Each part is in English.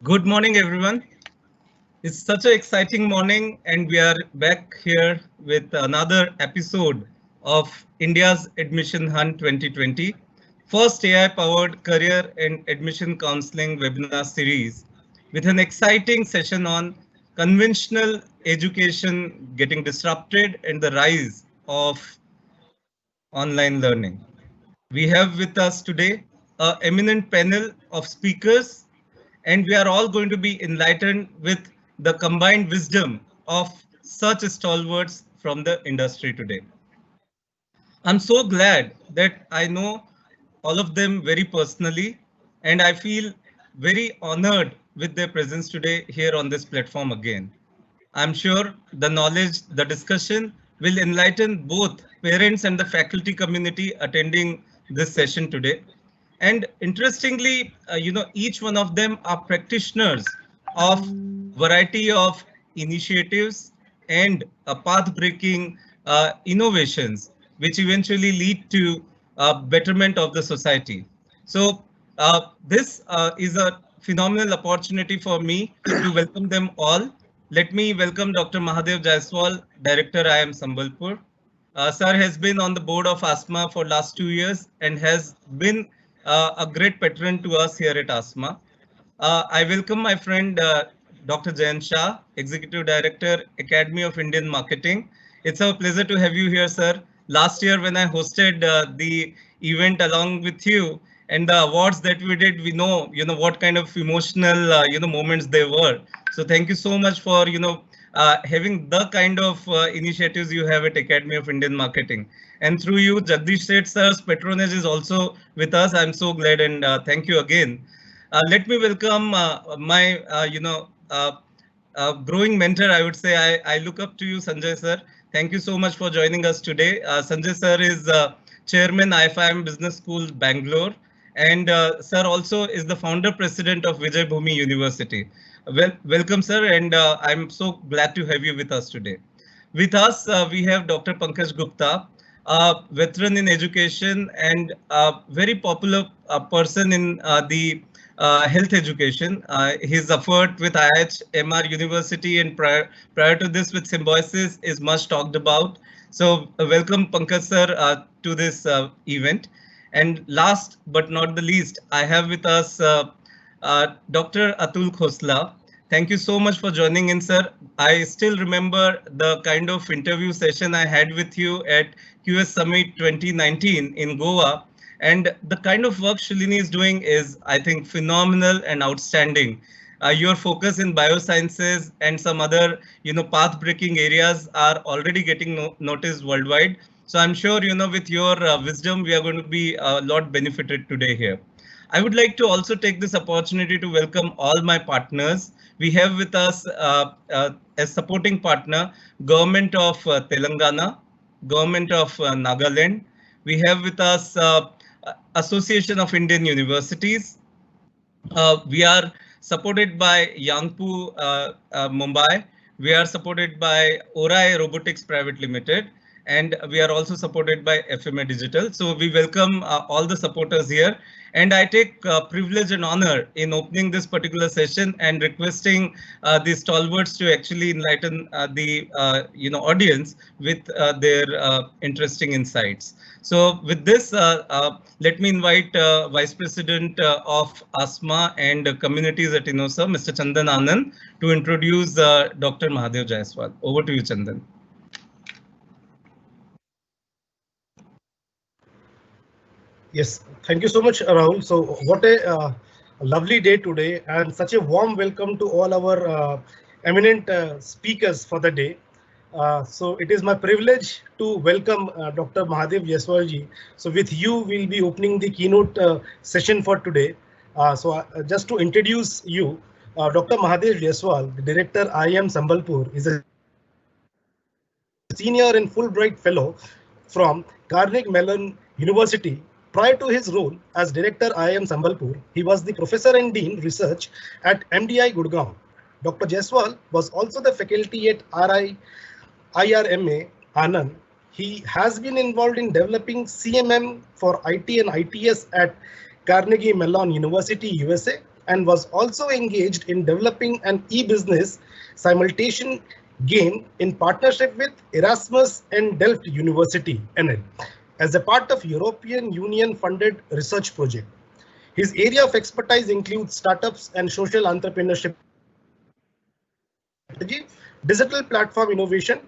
Good morning, everyone. It's such an exciting morning, and we are back here with another episode of India's Admission Hunt 2020, first AI-powered career and admission counseling webinar series, with an exciting session on conventional education getting disrupted and the rise of online learning. We have with us today an eminent panel of speakers, and we are all going to be enlightened with the combined wisdom of such stalwarts from the industry today. I'm so glad that I know all of them very personally, and I feel very honored with their presence today here on this platform again. I'm sure the knowledge, the discussion will enlighten both parents and the faculty community attending this session today. And interestingly, each one of them are practitioners of variety of initiatives and path-breaking innovations, which eventually lead to betterment of the society. So this is a phenomenal opportunity for me to welcome them all. Let me welcome Dr. Mahadeo Jaiswal, Director IIM-Sambalpur. Sir has been on the board of ASMA for last 2 years and has been a great patron to us here at ASMA. I welcome my friend Dr. Jayant Shah, Executive Director, Academy of Indian Marketing. It's a pleasure to have you here, sir. Last year when I hosted the event along with you and the awards that we did, we know, what kind of emotional, moments they were. So thank you so much for, having the kind of initiatives you have at Academy of Indian Marketing. And through you, Jagdish Seth sir's patronage is also with us. I'm so glad and thank you again. Let me welcome my, growing mentor, I would say. I look up to you, Sanjay sir. Thank you so much for joining us today. Sanjay sir is Chairman IFIM Business School, Bangalore. And sir also is the founder president of Vijaybhoomi University. Welcome, sir, and I'm so glad to have you with us today. With us, we have Dr. Pankaj Gupta, a veteran in education and a very popular person in the health education. His effort with IIHMR University and prior to this with Symbiosis is much talked about. So welcome, Pankaj sir, to this event. And last but not the least, I have with us Dr. Atul Khosla. Thank you so much for joining in, sir. I still remember the kind of interview session I had with you at QS Summit 2019 in Goa. And the kind of work Shoolini is doing is, I think, phenomenal and outstanding. Your focus in biosciences and some other, path-breaking areas are already getting noticed worldwide. So I'm sure, with your wisdom, we are going to be a lot benefited today here. I would like to also take this opportunity to welcome all my partners. We have with us as supporting partner, Government of Telangana, Government of Nagaland. We have with us Association of Indian Universities. We are supported by Yangpu, Mumbai. We are supported by Orai Robotics Private Limited. And we are also supported by FMA Digital. So we welcome all the supporters here. And I take privilege and honor in opening this particular session and requesting the stalwarts to actually enlighten the audience with their interesting insights. So with this, let me invite Vice President of ASMA and Communities at INOSA, Mr. Chandan Anand, to introduce Dr. Mahadeo Jaiswal. Over to you, Chandan. Yes, thank you so much, Rahul. So what a lovely day today and such a warm welcome to all our eminent speakers for the day. So it is my privilege to welcome Dr. Mahadeo Jaiswal ji. So with you, we'll be opening the keynote session for today. Just to introduce you, Dr. Mahadeo Jaiswal, the Director IIM-Sambalpur, is a Senior and Fulbright Fellow from Carnegie Mellon University. Prior to his role as Director IIM-Sambalpur, he was the Professor and Dean Research at MDI Gurgaon. Dr. Jaiswal was also the faculty at IRMA Anand. He has been involved in developing CMM for IT and ITS at Carnegie Mellon University, USA, and was also engaged in developing an e-business simultation game in partnership with Erasmus and Delft University, NL, as a part of European Union funded research project. His area of expertise includes startups and social entrepreneurship, digital platform innovation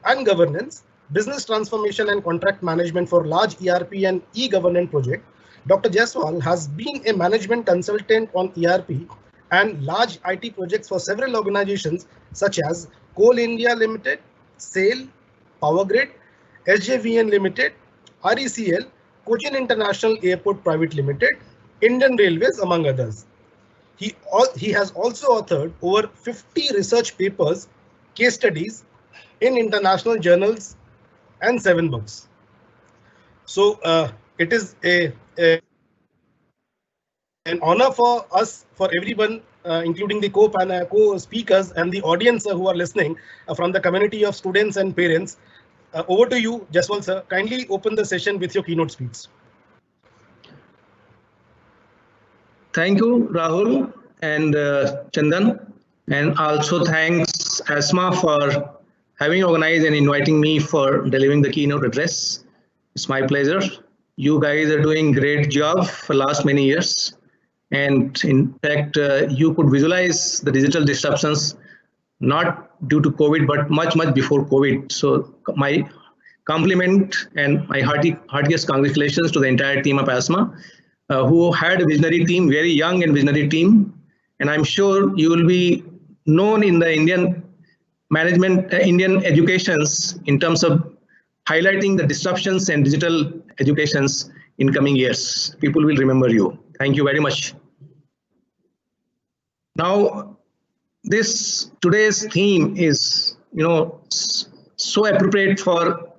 and governance, business transformation and contract management for large ERP and e-governance project. Dr. Jaiswal has been a management consultant on ERP and large IT projects for several organizations such as Coal India Limited, SAIL, Power Grid, SJVN Limited, RECL, Cochin International Airport Private Limited, Indian Railways, among others. He has also authored over 50 research papers, case studies in international journals, and 7 books. So it is an honor for us, for everyone, including the co-speakers and the audience who are listening from the community of students and parents. Over to you, Jaiswal sir. Kindly open the session with your keynote speech. Thank you, Rahul and Chandan, and also thanks IIHMR for having organized and inviting me for delivering the keynote address. It's my pleasure. You guys are doing great job for last many years. And in fact, you could visualize the digital disruptions, not due to COVID, but much before COVID. So my compliment and my heartiest congratulations to the entire team of IIHMR, who had a visionary team, very young and visionary team. And I'm sure you will be known in the Indian management, Indian educations in terms of highlighting the disruptions and digital educations in coming years. People will remember you. Thank you very much. Now, today's theme is, so appropriate for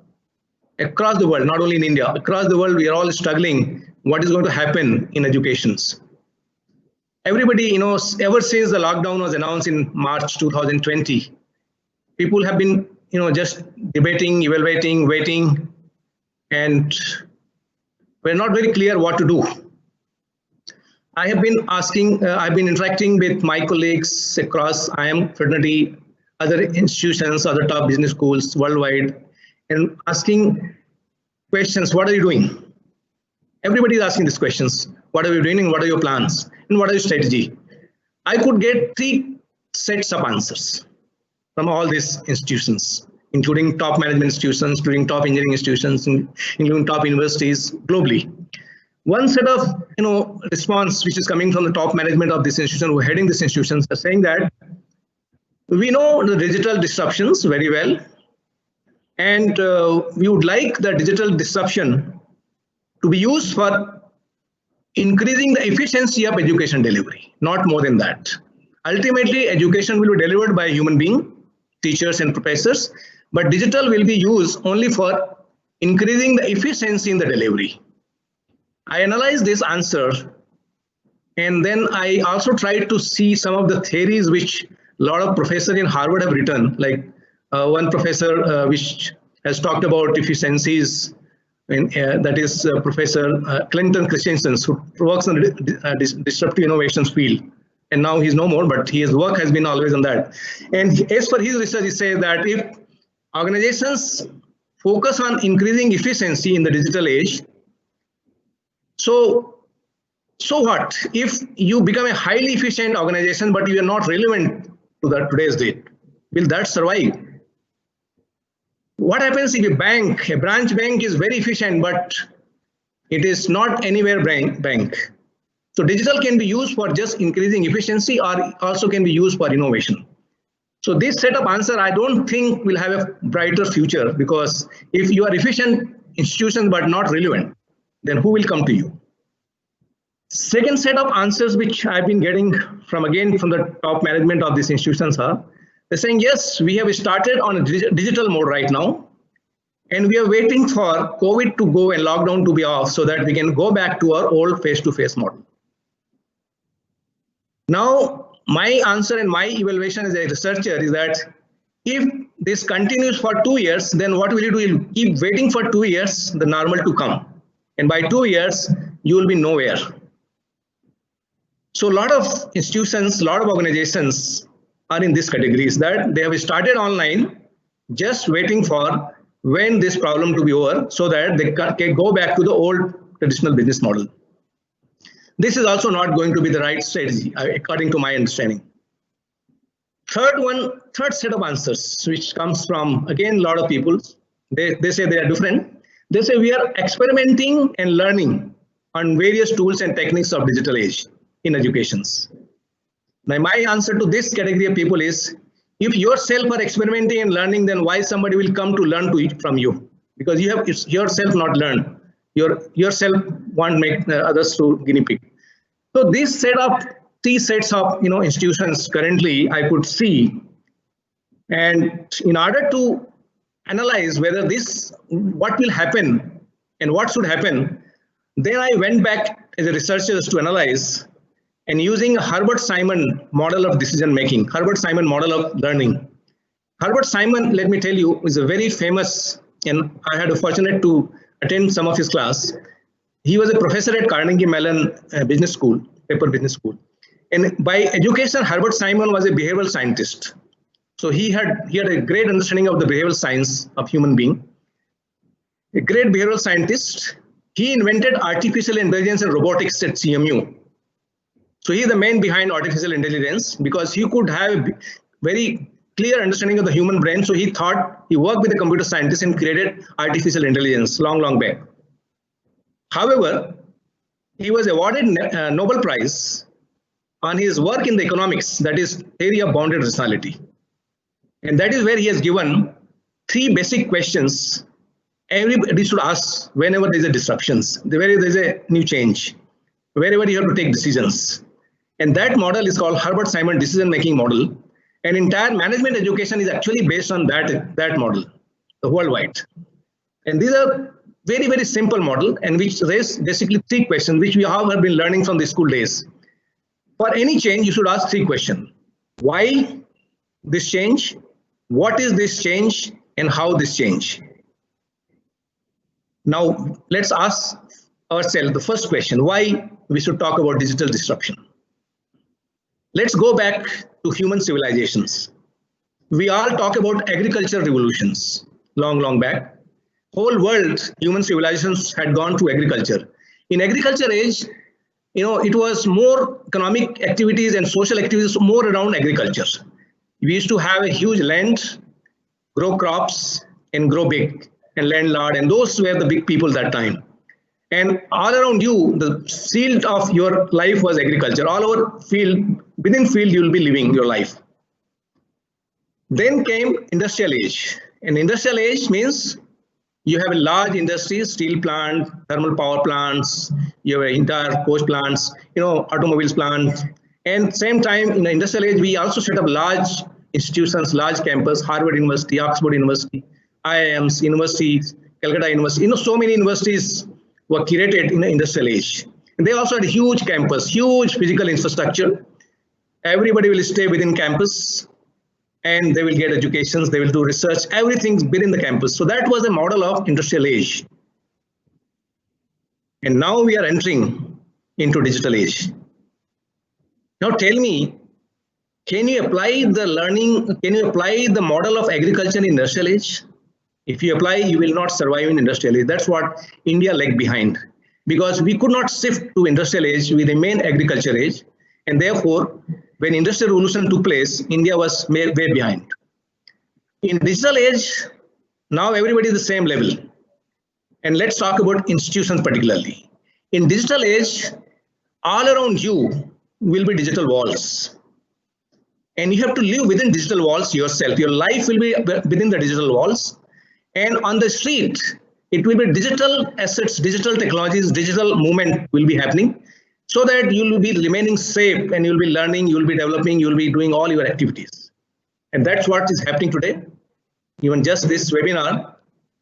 across the world, not only in India. Across the world, we are all struggling. What is going to happen in educations? Everybody, ever since the lockdown was announced in March 2020, people have been, just debating, evaluating, waiting, and we're not very clear what to do. I have been I've been interacting with my colleagues across IIM fraternity, other institutions, other top business schools worldwide, and asking questions. What are you doing? Everybody is asking these questions. What are you doing? And what are your plans? And what are your strategy? I could get 3 sets of answers from all these institutions, including top management institutions, including top engineering institutions, including top universities globally. One set of response which is coming from the top management of this institution who are heading these institutions are saying that we know the digital disruptions very well, and we would like the digital disruption to be used for increasing the efficiency of education delivery, not more than that. Ultimately, education will be delivered by a human being, teachers and professors, but digital will be used only for increasing the efficiency in the delivery. I analyzed this answer, and then I also tried to see some of the theories which a lot of professors in Harvard have written, like one professor which has talked about efficiencies, and that is Professor Clinton Christensen, who works in the disruptive innovations field. And now he's no more, but his work has been always on that. And as for his research, he says that if organizations focus on increasing efficiency in the digital age, so what if you become a highly efficient organization, but you are not relevant to today's date? Will that survive? What happens if a branch bank is very efficient, but it is not anywhere bank? So digital can be used for just increasing efficiency, or also can be used for innovation. So this set of answer, I don't think will have a brighter future, because if you are efficient institution but not relevant, then who will come to you? Second set of answers which I've been getting from the top management of these institutions are, they're saying, yes, we have started on a digital mode right now, and we are waiting for COVID to go and lockdown to be off so that we can go back to our old face-to-face model. Now, my answer and my evaluation as a researcher is that if this continues for 2 years, then what will you do? You'll keep waiting for 2 years, the normal to come. And by 2 years, you will be nowhere. So a lot of institutions, a lot of organizations are in these categories that they have started online, just waiting for when this problem to be over so that they can go back to the old traditional business model. This is also not going to be the right strategy, according to my understanding. Third set of answers, which comes from, again, a lot of people, they say they are different. They say we are experimenting and learning on various tools and techniques of digital age in educations. Now, my answer to this category of people is, if yourself are experimenting and learning, then why somebody will come to learn from you? Because you have yourself not learned. Yourself won't make others to guinea pig. So this set of three sets of institutions currently I could see, and in order to analyze whether what will happen and what should happen, then I went back as a researcher to analyze, and using a Herbert-Simon model of decision making, Herbert-Simon model of learning. Herbert-Simon, let me tell you, is a very famous, and I had the fortunate to attend some of his class. He was a professor at Carnegie Mellon Business School, Paper Business School. And by education, Herbert-Simon was a behavioral scientist. So he had a great understanding of the behavioral science of human being. A great behavioral scientist. He invented artificial intelligence and robotics at CMU. So he is the man behind artificial intelligence because he could have a very clear understanding of the human brain. So he worked with a computer scientist and created artificial intelligence long back. However, he was awarded a Nobel Prize on his work in the economics, that is theory of bounded rationality. And that is where he has given three basic questions everybody should ask whenever there is a disruptions, wherever there is a new change, wherever you have to take decisions. And that model is called Herbert-Simon decision-making model. And entire management education is actually based on that model, the worldwide. And these are very, very simple model, and which raise basically three questions, which we all have been learning from the school days. For any change, you should ask three questions. Why this change? What is this change? And how this change? Now, let's ask ourselves the first question, why we should talk about digital disruption. Let's go back to human civilizations. We all talk about agricultural revolutions long back. Whole world, human civilizations had gone through agriculture. In agriculture age, it was more economic activities and social activities more around agriculture. We used to have a huge land, grow crops, and grow big, and landlord, and those were the big people that time. And all around you, the field of your life was agriculture. All over field, within field, you will be living your life. Then came industrial age. And industrial age means you have a large industry, steel plant, thermal power plants, you have entire coach plants, automobiles plants. And same time in the industrial age, we also set up large institutions, large campus, Harvard University, Oxford University, IIMs, universities, Calcutta University. So many universities were curated in the industrial age. And they also had a huge campus, huge physical infrastructure. Everybody will stay within campus and they will get educations, they will do research, everything's within the campus. So that was a model of industrial age. And now we are entering into digital age. Now tell me, can you apply the learning, can you apply the model of agriculture in industrial age? If you apply, you will not survive in industrial age. That's what India lagged behind. Because we could not shift to industrial age, we remain agriculture age. And therefore, when industrial revolution took place, India was way behind. In digital age, now everybody is the same level. And let's talk about institutions particularly. In digital age, all around you will be digital walls. And you have to live within digital walls yourself. Your life will be within the digital walls. And on the street, it will be digital assets, digital technologies, digital movement will be happening so that you will be remaining safe and you'll be learning, you'll be developing, you'll be doing all your activities. And that's what is happening today. Even just this webinar,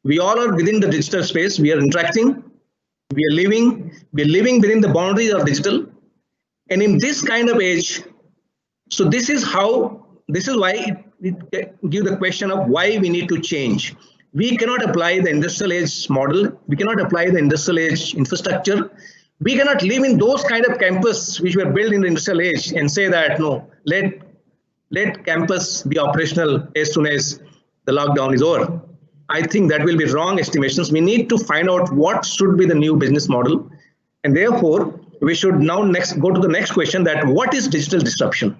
we all are within the digital space. We are interacting, we are living within the boundaries of digital. And in this kind of age, so this is why it gives the question of why we need to change. We cannot apply the industrial age model. We cannot apply the industrial age infrastructure. We cannot live in those kind of campus which were built in the industrial age and say that no, let campus be operational as soon as the lockdown is over. I think that will be wrong estimations. We need to find out what should be the new business model, and therefore we should now go to the next question, that what is digital disruption?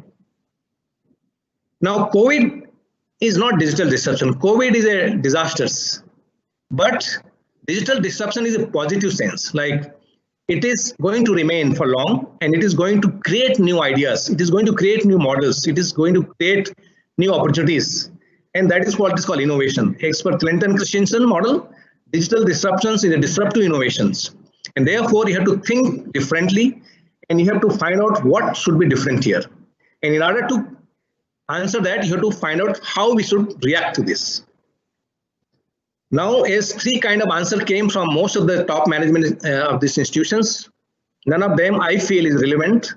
Now, COVID is not digital disruption. COVID is a disaster, but digital disruption is a positive sense. Like, it is going to remain for long, and it is going to create new ideas. It is going to create new models. It is going to create new opportunities. And that is what is called innovation. As per Clinton Christensen model, digital disruptions is a disruptive innovations. And therefore, you have to think differently, and you have to find out what should be different here. And in order to answer that, you have to find out how we should react to this. Now, as three kind of answer came from most of the top management of these institutions, none of them I feel is relevant.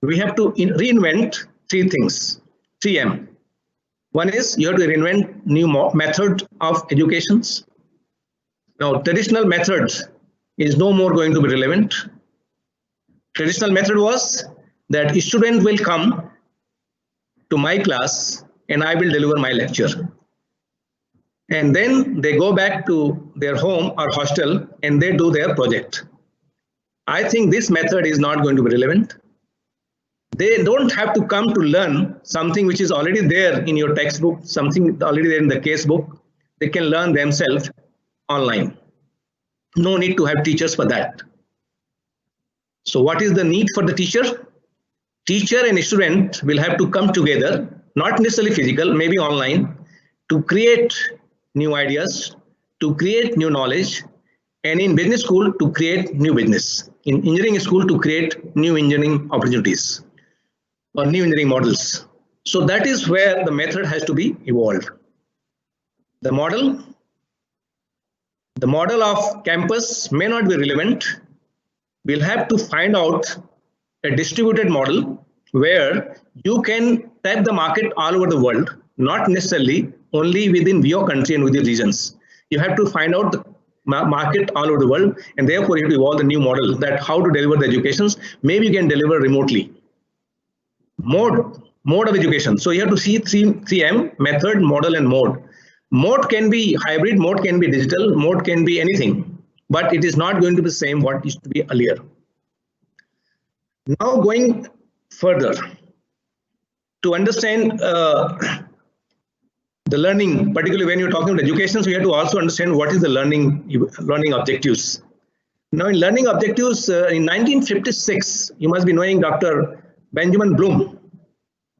We have to reinvent three things, 3M. One is you have to reinvent new method of educations. Now, traditional methods is no more going to be relevant. Traditional method was that a student will come to my class and I will deliver my lecture. And then they go back to their home or hostel and they do their project. I think this method is not going to be relevant. They don't have to come to learn something which is already there in your textbook, something already there in the case book. They can learn themselves online. No need to have teachers for that. So what is the need for the teacher? Teacher and student will have to come together, not necessarily physical, maybe online, to create new ideas, to create new knowledge, and in business school to create new business, in engineering school to create new engineering opportunities or new engineering models. So that is where the method has to be evolved. The model of campus may not be relevant. We'll have to find out a distributed model where you can tap the market all over the world, not necessarily only within your country and within regions. You have to find out the market all over the world, and therefore you have to evolve the new model that how to deliver the educations. Maybe you can deliver remotely. Mode of education. So you have to see 3M, method, model, and mode. Mode can be hybrid, mode can be digital, mode can be anything, but it is not going to be the same what used to be earlier. Now going further, to understand the learning, particularly when you're talking about education, so you have to also understand what is the learning objectives. Now in learning objectives, in 1956, you must be knowing Dr. Benjamin Bloom,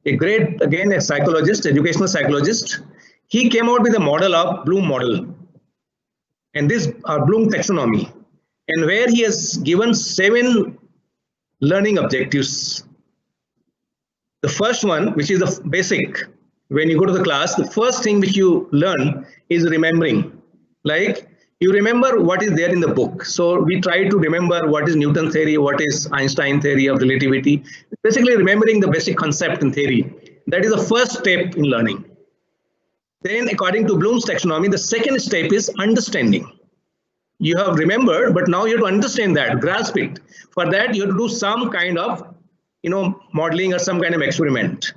a great, again, a psychologist, educational psychologist. He came out with a model of Bloom model, and this Bloom taxonomy, and where he has given 7 learning objectives. The first one, which is the basic, when you go to the class, the first thing which you learn is remembering. Like, you remember what is there in the book. So we try to remember what is Newton theory, what is Einstein theory of relativity. Basically remembering the basic concept and theory. That is the first step in learning. Then according to Bloom's taxonomy, the second step is understanding. You have remembered, but now you have to understand that, grasp it. For that, you have to do some kind of, modeling or some kind of experiment.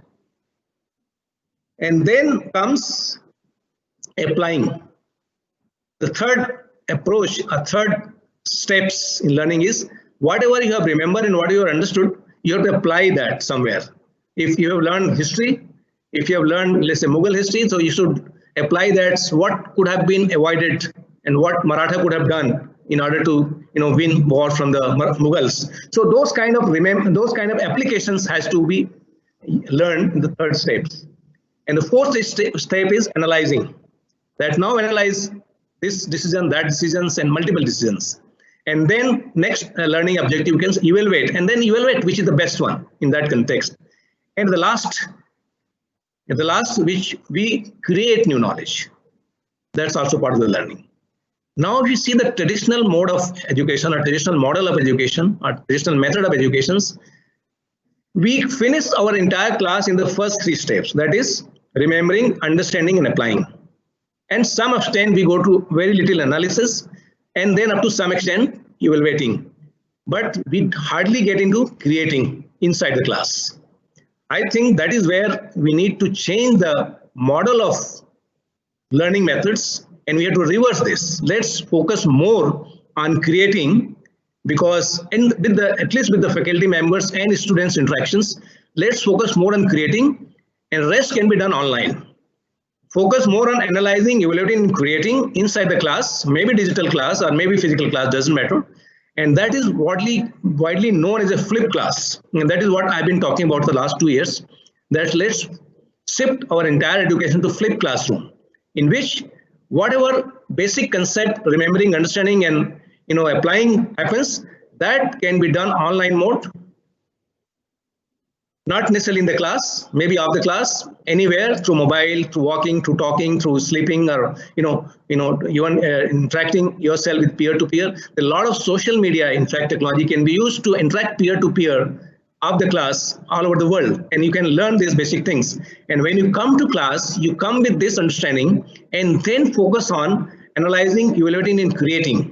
And then comes applying. The third approach, third steps in learning is whatever you have remembered and whatever you have understood, you have to apply that somewhere. If you have learned history, if you have learned, let's say, Mughal history, so you should apply that, what could have been avoided and what Maratha could have done in order to, win war from the Mughals. So those kind of applications has to be learned in the third steps. And the fourth step is analyzing. That now analyze this decision, that decisions, and multiple decisions. And then next learning objective, you can evaluate, and then evaluate which is the best one in that context. And the last, which we create new knowledge. That's also part of the learning. Now, if you see the traditional mode of education or traditional model of education or traditional method of educations, we finish our entire class in the first 3 steps. That is remembering, understanding, and applying. And some extent we go to very little analysis, and then up to some extent evaluating. but we hardly get into creating inside the class. I think that is where we need to change the model of learning methods, and we have to reverse this. Let's focus more on creating, because at least with the faculty members and students interactions, let's focus more on creating, and rest can be done online. Focus more on analyzing, evaluating, and creating inside the class, maybe digital class or maybe physical class, doesn't matter. And that is widely known as a flipped class. And that is what I've been talking about the last 2 years, that let's shift our entire education to flipped classroom, in which whatever basic concept, remembering, understanding, and applying happens, that can be done online mode. Not necessarily in the class, maybe off the class, anywhere, through mobile, through walking, through talking, through sleeping, or even interacting yourself with peer-to-peer. A lot of social media, in fact, technology can be used to interact peer-to-peer of the class all over the world, and you can learn these basic things. And when you come to class, you come with this understanding, and then focus on analyzing, evaluating, and creating.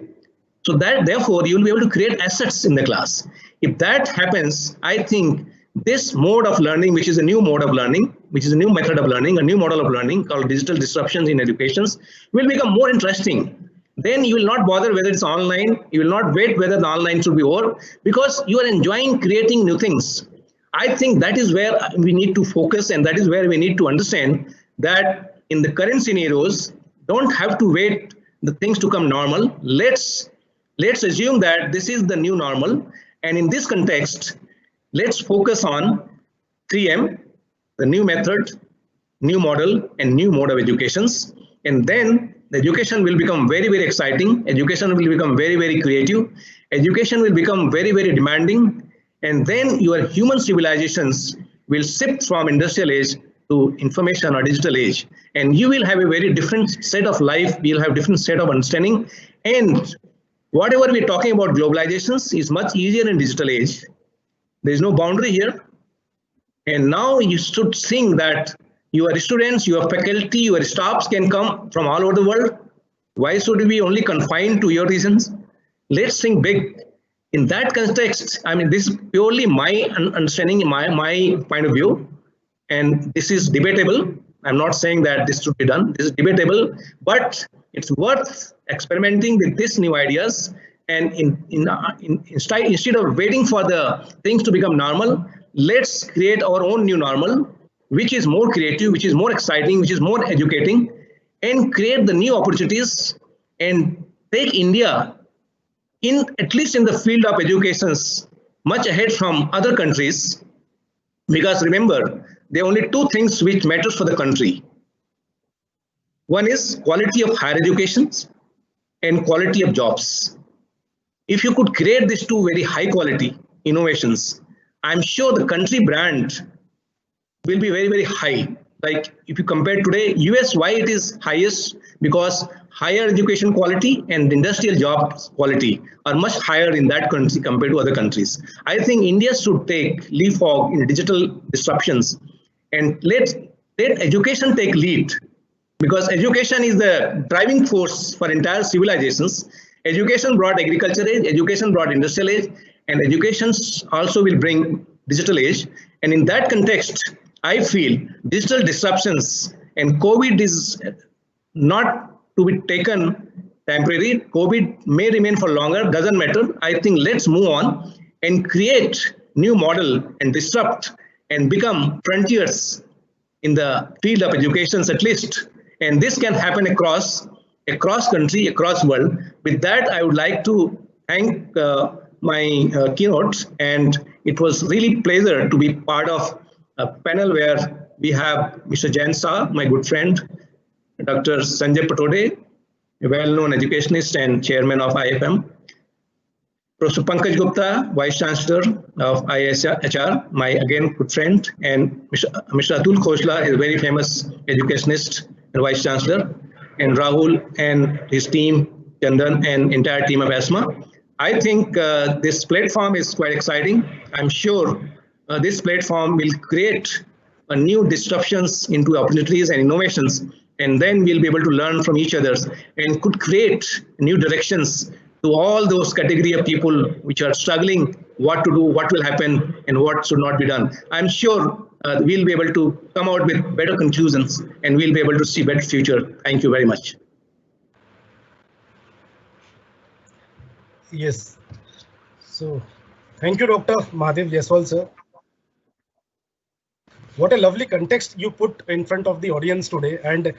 So that therefore you will be able to create assets in the class. If that happens, I think this mode of learning, which is a new mode of learning, which is a new method of learning, a new model of learning called digital disruptions in education, will become more interesting. Then you will not bother whether it's online, you will not wait whether the online should be over, because you are enjoying creating new things. I think that is where we need to focus, and that is where we need to understand that in the current scenarios, don't have to wait the things to come normal. Let's assume that this is the new normal, and in this context, let's focus on 3M, the new method, new model, and new mode of educations. And then the education will become very, very exciting. Education will become very, very creative. Education will become very, very demanding. And then your human civilizations will shift from industrial age to information or digital age. And you will have a very different set of life. You'll have different set of understanding. And whatever we're talking about globalizations is much easier in digital age. There is no boundary here. And now you should think that your students, your faculty, your staffs can come from all over the world. Why should we be only confined to your regions? Let's think big. In that context, I mean, this is purely my understanding, my point of view. And this is debatable. I'm not saying that this should be done. This is debatable, but it's worth experimenting with these new ideas. And instead of waiting for the things to become normal, let's create our own new normal, which is more creative, which is more exciting, which is more educating, and create the new opportunities and take India at least in the field of education much ahead from other countries. Because remember, there are only two things which matters for the country. One is quality of higher education and quality of jobs. If you could create these two very high quality innovations, I'm sure the country brand will be very, very high. Like if you compare today, US, why it is highest? Because higher education quality and industrial jobs quality are much higher in that country compared to other countries. I think India should take leapfrog in digital disruptions, and let education take lead, because education is the driving force for entire civilizations. Education brought agriculture age, education brought industrial age, and education also will bring digital age. And in that context, I feel digital disruptions and COVID is not to be taken temporary. COVID may remain for longer, doesn't matter. I think let's move on and create new model and disrupt and become frontiers in the field of education at least. And this can happen across country, across world. With that, I would like to thank my keynote, and it was really pleasure to be part of a panel where we have Mr. Jayant, my good friend, Dr. Sanjay Padode, a well-known educationist and chairman of IFIM, Professor Pankaj Gupta, Vice Chancellor of IIHMR, my again good friend, and Mr. Atul Khosla is a very famous educationist and Vice Chancellor, and Rahul and his team, Chandan, and entire team of IIHMR. I think this platform is quite exciting. I'm sure this platform will create a new disruptions into opportunities and innovations, and then we'll be able to learn from each other and could create new directions to all those category of people which are struggling what to do, what will happen, and what should not be done. I'm sure we'll be able to come out with better conclusions and we'll be able to see better future. Thank you very much. Yes. So thank you, Dr. Mahadeo Jaiswal, sir. What a lovely context you put in front of the audience today, and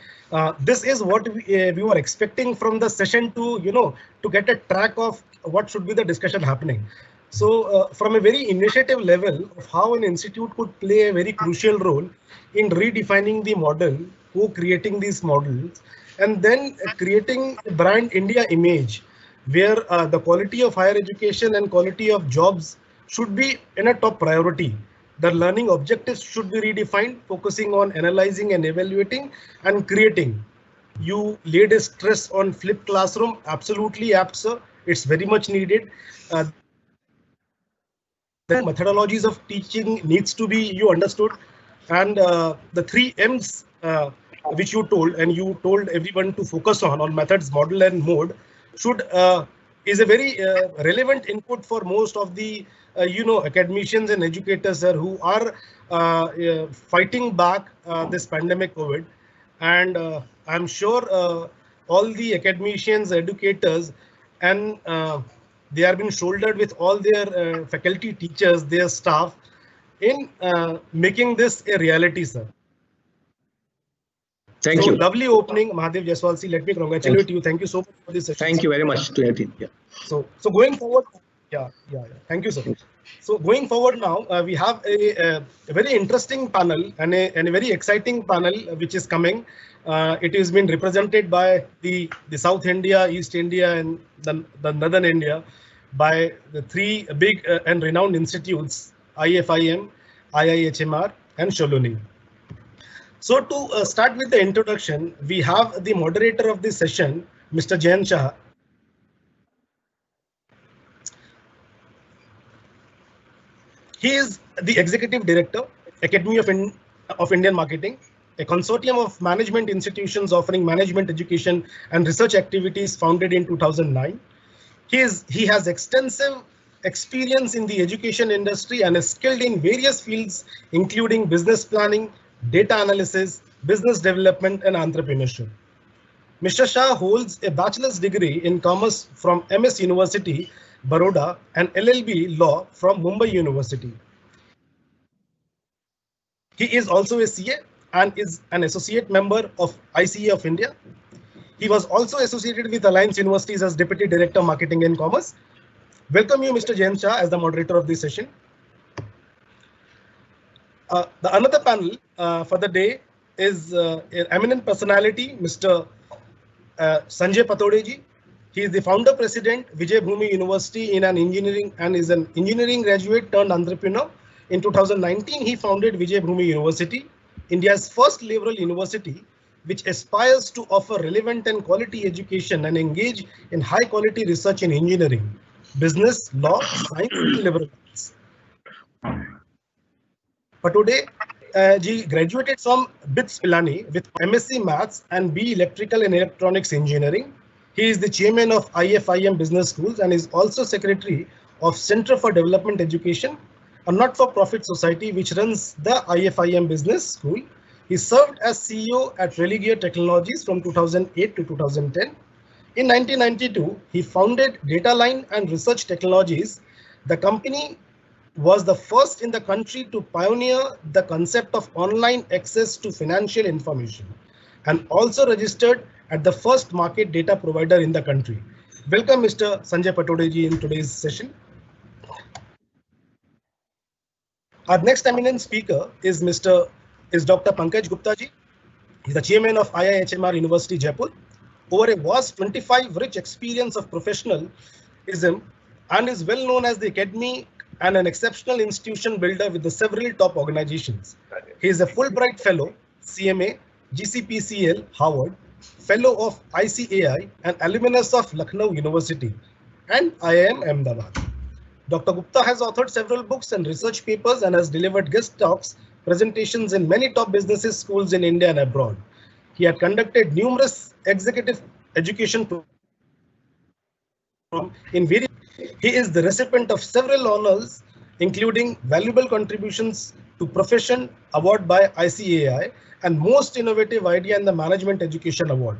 this is what we were expecting from the session to, to get a track of what should be the discussion happening. So from a very initiative level of how an institute could play a very crucial role in redefining the model, co-creating these models, and then creating a brand India image where the quality of higher education and quality of jobs should be in a top priority. The learning objectives should be redefined, focusing on analyzing and evaluating and creating. You laid a stress on flipped classroom. Absolutely apt, sir. It's very much needed. The methodologies of teaching needs to be understood. And the 3 M's which you told, and you told everyone to focus on methods, model and mode, should is a very relevant input for most of the academicians and educators, sir, who are fighting back this pandemic COVID. And I'm sure all the academicians, educators, and they are being shouldered with all their faculty, teachers, their staff in making this a reality, sir. Thank you. Lovely opening, Mahadeo Jaiswal. Let me congratulate you. Thank you so much for this session. Thank you very much to your team. Yeah. So going forward, yeah. Thank you, sir. So going forward now, we have a very interesting panel and a very exciting panel which is coming. It has been represented by the South India, East India, and the Northern India by the 3 big and renowned institutes: IFIM, IIHMR, and Shoolini. So to start with the introduction, we have the moderator of this session, Mr. Jayant Shah. He is the Executive Director, Academy of Indian Marketing, a consortium of management institutions offering management education and research activities founded in 2009. He has extensive experience in the education industry and is skilled in various fields, including business planning, data analysis, business development, and entrepreneurship. Mr. Shah holds a bachelor's degree in commerce from MS University, Baroda, and LLB Law from Mumbai University. He is also a CA and is an associate member of ICA of India. He was also associated with Alliance Universities as Deputy Director Marketing and Commerce. Welcome you, Mr. Jayant Shah, as the moderator of this session. The another panel for the day is an eminent personality, Mr. Sanjay Padode ji. He is the founder president, Vijaybhoomi University in an engineering, and is an engineering graduate turned entrepreneur. In 2019, he founded Vijaybhoomi University, India's first liberal university, which aspires to offer relevant and quality education and engage in high quality research in engineering, business, law, science, and liberal arts. Padode ji graduated from BITS Pilani with MSc Maths and B Electrical and Electronics Engineering. He is the chairman of IFIM Business Schools and is also secretary of Center for Development Education, a not-for-profit society which runs the IFIM Business School. He served as CEO at Religear Technologies from 2008 to 2010. In 1992, he founded Dataline and Research Technologies. The company was the first in the country to pioneer the concept of online access to financial information and also registered at the first market data provider in the country. Welcome, Mr. Sanjay Padode ji, in today's session. Our next eminent speaker is Dr. Pankaj Gupta ji. He's the chairman of IIHMR University, Jaipur. Over a vast 25 rich experience of professionalism and is well known as the academy and an exceptional institution builder with the several top organizations. He is a Fulbright Fellow, CMA, GCPCL, Harvard, Fellow of ICAI, and alumnus of Lucknow University and IIM Ahmedabad. Dr. Gupta has authored several books and research papers and has delivered guest talks, presentations in many top business schools in India and abroad. He had conducted numerous executive education in various. He is the recipient of several honors, including valuable contributions to profession award by ICAI and most innovative idea in the management education award.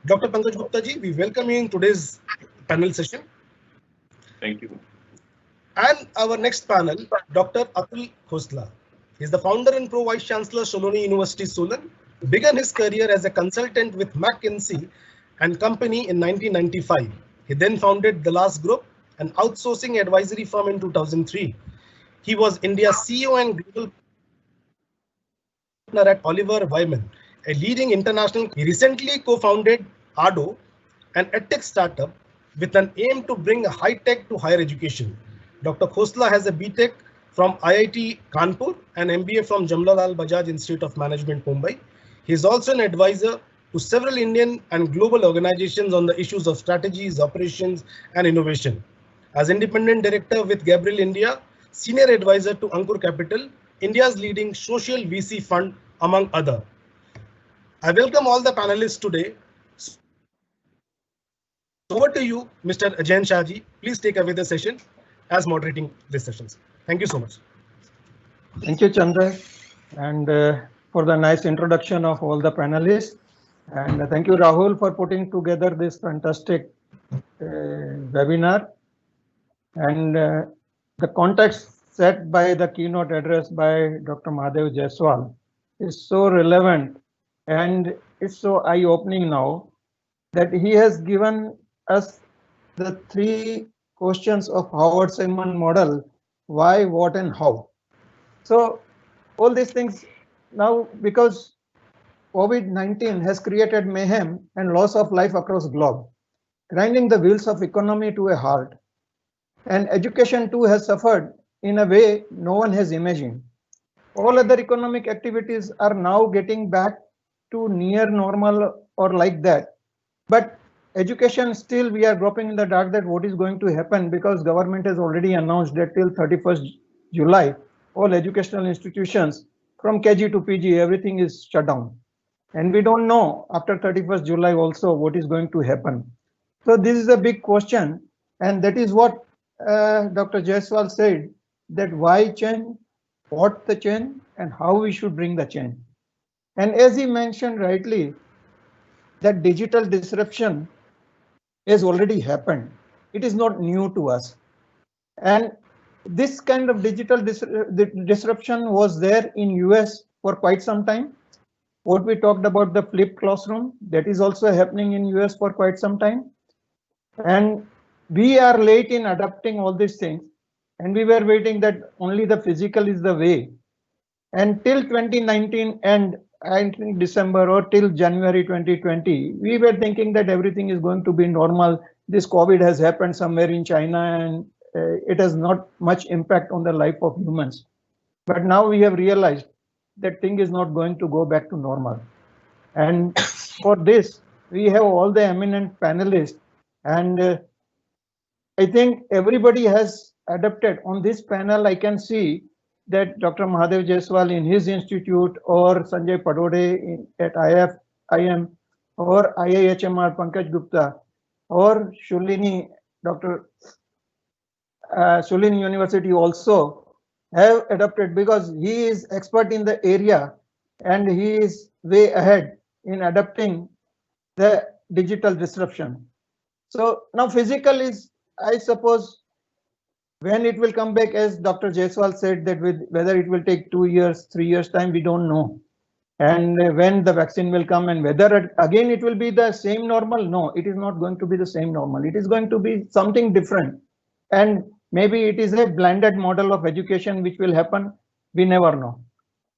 Dr. Pankaj Gupta ji, we welcome you in today's panel session. Thank you. And our next panel, Dr. Atul Khosla. He is the founder and Pro Vice Chancellor, Shoolini University, Solan. Began his career as a consultant with McKinsey and Company in 1995. He then founded The Last Group, an outsourcing advisory firm in 2003. He was India's CEO and global partner at Oliver Wyman, a leading international. He recently co-founded ADO, an edtech startup with an aim to bring high tech to higher education. Dr. Khosla has a BTech from IIT Kanpur and MBA from Jamnalal Bajaj Institute of Management, Mumbai. He is also an advisor to several Indian and global organizations on the issues of strategies, operations, and innovation. As independent director with Gabriel India, senior advisor to Ankur Capital, India's leading social VC fund, among other. I welcome all the panelists today. Over to you, Mr. Jayant Shah ji. Please take away the session as moderating this sessions. Thank you so much. Thank you, Chandra, and for the nice introduction of all the panelists. And thank you, Rahul, for putting together this fantastic webinar. And the context set by the keynote address by Dr. Mahadeo Jaiswal is so relevant and it's so eye-opening now that he has given us the 3 questions of Howard-Simon model: why, what, and how. So all these things now, because COVID-19 has created mayhem and loss of life across globe, grinding the wheels of economy to a halt. And education too has suffered in a way no one has imagined. All other economic activities are now getting back to near normal or like that. But education, still we are groping in the dark that what is going to happen, because government has already announced that till 31st July, all educational institutions from KG to PG, everything is shut down. And we don't know after 31st July also what is going to happen. So this is a big question. And that is what Dr. Jaiswal said, that why change, what the change, and how we should bring the change. And as he mentioned rightly, that digital disruption has already happened. It is not new to us. And this kind of digital disruption was there in US for quite some time. What we talked about, the flipped classroom, that is also happening in US for quite some time. And we are late in adapting all these things. And we were waiting that only the physical is the way. And till 2019 and I think December or till January 2020, we were thinking that everything is going to be normal. This COVID has happened somewhere in China and it has not much impact on the life of humans. But now we have realized that thing is not going to go back to normal. And for this, we have all the eminent panelists, and I think everybody has adapted. On this panel, I can see that Dr. Mahadeo Jaiswal in his institute, or Sanjay Padode at IFIM, or IIHMR Pankaj Gupta, or Shoolini, Dr. Shoolini University also have adapted, because he is expert in the area and he is way ahead in adapting the digital disruption. So now physical is, I suppose, when it will come back, as Dr. Jaiswal said, that whether it will take 2 years, 3 years time, we don't know. And when the vaccine will come and whether again it will be the same normal, no, it is not going to be the same normal. It is going to be something different. And maybe it is a blended model of education which will happen. We never know.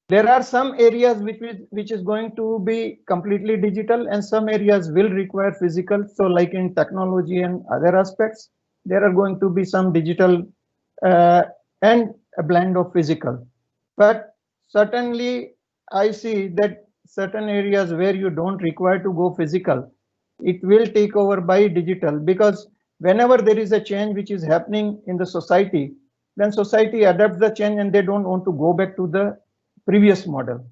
There are some areas which is going to be completely digital, and some areas will require physical. So like in technology and other aspects, there are going to be some digital and a blend of physical. But certainly I see that certain areas where you don't require to go physical, it will take over by digital, because whenever there is a change which is happening in the society, then society adapts the change and they don't want to go back to the previous model.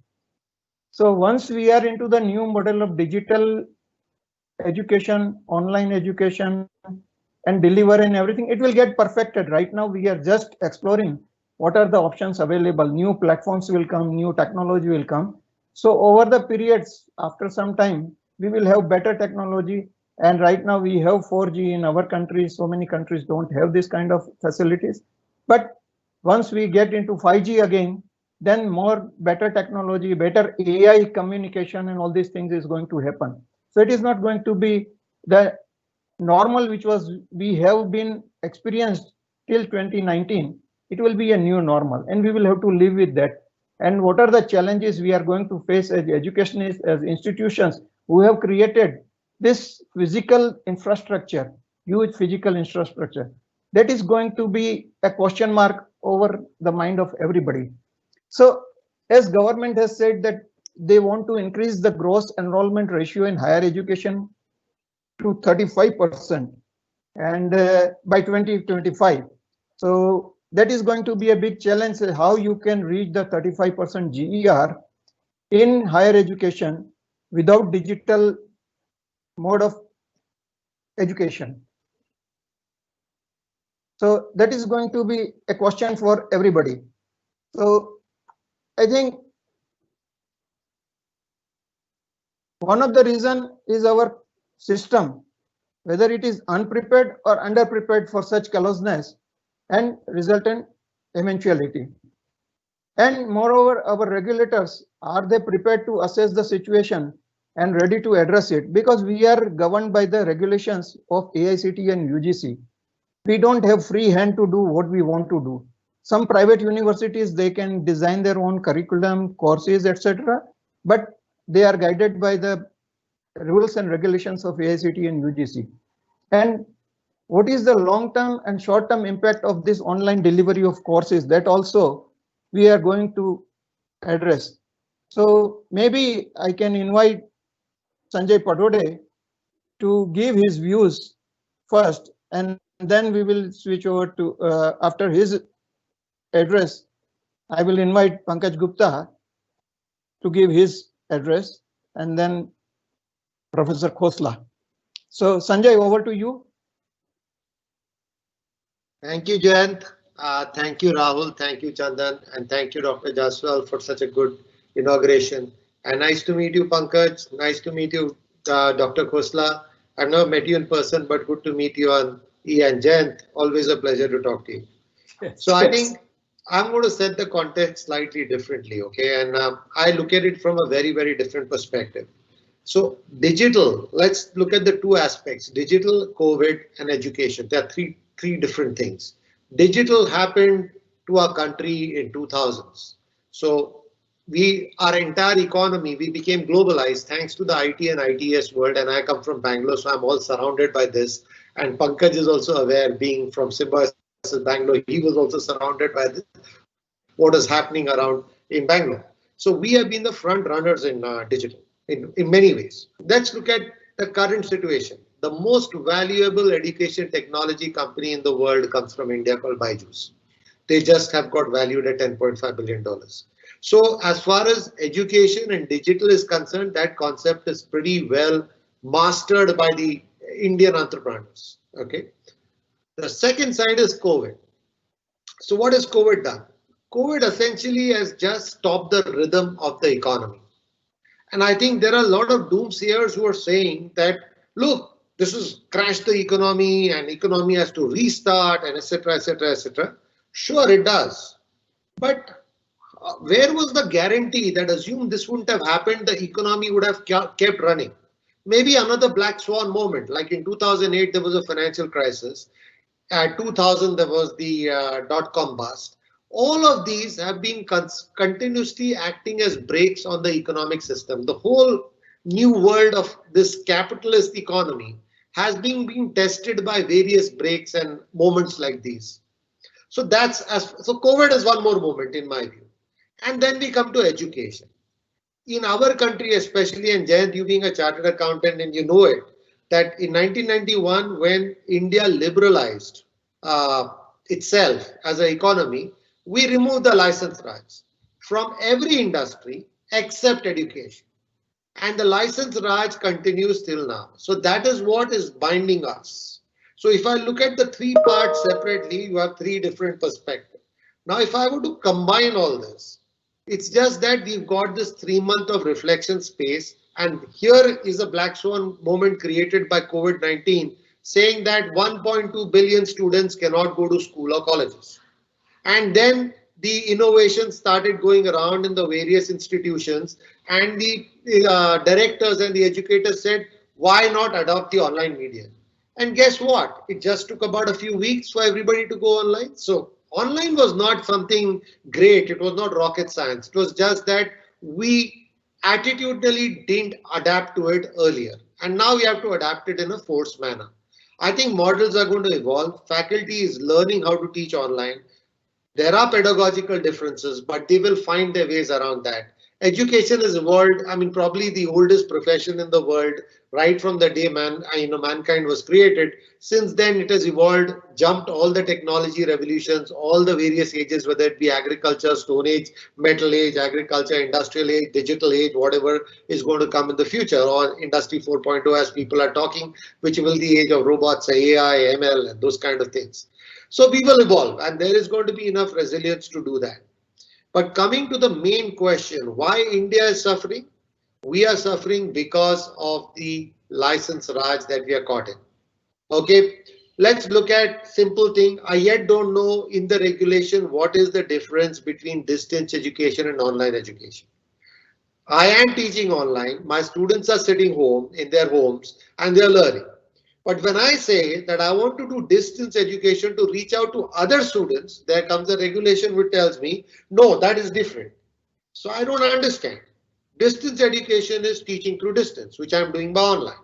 So once we are into the new model of digital education, online education, and deliver and everything, it will get perfected. Right now, we are just exploring what are the options available. New platforms will come, new technology will come. So over the periods, after some time, we will have better technology. And right now we have 4G in our country. So many countries don't have this kind of facilities. But once we get into 5G again, then more better technology, better AI communication and all these things is going to happen. So it is not going to be the normal which was we have been experienced till 2019. It will be a new normal and we will have to live with that. And what are the challenges we are going to face as educationists, as institutions who have created this physical infrastructure, huge physical infrastructure? That is going to be a question mark over the mind of everybody. So as government has said that they want to increase the gross enrollment ratio in higher education to 35% and by 2025. So that is going to be a big challenge, how you can reach the 35% GER in higher education without digital mode of education. So that is going to be a question for everybody. So I think one of the reason is our system, whether it is unprepared or underprepared for such closeness and resultant eventuality. And moreover, our regulators, are they prepared to assess the situation and ready to address it? Because we are governed by the regulations of AICTE and UGC. We don't have free hand to do what we want to do. Some private universities, they can design their own curriculum, courses, etc. But they are guided by the rules and regulations of AICTE and UGC. And what is the long-term and short-term impact of this online delivery of courses? That also we are going to address. So maybe I can invite Sanjay Padode to give his views first, and then we will switch over to, after his address, I will invite Pankaj Gupta to give his address, and then Professor Khosla. So Sanjay, over to you. Thank you, Jayant. Thank you, Rahul. Thank you, Chandan. And thank you, Dr. Jaiswal, for such a good inauguration. And nice to meet you, Pankaj. Nice to meet you, Dr. Khosla. I've never met you in person, but good to meet you on E. And Jayant. Always a pleasure to talk to you. So I think I'm going to set the context slightly differently, okay? And I look at it from a very, very different perspective. So digital, let's look at the two aspects, digital, COVID, and education. There are three different things. Digital happened to our country in 2000s. So our entire economy, we became globalized thanks to the IT and ITS world. And I come from Bangalore, so I'm all surrounded by this. And Pankaj is also aware, being from Symbiosis Bangalore, he was also surrounded by this, what is happening around in Bangalore. So we have been the front runners in digital in many ways. Let's look at the current situation. The most valuable education technology company in the world comes from India, called Byju's. They just have got valued at $10.5 billion. So as far as education and digital is concerned, that concept is pretty well mastered by the Indian entrepreneurs. Okay. The second side is COVID. So what has COVID done? COVID essentially has just stopped the rhythm of the economy. And I think there are a lot of doomsayers who are saying that, look, this has crashed the economy and economy has to restart and etc., etc., etc. Sure, it does. But where was the guarantee that assumed this wouldn't have happened, the economy would have kept running? Maybe another black swan moment, like in 2008, there was a financial crisis. At 2000, there was the dot-com bust. All of these have been continuously acting as brakes on the economic system. The whole new world of this capitalist economy has been being tested by various breaks and moments like these. So so COVID is one more moment in my view. And then we come to education. In our country especially, and Jayant, you being a chartered accountant and you know it, that in 1991, when India liberalized itself as an economy, we removed the license Raj from every industry except education. And the license Raj continues till now. So that is what is binding us. So if I look at the three parts separately, you have three different perspectives. Now, if I were to combine all this, it's just that we've got this 3 month of reflection space. And here is a black swan moment created by COVID-19 saying that 1.2 billion students cannot go to school or colleges. And then the innovation started going around in the various institutions, and the directors and the educators said, why not adopt the online media? And guess what? It just took about a few weeks for everybody to go online. So online was not something great. It was not rocket science. It was just that we attitudinally didn't adapt to it earlier. And now we have to adapt it in a forced manner. I think models are going to evolve. Faculty is learning how to teach online. There are pedagogical differences, but they will find their ways around that. Education has evolved. I mean, probably the oldest profession in the world, right from the day mankind was created. Since then, it has evolved, jumped all the technology revolutions, all the various ages, whether it be agriculture, Stone Age, Metal Age, agriculture, industrial age, digital age, whatever is going to come in the future, or Industry 4.0 as people are talking, which will be the age of robots, AI, ML, and those kind of things. So we will evolve, and there is going to be enough resilience to do that. But coming to the main question, why India is suffering? We are suffering because of the license Raj that we are caught in. Okay, let's look at simple thing. I yet don't know in the regulation what is the difference between distance education and online education. I am teaching online. My students are sitting home in their homes and they are learning. But when I say that I want to do distance education to reach out to other students, there comes a regulation which tells me, no, that is different. So I don't understand. Distance education is teaching through distance, which I'm doing by online.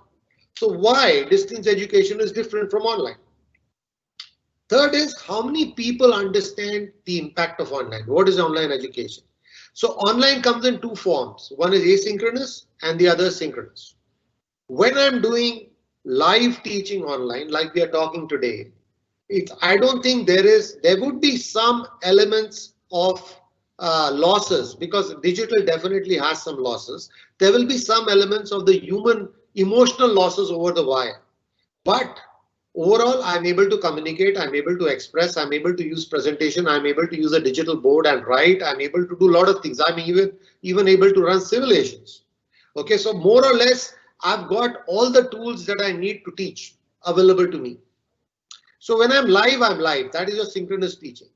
So why distance education is different from online? Third is how many people understand the impact of online? What is online education? So online comes in two forms. One is asynchronous and the other is synchronous. When I'm doing live teaching online, like we are talking today, I don't think there would be some elements of losses, because digital definitely has some losses. There will be some elements of the human emotional losses over the wire. But overall, I'm able to communicate, I'm able to express, I'm able to use presentation, I'm able to use a digital board and write, I'm able to do a lot of things. I'm even able to run simulations. Okay, so more or less, I've got all the tools that I need to teach available to me. So when I'm live, I'm live. That is your synchronous teaching.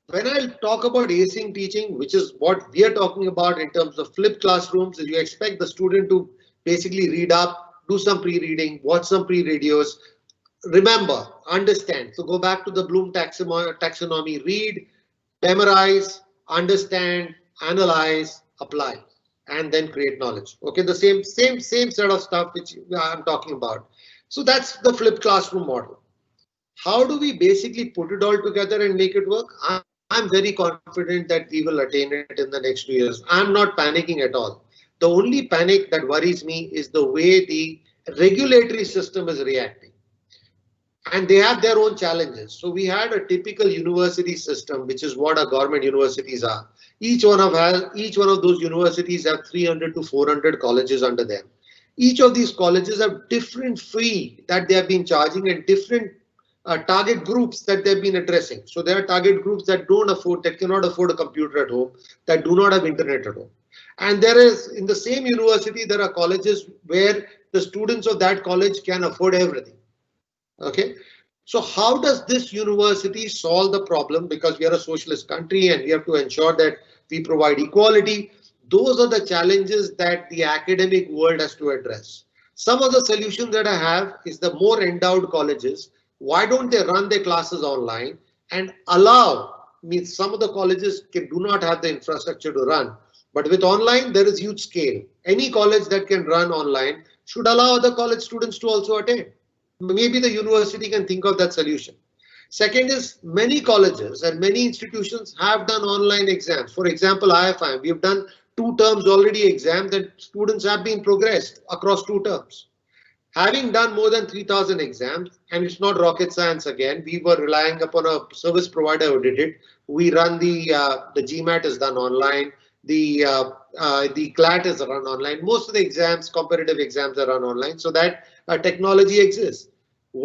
When I talk about async teaching, which is what we are talking about in terms of flipped classrooms, is you expect the student to basically read up, do some pre-reading, watch some pre-radios. Remember, understand. So go back to the Bloom taxonomy, read, memorize, understand, analyze, apply, and then create knowledge. Okay, the same set of stuff which I'm talking about. So that's the flipped classroom model. How do we basically put it all together and make it work? I'm very confident that we will attain it in the next 2 years. I'm not panicking at all. The only panic that worries me is the way the regulatory system is reacting. And they have their own challenges. So we had a typical university system, which is what our government universities are. Each one of those universities have 300 to 400 colleges under them. Each of these colleges have different fee that they have been charging and different target groups that they've been addressing. So there are target groups that cannot afford a computer at home, that do not have internet at home. And there is, in the same university, there are colleges where the students of that college can afford everything. Okay, so how does this university solve the problem? Because we are a socialist country and we have to ensure that we provide equality. Those are the challenges that the academic world has to address. Some of the solutions that I have is the more endowed colleges. Why don't they run their classes online and allow, means some of the colleges do not have the infrastructure to run, but with online there is huge scale. Any college that can run online should allow other college students to also attend. Maybe the university can think of that solution. Second is, many colleges and many institutions have done online exams. For example, IFIM, we have done 2 terms already exams and students have been progressed across 2 terms. Having done more than 3,000 exams, and it's not rocket science again, we were relying upon a service provider who did it. We run the GMAT is done online, the CLAT is run online. Most of the exams, competitive exams, are run online, so that technology exists.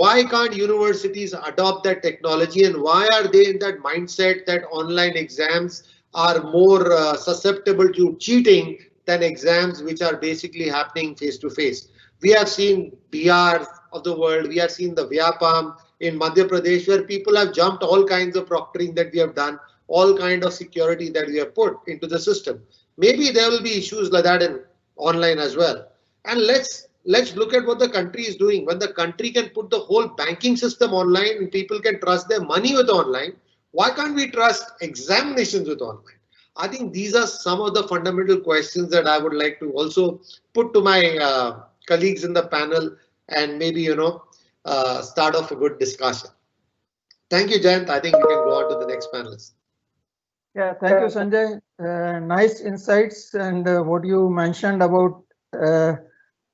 Why can't universities adopt that technology, and why are they in that mindset that online exams are more susceptible to cheating than exams which are basically happening face to face? We have seen BR of the world, we have seen the Vyapam in Madhya Pradesh, where people have jumped all kinds of proctoring that we have done, all kind of security that we have put into the system. Maybe there will be issues like that in online as well. And let's look at what the country is doing. When the country can put the whole banking system online and people can trust their money with online, why can't we trust examinations with online? I think these are some of the fundamental questions that I would like to also put to my colleagues in the panel, and maybe, start off a good discussion. Thank you, Jayant. I think we can go on to the next panelist. Yeah, thank you, Sanjay. Nice insights, and what you mentioned about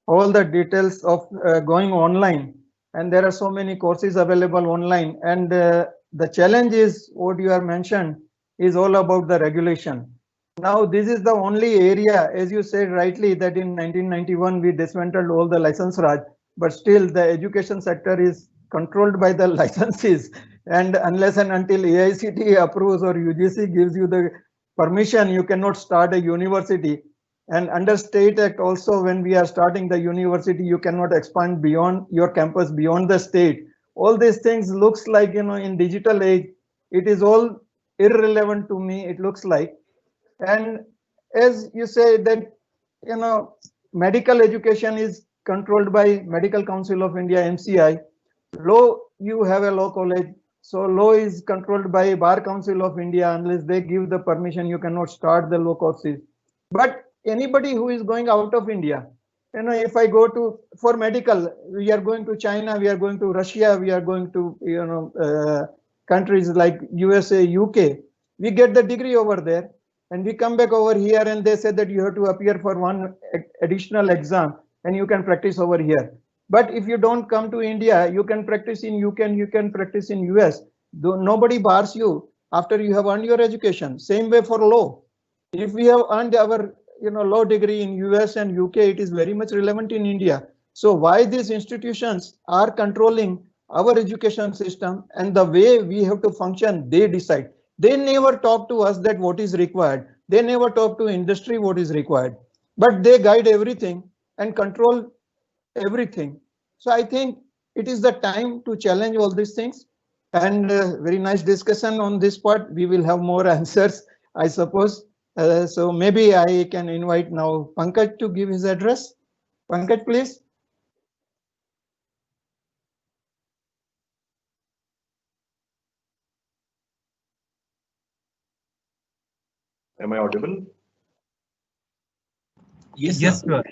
all the details of going online. And there are so many courses available online. And the challenge is what you have mentioned is all about the regulation. Now, this is the only area, as you said rightly, that in 1991 we dismantled all the license raj, but still the education sector is controlled by the licenses. And unless and until AICTE approves or UGC gives you the permission, you cannot start a university. And under State Act also, when we are starting the university, you cannot expand beyond your campus, beyond the state. All these things looks like, in digital age, it is all irrelevant to me, it looks like. And as you say that, medical education is controlled by Medical Council of India, MCI. Law, you have a law college. So law is controlled by Bar Council of India. Unless they give the permission, you cannot start the law courses. But anybody who is going out of India, if I go to, for medical, we are going to China, we are going to Russia, we are going to, countries like USA, UK, we get the degree over there and we come back over here and they say that you have to appear for one additional exam and you can practice over here. But if you don't come to India, you can practice in UK and you can practice in US. Nobody bars you after you have earned your education. Same way for law. If we have earned our law degree in US and UK, it is very much relevant in India. So why these institutions are controlling our education system and the way we have to function, they decide. They never talk to us that what is required. They never talk to industry what is required, but they guide everything and control everything. So I think it is the time to challenge all these things. And very nice discussion on this part. We will have more answers, I suppose. So maybe I can invite now Pankaj to give his address. Pankaj, please. Am I audible? Yes, sir.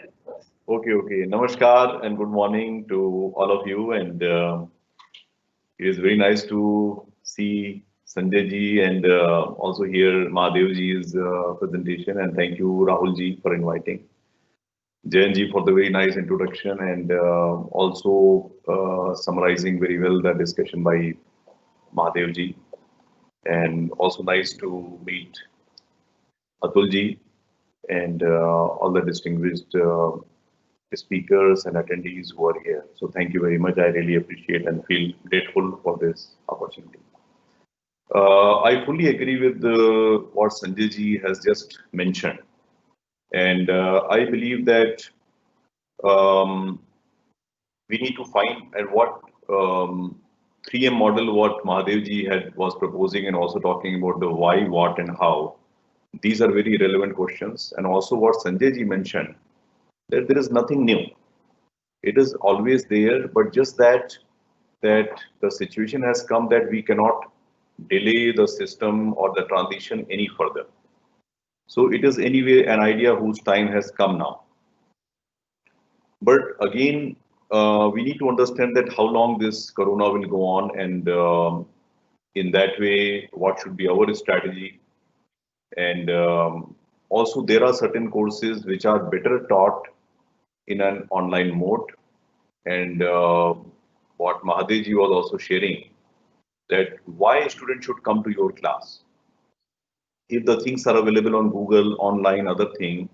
Okay. Namaskar and good morning to all of you. And it is very nice to see Sanjay ji and also hear Mahadeo ji's presentation. And thank you, Rahul ji, for inviting. Jayant ji for the very nice introduction and also summarizing very well the discussion by Mahadeo ji. And also nice to meet Atul ji and all the distinguished speakers and attendees who are here. So thank you very much. I really appreciate and feel grateful for this opportunity. I fully agree with what Sanjay ji has just mentioned. And I believe that we need to find and what 3M model, what Mahadeo ji was proposing and also talking about the why, what and how. These are very relevant questions. And also what Sanjay ji mentioned, that there is nothing new. It is always there, but just that the situation has come that we cannot delay the system or the transition any further. So it is anyway an idea whose time has come now. But again, we need to understand that how long this corona will go on, and in that way, what should be our strategy. And also there are certain courses which are better taught in an online mode. And what Mahadeo ji was also sharing, that why a student should come to your class. If the things are available on Google, online, other thing.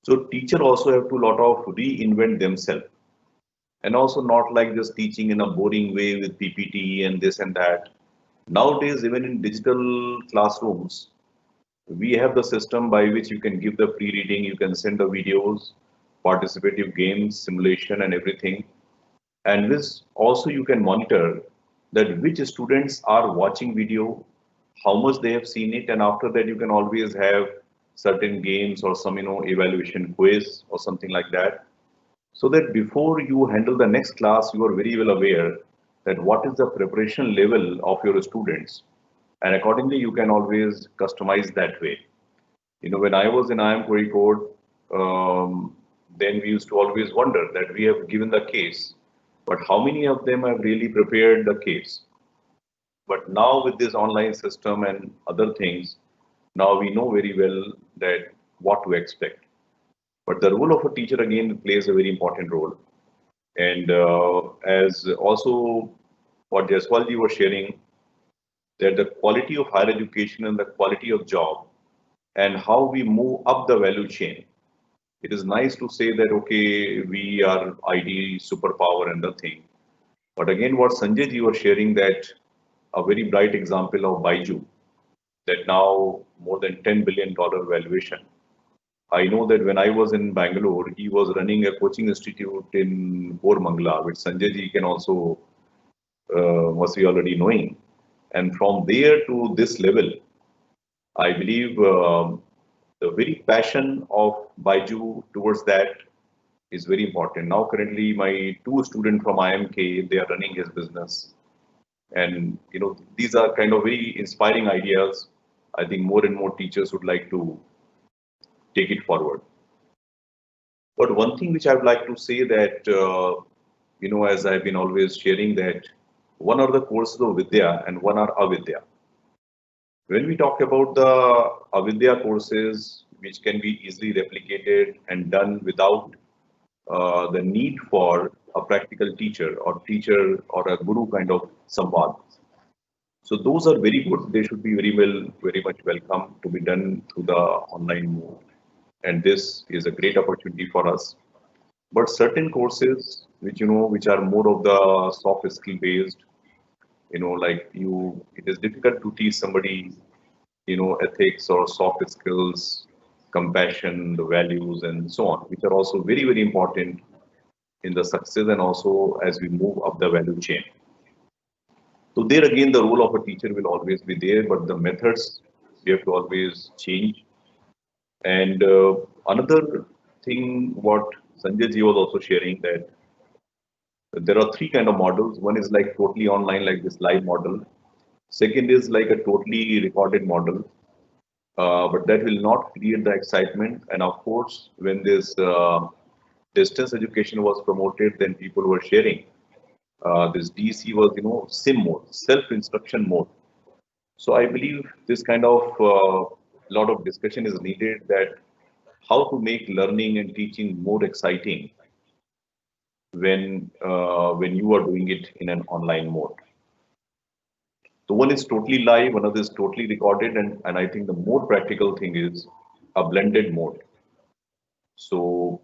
So teacher also have to reinvent themselves. and also not like just teaching in a boring way with PPT and this and that. Nowadays, even in digital classrooms, we have the system by which you can give the free reading, you can send the videos, participative games, simulation and everything. And this also you can monitor that which students are watching video, how much they have seen it, and after that you can always have certain games or some evaluation quiz or something like that. So that before you handle the next class, you are very well aware that what is the preparation level of your students. And accordingly, you can always customize that way. When I was in IIM Code, then we used to always wonder that we have given the case, but how many of them have really prepared the case? But now with this online system and other things, now we know very well that what to expect. But the role of a teacher again plays a very important role. And as also what Jaiswal was sharing, that the quality of higher education and the quality of job and how we move up the value chain. It is nice to say that, okay, we are IT superpower and the thing. But again, what Sanjay was sharing, that a very bright example of Baiju, that now more than $10 billion valuation. I know that when I was in Bengaluru, he was running a coaching institute in Mangla, which Sanjay ji can also must be already knowing. And from there to this level, I believe the very passion of Baiju towards that is very important. Now, currently, my 2 students from IMK, they are running his business. And, these are kind of very inspiring ideas. I think more and more teachers would like to take it forward. But one thing which I would like to say that, as I've been always sharing, that one are the courses of Vidya and one are Avidya. When we talk about the Avidya courses, which can be easily replicated and done without the need for a practical teacher or a guru kind of samvad. So those are very good. They should be very much welcome to be done through the online mode. And this is a great opportunity for us. But certain courses which are more of the soft skill based, it is difficult to teach somebody, ethics or soft skills, compassion, the values and so on, which are also very, very important in the success and also as we move up the value chain. So there again, the role of a teacher will always be there, but the methods we have to always change. And another thing, what Sanjay ji was also sharing, that there are 3 kind of models. One is like totally online, like this live model. Second is like a totally recorded model, but that will not create the excitement. And of course, when this distance education was promoted, then people were sharing. This DC was, SIM mode, self-instruction mode. So I believe this kind of lot of discussion is needed, that how to make learning and teaching more exciting when you are doing it in an online mode. So one is totally live, another is totally recorded, and I think the more practical thing is a blended mode. So,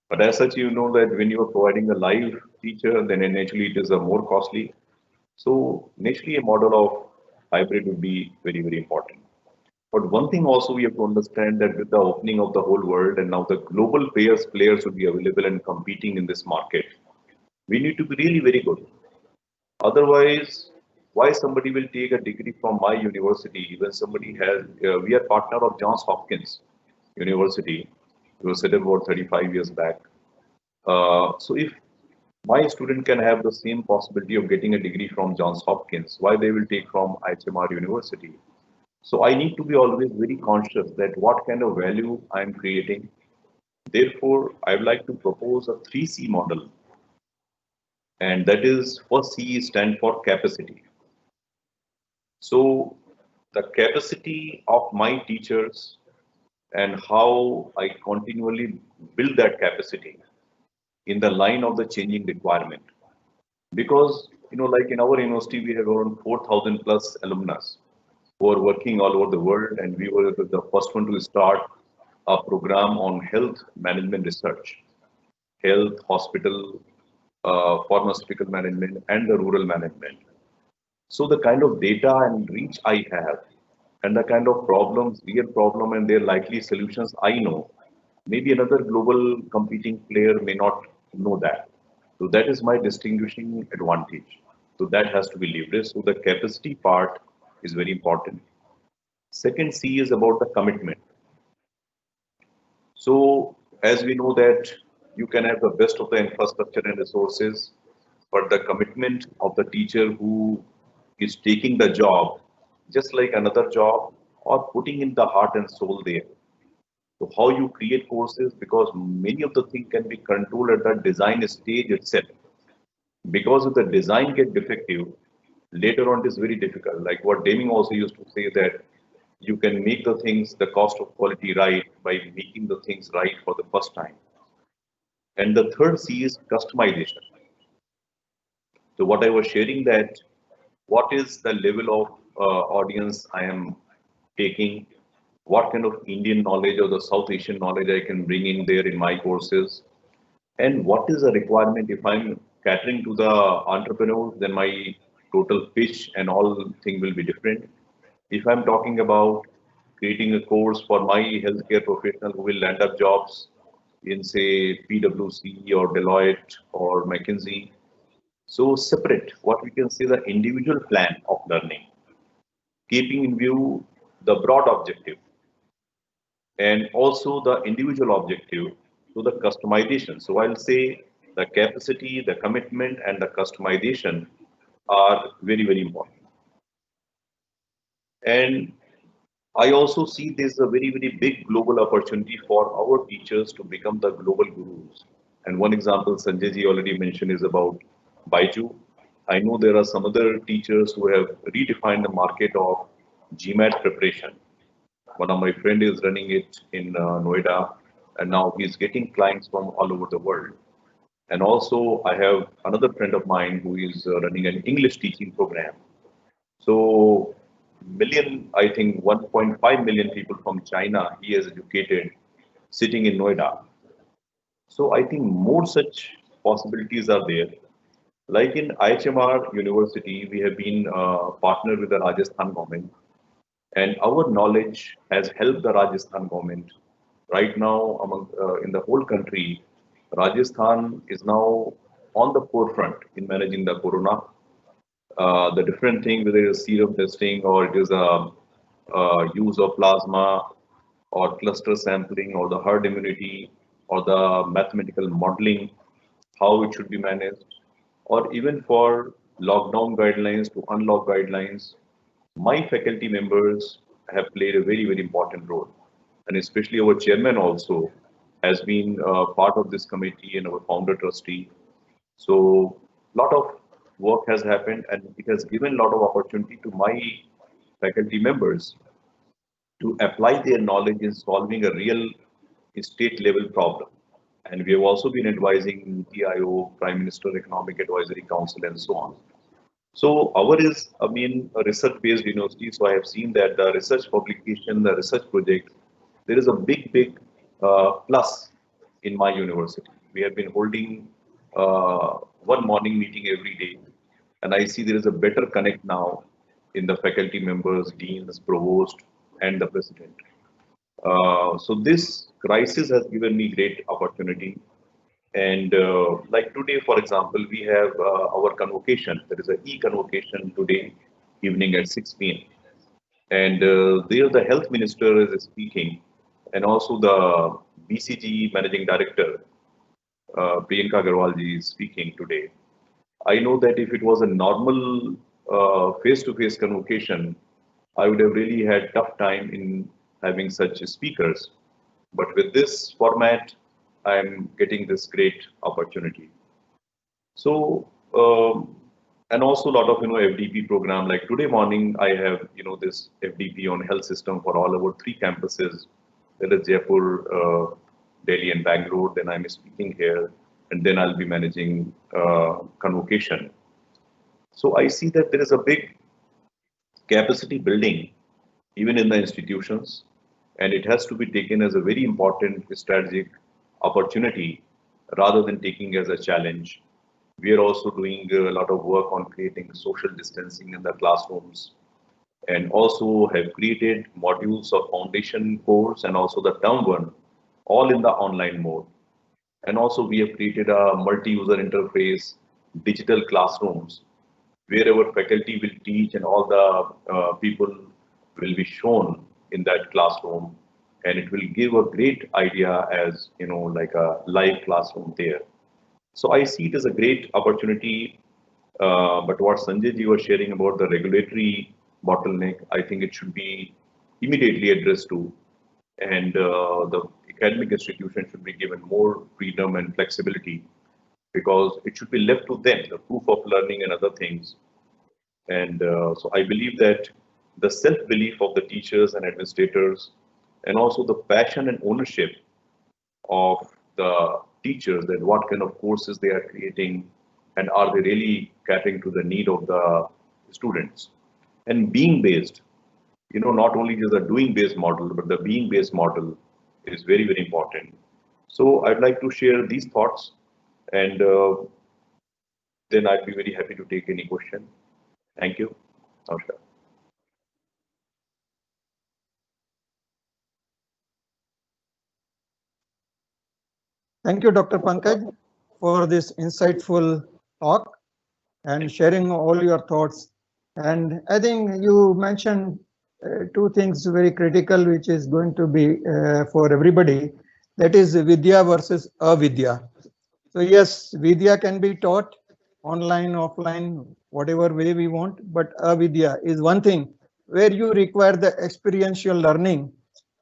but as such, that when you are providing a live teacher, then naturally it is a more costly. So naturally a model of hybrid would be very, very important. But one thing also we have to understand, that with the opening of the whole world and now the global players would be available and competing in this market, we need to be really very good. Otherwise, why somebody will take a degree from my university when somebody has, we are partner of Johns Hopkins University. It was set up about 35 years back. So if my student can have the same possibility of getting a degree from Johns Hopkins, why they will take from IIHMR University? So I need to be always very conscious that what kind of value I am creating. Therefore, I would like to propose a 3C model. And that is, first C stand for capacity. So the capacity of my teachers and how I continually build that capacity in the line of the changing requirement. Because, like in our university, we have around 4,000 plus alumnus who are working all over the world, and we were the first one to start a program on health management research. health, hospital, pharmaceutical management, and the rural management. So the kind of data and reach I have, and the kind of problems, real problem, and their likely solutions I know, maybe another global competing player may not know that. So that is my distinguishing advantage. So that has to be leveraged. So the capacity part is very important. Second C is about the commitment. So as we know that you can have the best of the infrastructure and resources, but the commitment of the teacher who is taking the job, just like another job, or putting in the heart and soul there. So how you create courses, because many of the things can be controlled at the design stage itself. Because if the design get defective, later on it is very difficult. Like what Deming also used to say, that you can make the things, the cost of quality right by making the things right for the first time. And the third C is customization. So what I was sharing, that what is the level of audience I am taking, what kind of Indian knowledge or the South Asian knowledge I can bring in there in my courses, and what is the requirement. If I'm catering to the entrepreneurs, then my total pitch and all thing will be different. If I'm talking about creating a course for my healthcare professional who will land up jobs in, say, PwC or Deloitte or McKinsey, so separate what we can say the individual plan of learning, keeping in view the broad objective and also the individual objective to the customization. So I'll say the capacity, the commitment, and the customization are very, very important. And I also see there's a very, very big global opportunity for our teachers to become the global gurus. And one example Sanjay ji already mentioned is about Baiju. I know there are some other teachers who have redefined the market of GMAT preparation. One of my friends is running it in Noida, and now he's getting clients from all over the world. And also I have another friend of mine who is running an English teaching program. So I think 1.5 million people from China he has educated sitting in Noida. So I think more such possibilities are there. Like in IHMR University, we have been partnered with the Rajasthan government, and our knowledge has helped the Rajasthan government. Right now, in the whole country, Rajasthan is now on the forefront in managing the corona. The different thing, whether it is serum testing or it is a use of plasma or cluster sampling or the herd immunity or the mathematical modeling, how it should be managed, or even for lockdown guidelines to unlock guidelines, my faculty members have played a very, very important role. And especially our chairman also has been part of this committee and our founder trustee. So a lot of work has happened, and it has given a lot of opportunity to my faculty members to apply their knowledge in solving a real state level problem. And we have also been advising NITI Aayog, Prime Minister Economic Advisory Council, and so on. So our is, a research-based university. So I have seen that the research publication, the research project, there is a big plus in my university. We have been holding one morning meeting every day, and I see there is a better connect now in the faculty members, deans, provost, and the president. So this crisis has given me great opportunity. And like today, for example, we have our convocation. There is an e-convocation today evening at 6 p.m. And there the health minister is speaking, and also the BCG managing director, Priyanka Agarwalji, is speaking today. I know that if it was a normal face-to-face convocation, I would have really had tough time in having such speakers. But with this format, I'm getting this great opportunity. So, and also a lot of, FDP program, like today morning, I have, this FDP on health system for all our 3 campuses. There is Jaipur, Delhi and Bangalore. Then I'm speaking here, and then I'll be managing convocation. So I see that there is a big capacity building even in the institutions, and it has to be taken as a very important strategic opportunity rather than taking as a challenge. We are also doing a lot of work on creating social distancing in the classrooms, and also have created modules of foundation course and also the term one, all in the online mode. And also we have created a multi-user interface, digital classrooms, where our faculty will teach and all the people will be shown in that classroom, and it will give a great idea as, you know, like a live classroom there. So I see it as a great opportunity, but what Sanjay ji was sharing about the regulatory bottleneck, I think it should be immediately addressed to, and the academic institution should be given more freedom and flexibility, because it should be left to them, the proof of learning and other things. And so I believe that the self-belief of the teachers and administrators, and also the passion and ownership of the teachers, that what kind of courses they are creating and are they really catering to the need of the students. And being based, you know, not only just the doing based model, but the being based model is very, very important. So I'd like to share these thoughts, and then I'd be very happy to take any question. Thank you. Namaskar. Thank you, Dr. Pankaj, for this insightful talk and sharing all your thoughts. And I think you mentioned two things very critical, which is going to be for everybody. That is Vidya versus Avidya. So yes, Vidya can be taught online, offline, whatever way we want, but Avidya is one thing where you require the experiential learning.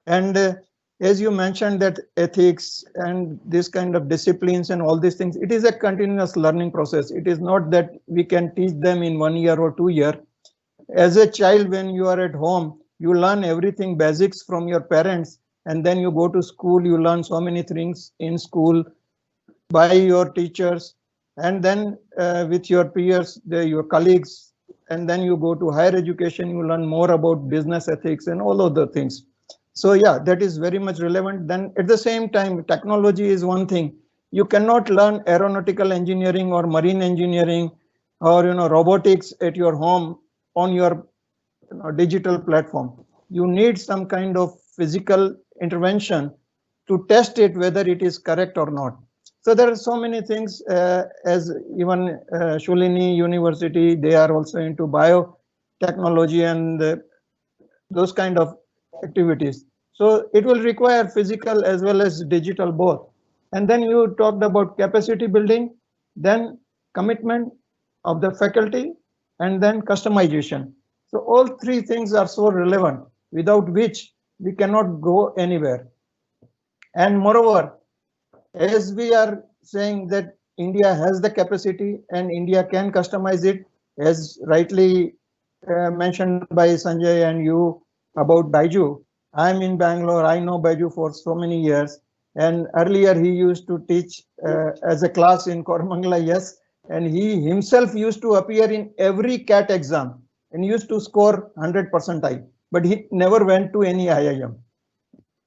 And as you mentioned, that ethics and this kind of disciplines and all these things, it is a continuous learning process. It is not that we can teach them in 1 year or 2 years. As a child, when you are at home, you learn everything basics from your parents, and then you go to school, you learn so many things in school by your teachers, and then with your peers, your colleagues, and then you go to higher education, you learn more about business ethics and all other things. So yeah, that is very much relevant. Then at the same time, technology is one thing. You cannot learn aeronautical engineering or marine engineering or robotics at your home on your digital platform. You need some kind of physical intervention to test it whether it is correct or not. So there are so many things, as even Shoolini University, they are also into biotechnology and those kind of activities. So it will require physical as well as digital both. And then you talked about capacity building, then commitment of the faculty, and then customization. So all three things are so relevant, without which we cannot go anywhere. And moreover, as we are saying that India has the capacity and India can customize it, as rightly mentioned by Sanjay and you about Baiju. I'm in Bangalore. I know Baiju for so many years. And earlier he used to teach as a class in Koramangala, yes. And he himself used to appear in every CAT exam and used to score 100 percentile. But he never went to any IIM.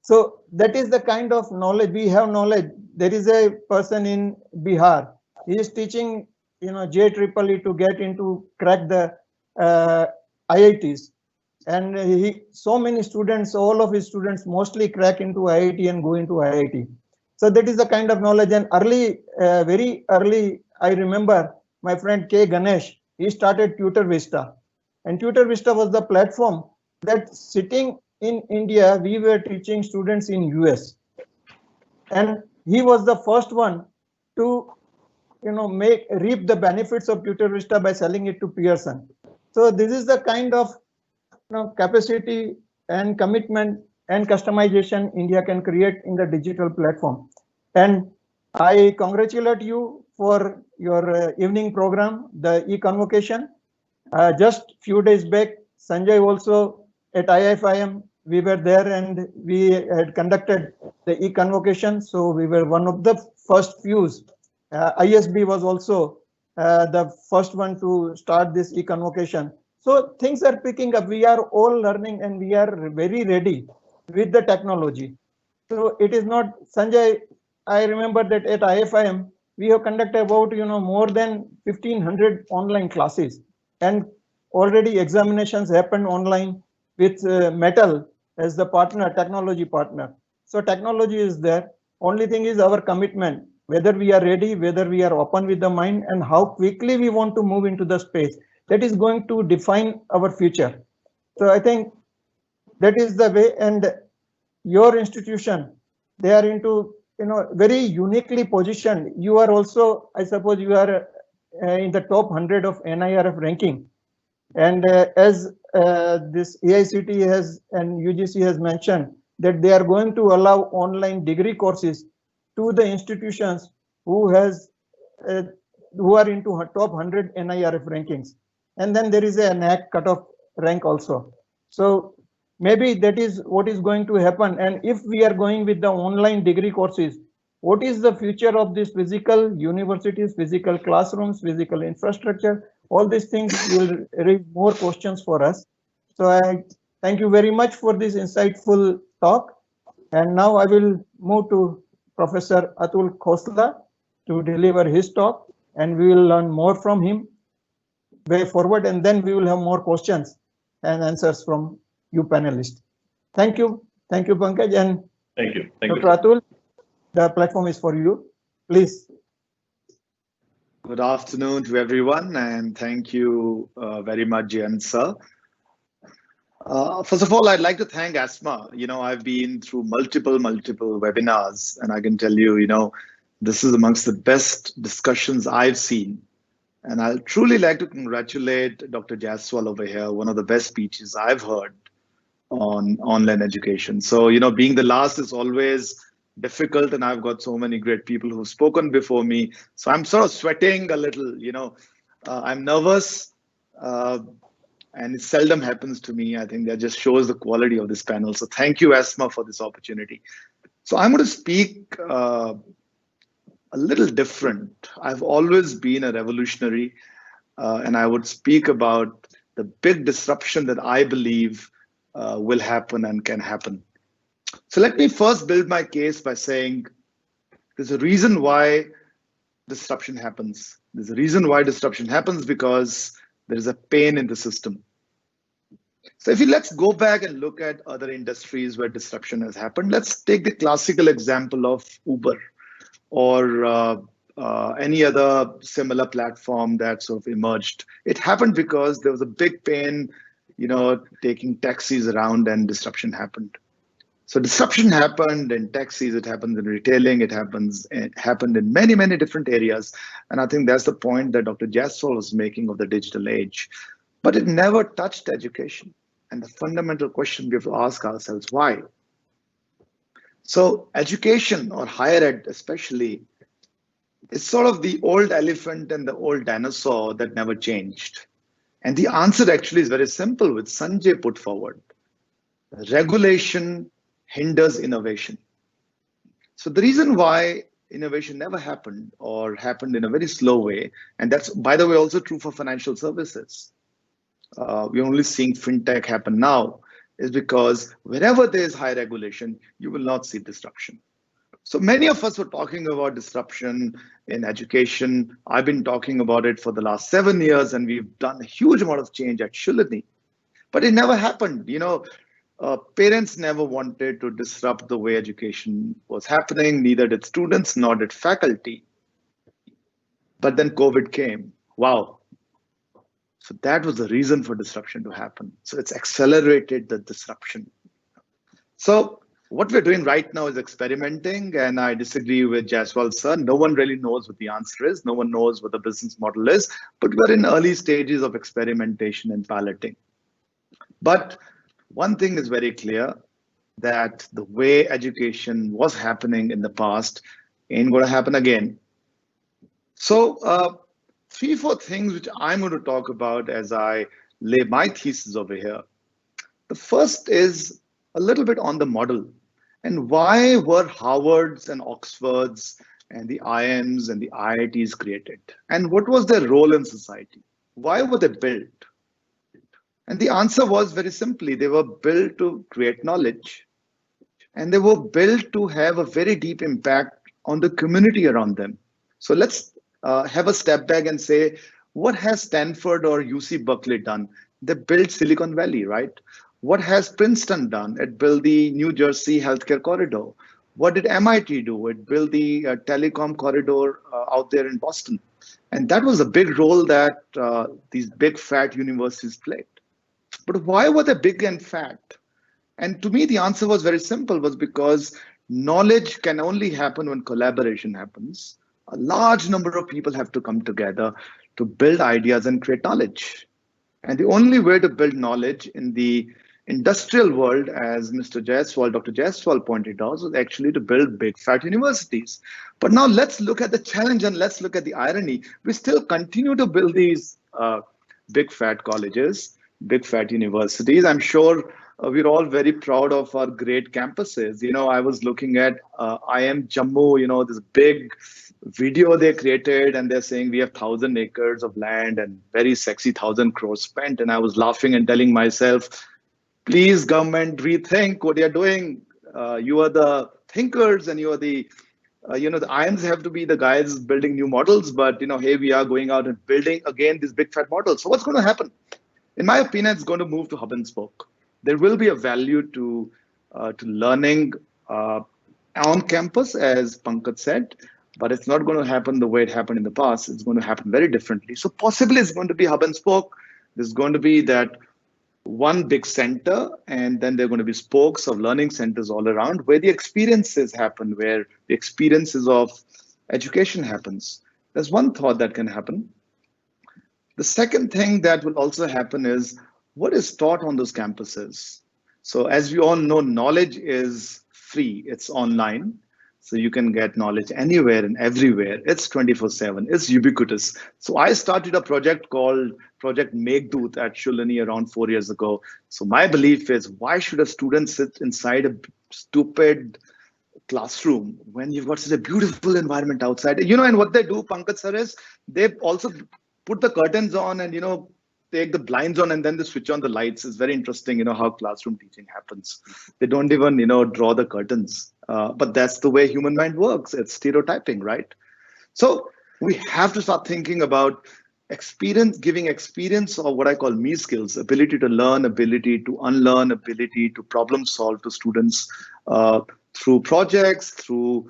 So that is the kind of knowledge we have. Knowledge. There is a person in Bihar. He is teaching, JEEE to get into crack the IITs, and so many students, all of his students mostly crack into IIT and go into IIT. So that is the kind of knowledge. And early, very early, I remember my friend K. Ganesh. He started Tutor Vista, and Tutor Vista was the platform that sitting in India, we were teaching students in US, and he was the first one to reap the benefits of Tutor Vista by selling it to Pearson. So this is the kind of capacity and commitment and customization India can create in the digital platform. And I congratulate you for your evening program, the e-convocation. Just few days back, Sanjay also at IFIM, we were there and we had conducted the e-convocation. So we were one of the first few. ISB was also the first one to start this e-convocation. So things are picking up. We are all learning and we are very ready with the technology. So it is not, Sanjay I remember that at IFIM, we have conducted about more than 1,500 online classes, and already examinations happened online with Metal as the partner, technology partner. So technology is there. Only thing is our commitment, whether we are ready, whether we are open with the mind, and how quickly we want to move into the space. That is going to define our future. So I think that is the way. And your institution, they are into very uniquely positioned. You are also, I suppose, you are in the top 100 of NIRF ranking. And as this AICTE has and UGC has mentioned that they are going to allow online degree courses to the institutions who are into top 100 NIRF rankings. And then there is a NAC cutoff rank also. So maybe that is what is going to happen. And if we are going with the online degree courses, what is the future of these physical universities, physical classrooms, physical infrastructure? All these things will raise more questions for us. So I thank you very much for this insightful talk. And now I will move to Professor Atul Khosla to deliver his talk, and we will learn more from him way forward, and then we will have more questions and answers from you panelists. Thank you. Thank you, Pankaj. And thank you. Dr. Atul, the platform is for you. Please. Good afternoon to everyone, and thank you very much, Jayant sir. First of all, I'd like to thank ASMA. I've been through multiple webinars, and I can tell you, this is amongst the best discussions I've seen. And I'll truly like to congratulate Dr. Jaiswal over here, one of the best speeches I've heard on online education. So, being the last is always difficult, and I've got so many great people who've spoken before me. So I'm sort of sweating a little, I'm nervous, and it seldom happens to me. I think that just shows the quality of this panel. So thank you, ASMA, for this opportunity. So I'm going to speak a little different. I've always been a revolutionary, and I would speak about the big disruption that I believe will happen and can happen. So let me first build my case by saying there's a reason why disruption happens. There's a reason why disruption happens because there is a pain in the system. So let's go back and look at other industries where disruption has happened. Let's take the classical example of Uber or any other similar platform that sort of emerged. It happened because there was a big pain, taking taxis around, and disruption happened. So disruption happened in taxis, it happens in retailing, it happened in many different areas. And I think that's the point that Dr. Jaiswal was making of the digital age. But it never touched education. And the fundamental question we have to ask ourselves, why? So education, or higher ed especially, is sort of the old elephant and the old dinosaur that never changed. And the answer actually is very simple, which Sanjay put forward. Regulation hinders innovation. So the reason why innovation never happened, or happened in a very slow way, and that's, by the way, also true for financial services. We're only seeing fintech happen now, is because wherever there is high regulation, you will not see disruption. So many of us were talking about disruption in education. I've been talking about it for the last 7 years, and we've done a huge amount of change at Shoolini, but it never happened. Parents never wanted to disrupt the way education was happening, neither did students, nor did faculty. But then COVID came. Wow. So that was the reason for disruption to happen. So it's accelerated the disruption. So what we're doing right now is experimenting, and I disagree with Jaiswal sir. No one really knows what the answer is. No one knows what the business model is, but we're in early stages of experimentation and piloting. But one thing is very clear, that the way education was happening in the past ain't going to happen again. So 3-4 things which I'm going to talk about as I lay my thesis over here. The first is a little bit on the model, and why were Harvards and Oxfords and the IIMs and the IITs created, and what was their role in society? Why were they built? And the answer was very simply, they were built to create knowledge, and they were built to have a very deep impact on the community around them. So let's have a step back and say, what has Stanford or UC Berkeley done? They built Silicon Valley, right? What has Princeton done? It built the New Jersey healthcare corridor. What did MIT do? It built the telecom corridor out there in Boston. And that was a big role that these big fat universities played. But why were they big and fat? And to me, the answer was very simple, was because knowledge can only happen when collaboration happens. A large number of people have to come together to build ideas and create knowledge. And the only way to build knowledge in the industrial world, as Mr. Jaiswal, Dr. Jaiswal pointed out, was actually to build big fat universities. But now let's look at the challenge and let's look at the irony. We still continue to build these big fat colleges, big fat universities. I'm sure we're all very proud of our great campuses. You know, I was looking at IIM Jammu, you know, this big video they created, and they're saying we have 1,000 acres of land and very sexy 1,000 crores spent. And I was laughing and telling myself, please, government, rethink what you're doing. You are the thinkers, and you are the, the IIMs have to be the guys building new models. But, hey, we are going out and building again these big fat models. So what's going to happen? In my opinion, it's going to move to hub and spoke. There will be a value to learning on campus, as Pankaj said, but it's not going to happen the way it happened in the past. It's going to happen very differently. So possibly it's going to be hub and spoke. There's going to be that one big center, and then there are going to be spokes of learning centers all around where the experiences happen, where the experiences of education happens. There's one thought that can happen. The second thing that will also happen is what is taught on those campuses. So as we all know, knowledge is free. It's online. So you can get knowledge anywhere and everywhere. It's 24/7. It's ubiquitous. So I started a project called Project Meghdut at Shoolini around 4 years ago. So my belief is, why should a student sit inside a stupid classroom when you've got such a beautiful environment outside? And what they do, Pankaj sir, is they also put the curtains on and, take the blinds on, and then they switch on the lights. It's very interesting, how classroom teaching happens. They don't even, draw the curtains. But that's the way human mind works. It's stereotyping, right? So we have to start thinking about giving experience, or what I call me skills, ability to learn, ability to unlearn, ability to problem solve to students through projects, through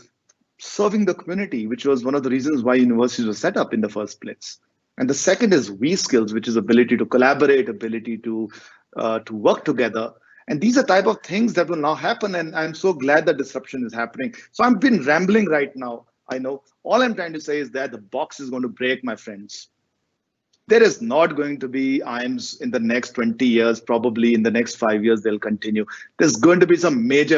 serving the community, which was one of the reasons why universities were set up in the first place. And the second is we skills, which is ability to collaborate, ability to work together. And these are type of things that will now happen. And I'm so glad that disruption is happening. So I've been rambling right now. I know all I'm trying to say is that the box is going to break, my friends. There is not going to be IIMs in the next 20 years, probably in the next 5 years, they'll continue. There's going to be some major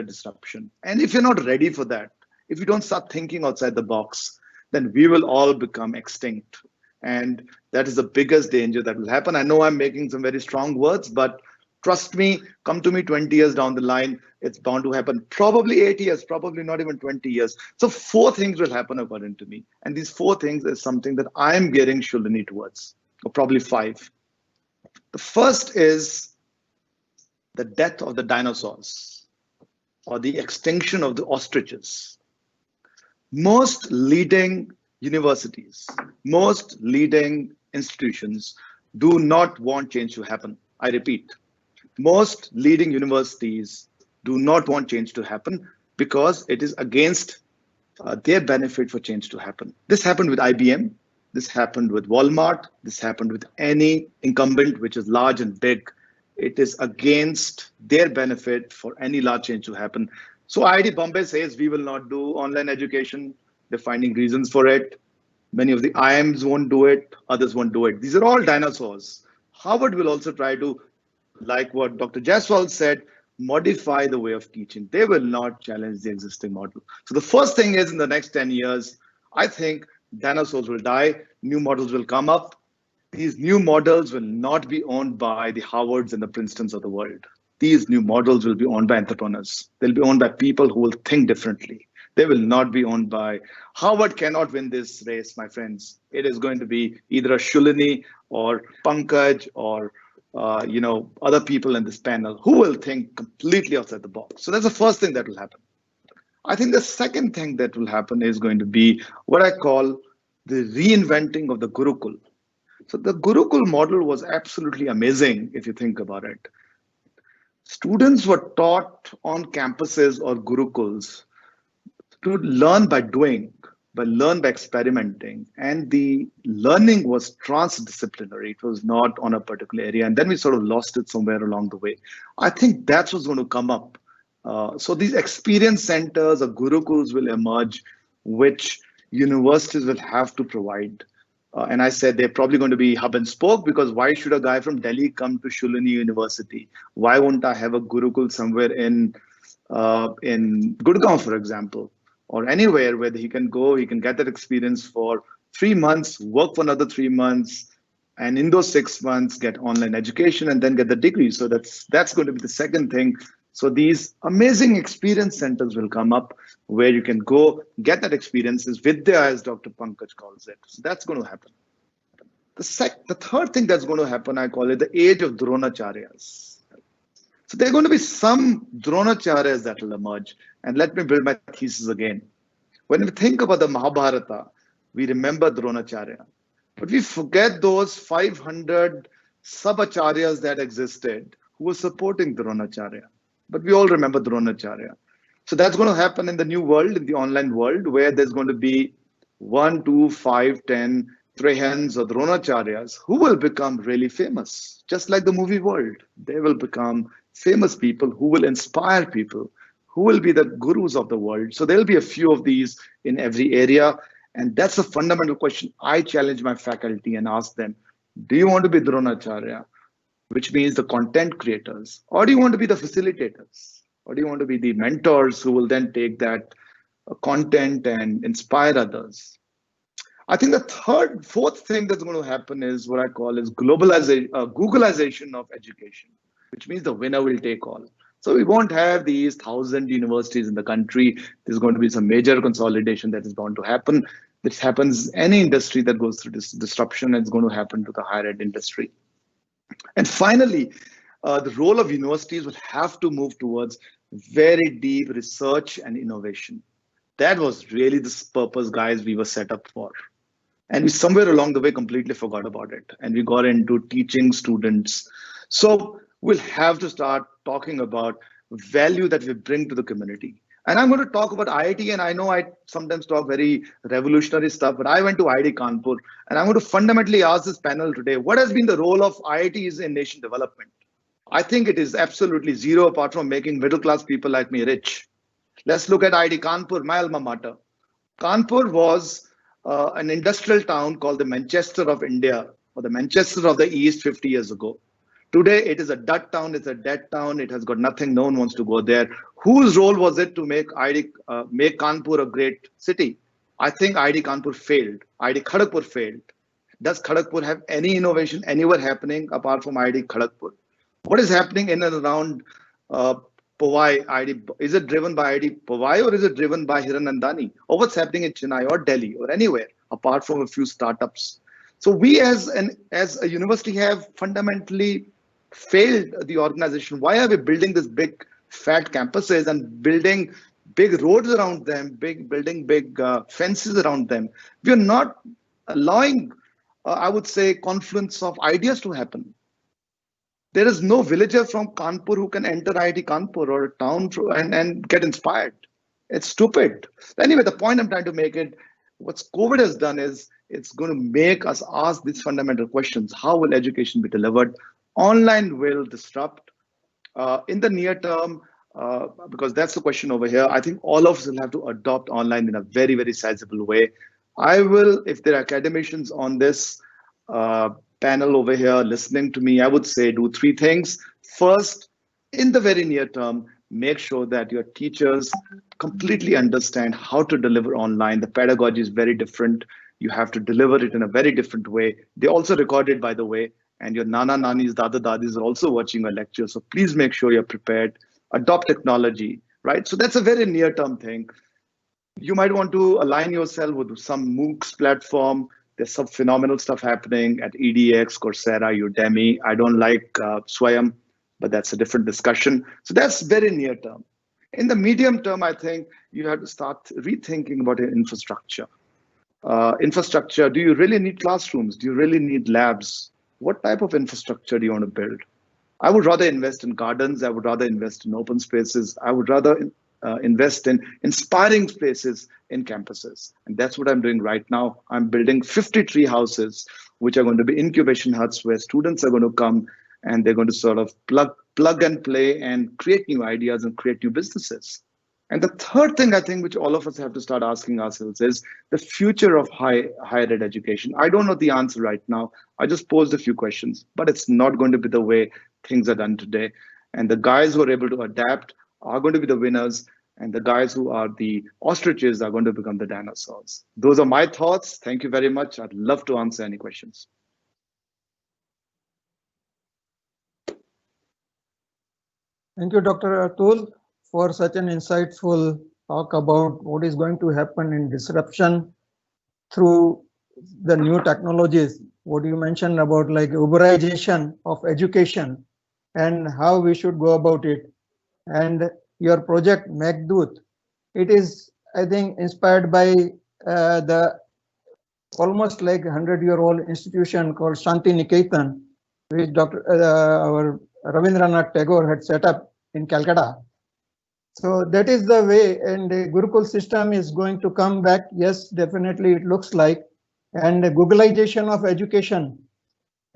disruption. And if you're not ready for that, if you don't start thinking outside the box, then we will all become extinct. And that is the biggest danger that will happen. I know I'm making some very strong words, but trust me, come to me 20 years down the line, it's bound to happen. Probably 8 years, probably not even 20 years. So 4 things will happen according to me. And these 4 things is something that I'm gearing Shoolini towards, or probably 5. The first is the death of the dinosaurs, or the extinction of the ostriches. Most leading universities, most leading institutions do not want change to happen. I repeat, most leading universities do not want change to happen because it is against their benefit for change to happen. This happened with IBM, this happened with Walmart, this happened with any incumbent which is large and big. It is against their benefit for any large change to happen. So IIT Bombay says we will not do online education. They're finding reasons for it. Many of the IIMs won't do it, others won't do it. These are all dinosaurs. Harvard will also try to, like what Dr. Jaiswal said, modify the way of teaching. They will not challenge the existing model. So the first thing is, in the next 10 years, I think dinosaurs will die, new models will come up. These new models will not be owned by the Harvards and the Princetons of the world. These new models will be owned by entrepreneurs. They'll be owned by people who will think differently. They will not be owned by Harvard. Cannot win this race, my friends. It is going to be either a Shoolini or Pankaj or other people in this panel who will think completely outside the box. So that's the first thing that will happen. I think the second thing that will happen is going to be what I call the reinventing of the Gurukul. So the Gurukul model was absolutely amazing if you think about it. Students were taught on campuses or Gurukuls to learn by doing, learn by experimenting, and the learning was transdisciplinary. It was not on a particular area, and then we sort of lost it somewhere along the way. I think that's what's going to come up. So these experience centers or Gurukuls will emerge, which universities will have to provide. And I said they're probably going to be hub and spoke, because why should a guy from Delhi come to Shoolini University? Why won't I have a Gurukul somewhere in Gurgaon, for example, or anywhere where he can go, he can get that experience for 3 months, work for another 3 months, and in those 6 months get online education and then get the degree. So that's going to be the second thing. So these amazing experience centers will come up where you can go get that experiences, Vidya, as Dr. Pankaj calls it. So that's going to happen. The third thing that's going to happen, I call it the age of Dronacharyas. So there are going to be some Dronacharyas that will emerge. And let me build my thesis again. When we think about the Mahabharata, we remember Dronacharya, but we forget those 500 sub-acharyas that existed who were supporting Dronacharya. But we all remember Dronacharya. So that's going to happen in the new world, in the online world, where there's going to be 1, 2, 5, 10 Trihans or Dronacharyas who will become really famous, just like the movie world. They will become famous people who will inspire people, who will be the gurus of the world. So there'll be a few of these in every area. And that's a fundamental question. I challenge my faculty and ask them, do you want to be Dronacharya, which means the content creators, or do you want to be the facilitators? Or do you want to be the mentors who will then take that content and inspire others? I think the fourth thing that's going to happen is what I call is globalization, Googleization of education, which means the winner will take all. So we won't have these 1,000 universities in the country. There's going to be some major consolidation that is going to happen. This happens any industry that goes through this disruption, and it's going to happen to the higher ed industry. And finally, the role of universities will have to move towards very deep research and innovation. That was really the purpose, guys, we were set up for. And we somewhere along the way completely forgot about it. And we got into teaching students. So we'll have to start talking about value that we bring to the community. And I'm going to talk about IIT, and I know I sometimes talk very revolutionary stuff, but I went to IIT Kanpur, and I'm going to fundamentally ask this panel today, what has been the role of IITs in nation development? I think it is absolutely zero, apart from making middle-class people like me rich. Let's look at IIT Kanpur, my alma mater. Kanpur was an industrial town called the Manchester of India, or the Manchester of the East 50 years ago. Today, it is a dud town, it's a dead town, it has got nothing, no one wants to go there. Whose role was it to make Kanpur a great city? I think IIT Kanpur failed, IIT Kharagpur failed. Does Kharagpur have any innovation anywhere happening apart from IIT Kharagpur? What is happening in and around Powai? Is it driven by IIT Powai, or is it driven by Hiranandani? Or what's happening in Chennai or Delhi or anywhere apart from a few startups? So we as a university have fundamentally failed the organization. Why are we building this big fat campuses and building big roads around them, building big fences around them? We are not allowing, I would say, confluence of ideas to happen. There is no villager from Kanpur who can enter IIT Kanpur or a town and get inspired. It's stupid. Anyway, the point I'm trying to make it, what COVID has done is it's going to make us ask these fundamental questions. How will education be delivered? Online will disrupt. In the near term, because that's the question over here, I think all of us will have to adopt online in a very, very sizable way. I will, if there are academicians on this panel over here listening to me, I would say do 3 things. First, in the very near term, make sure that your teachers completely understand how to deliver online. The pedagogy is very different. You have to deliver it in a very different way. They also record it, by the way, and your nana, nanis, dada, dadis are also watching a lecture. So please make sure you're prepared. Adopt technology, right? So that's a very near-term thing. You might want to align yourself with some MOOCs platform. There's some phenomenal stuff happening at EDX, Coursera, Udemy. I don't like Swayam, but that's a different discussion. So that's very near-term. In the medium term, I think you have to start rethinking about your infrastructure. Infrastructure, do you really need classrooms? Do you really need labs? What type of infrastructure do you want to build? I would rather invest in gardens. I would rather invest in open spaces. I would rather invest in inspiring places in campuses. And that's what I'm doing right now. I'm building 50 tree houses, which are going to be incubation huts where students are going to come and they're going to sort of plug and play and create new ideas and create new businesses. And the third thing I think which all of us have to start asking ourselves is the future of higher ed education. I don't know the answer right now. I just posed a few questions, but it's not going to be the way things are done today. And the guys who are able to adapt are going to be the winners, and the guys who are the ostriches are going to become the dinosaurs. Those are my thoughts. Thank you very much. I'd love to answer any questions. Thank you, Dr. Atul, for such an insightful talk about what is going to happen in disruption through the new technologies. What you mentioned about like Uberization of education and how we should go about it. And your project Meghdut, it is, I think, inspired by the almost like 100-year-old institution called Shanti Niketan, which our Rabindranath Tagore had set up in Calcutta. So that is the way, and the Gurukul system is going to come back. Yes, definitely it looks like, and the Googleization of education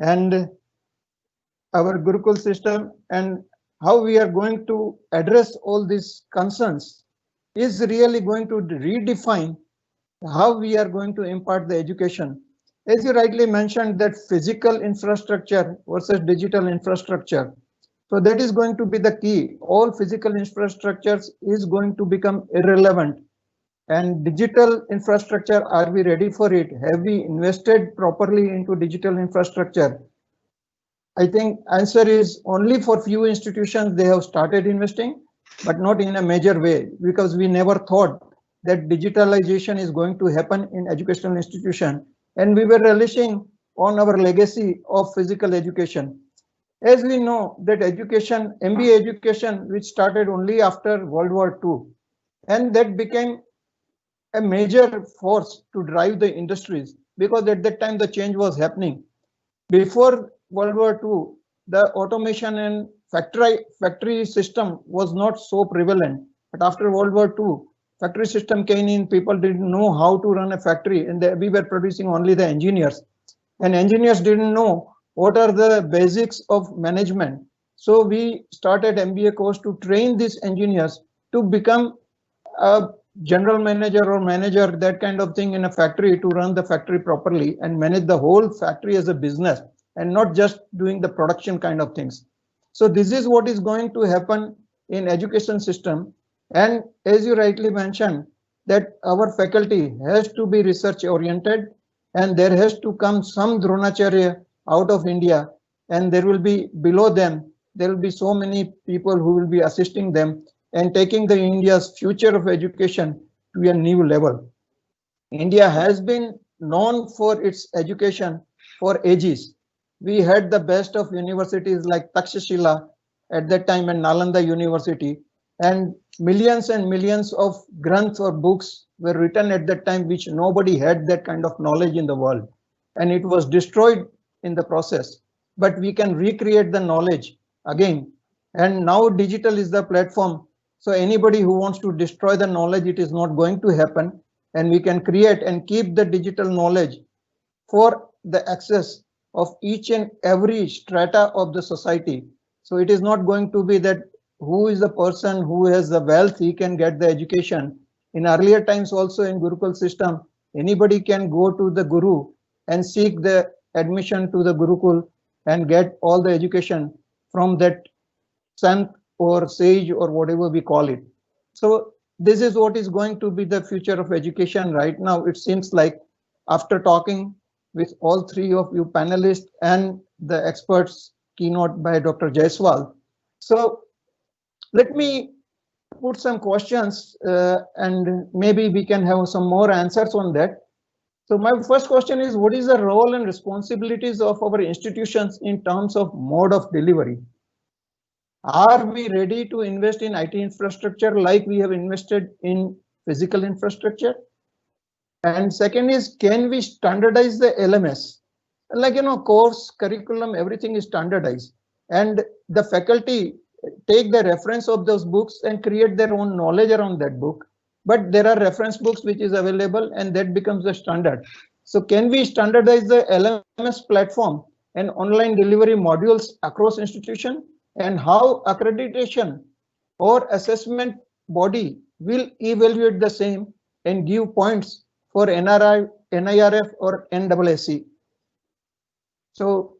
and our Gurukul system and how we are going to address all these concerns is really going to redefine how we are going to impart the education. As you rightly mentioned, that physical infrastructure versus digital infrastructure. So that is going to be the key. All physical infrastructures is going to become irrelevant. And digital infrastructure, are we ready for it? Have we invested properly into digital infrastructure? I think answer is only for few institutions they have started investing, but not in a major way, because we never thought that digitalization is going to happen in educational institution. And we were relishing on our legacy of physical education. As we know that education, MBA education, which started only after World War II, and that became a major force to drive the industries, because at that time the change was happening. Before World War II, the automation and factory system was not so prevalent. But after World War II, factory system came in, people didn't know how to run a factory, and we were producing only the engineers. And engineers didn't know what are the basics of management. So we started MBA course to train these engineers to become a general manager or manager, that kind of thing in a factory, to run the factory properly and manage the whole factory as a business and not just doing the production kind of things. So this is what is going to happen in education system. And as you rightly mentioned, that our faculty has to be research oriented, and there has to come some Dronacharya out of India, and there will be below them, there will be so many people who will be assisting them and taking the India's future of education to a new level. India has been known for its education for ages. We had the best of universities like Takshashila at that time and Nalanda University, and millions of granths or books were written at that time, which nobody had that kind of knowledge in the world, and it was destroyed in the process. But we can recreate the knowledge again, and now digital is the platform. So anybody who wants to destroy the knowledge, it is not going to happen, and we can create and keep the digital knowledge for the access of each and every strata of the society. So it is not going to be that who is the person who has the wealth, he can get the education. In earlier times also in Gurukul system, anybody can go to the Guru and seek the admission to the Gurukul and get all the education from that sant or sage or whatever we call it. So this is what is going to be the future of education right now. It seems like, after talking with all three of you panelists and the experts keynote by Dr. Jaiswal. So let me put some questions and maybe we can have some more answers on that. So my first question is, what is the role and responsibilities of our institutions in terms of mode of delivery? Are we ready to invest in IT infrastructure like we have invested in physical infrastructure? And second is, can we standardize the LMS? Like, course, curriculum, everything is standardized. And the faculty take the reference of those books and create their own knowledge around that book. But there are reference books which is available and that becomes the standard. So can we standardize the LMS platform and online delivery modules across institution? And how accreditation or assessment body will evaluate the same and give points for NIRF or NAAC? So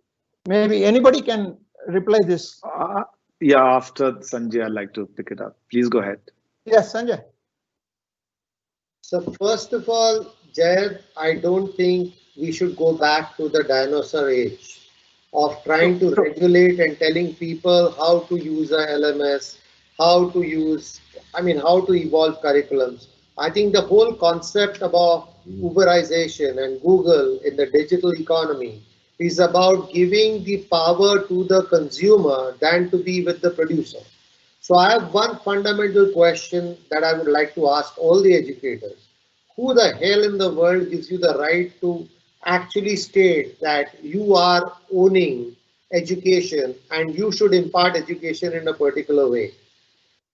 maybe anybody can reply this. Yeah, after Sanjay, I'd like to pick it up. Please go ahead. Yes, Sanjay. So first of all, Jayant, I don't think we should go back to the dinosaur age of trying to regulate and telling people how to use a LMS, how to evolve curriculums. I think the whole concept about Uberization and Google in the digital economy is about giving the power to the consumer than to be with the producer. So I have one fundamental question that I would like to ask all the educators. Who the hell in the world gives you the right to actually state that you are owning education and you should impart education in a particular way?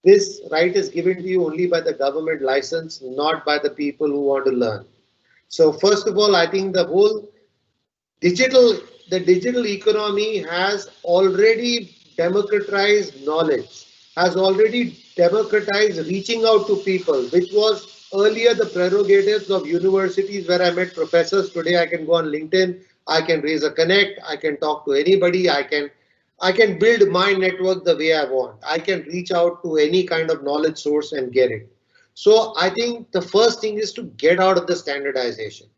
This right is given to you only by the government license, not by the people who want to learn. So first of all, I think the whole digital economy has already democratized knowledge, has already democratized reaching out to people, which was earlier the prerogatives of universities where I met professors. Today I can go on LinkedIn, I can raise a connect, I can talk to anybody, I can build my network the way I want. I can reach out to any kind of knowledge source and get it. So I think the first thing is to get out of the standardization.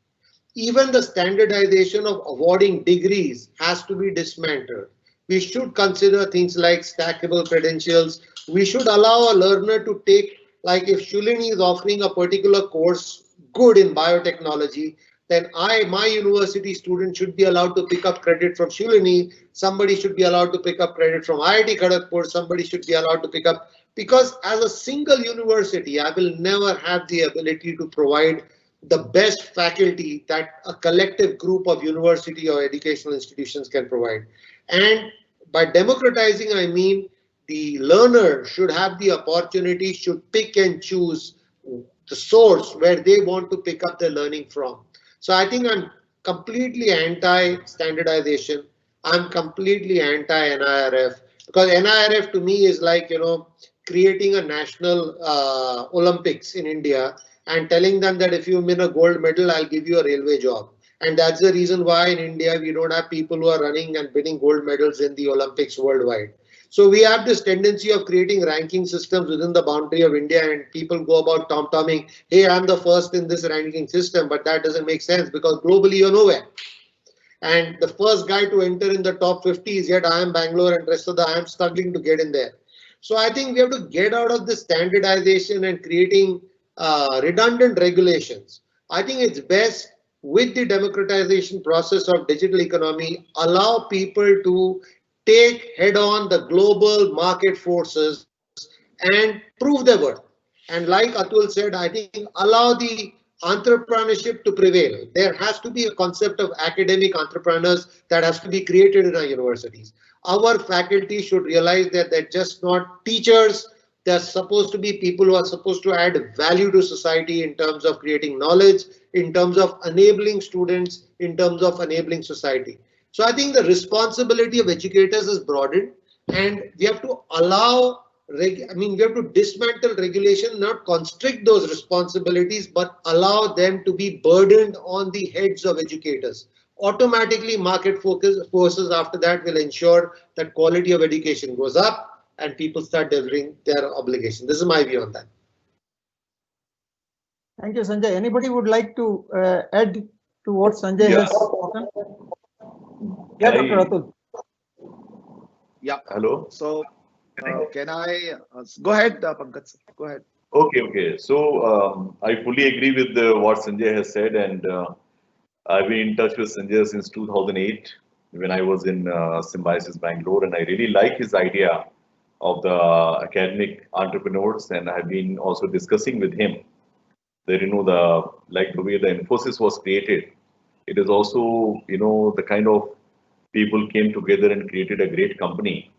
Even the standardization of awarding degrees has to be dismantled. We should consider things like stackable credentials. We should allow a learner to take, like if Shoolini is offering a particular course good in biotechnology, then my university student should be allowed to pick up credit from Shoolini. Somebody should be allowed to pick up credit from IIT Kharagpur. Somebody should be allowed to pick up, because as a single university, I will never have the ability to provide the best faculty that a collective group of university or educational institutions can provide. And by democratizing, I mean the learner should have the opportunity, should pick and choose the source where they want to pick up their learning from. So I think I'm completely anti-standardization. I'm completely anti-NIRF, because NIRF to me is like, creating a national Olympics in India and telling them that if you win a gold medal, I'll give you a railway job. And that's the reason why in India, we don't have people who are running and winning gold medals in the Olympics worldwide. So we have this tendency of creating ranking systems within the boundary of India, and people go about tom-tomming, hey, I'm the first in this ranking system, but that doesn't make sense because globally you're nowhere. And the first guy to enter in the top 50 is yet IIM Bangalore, and rest of the IIM struggling to get in there. So I think we have to get out of this standardization and creating redundant regulations. I think it's best with the democratization process of digital economy, allow people to take head on the global market forces and prove their worth. And like Atul said, I think allow the entrepreneurship to prevail. There has to be a concept of academic entrepreneurs that has to be created in our universities. Our faculty should realize that they're just not teachers. They're supposed to be people who are supposed to add value to society in terms of creating knowledge, in terms of enabling students, in terms of enabling society. So I think the responsibility of educators is broadened, and we have to allow, we have to dismantle regulation, not constrict those responsibilities, but allow them to be burdened on the heads of educators. Automatically, market forces after that will ensure that quality of education goes up and people start delivering their obligation. This is my view on that. Thank you, Sanjay. Anybody would like to add to what Sanjay has spoken? Yeah, Dr. Atul. Yeah. Hello. So can I go ahead, Pankaj? Go ahead. Okay. So I fully agree with what Sanjay has said, and I've been in touch with Sanjay since 2008 when I was in Symbiosis Bangalore, and I really like his idea of the academic entrepreneurs, and I have been also discussing with him that, the way the Infosys was created, it is also, the kind of people came together and created a great company.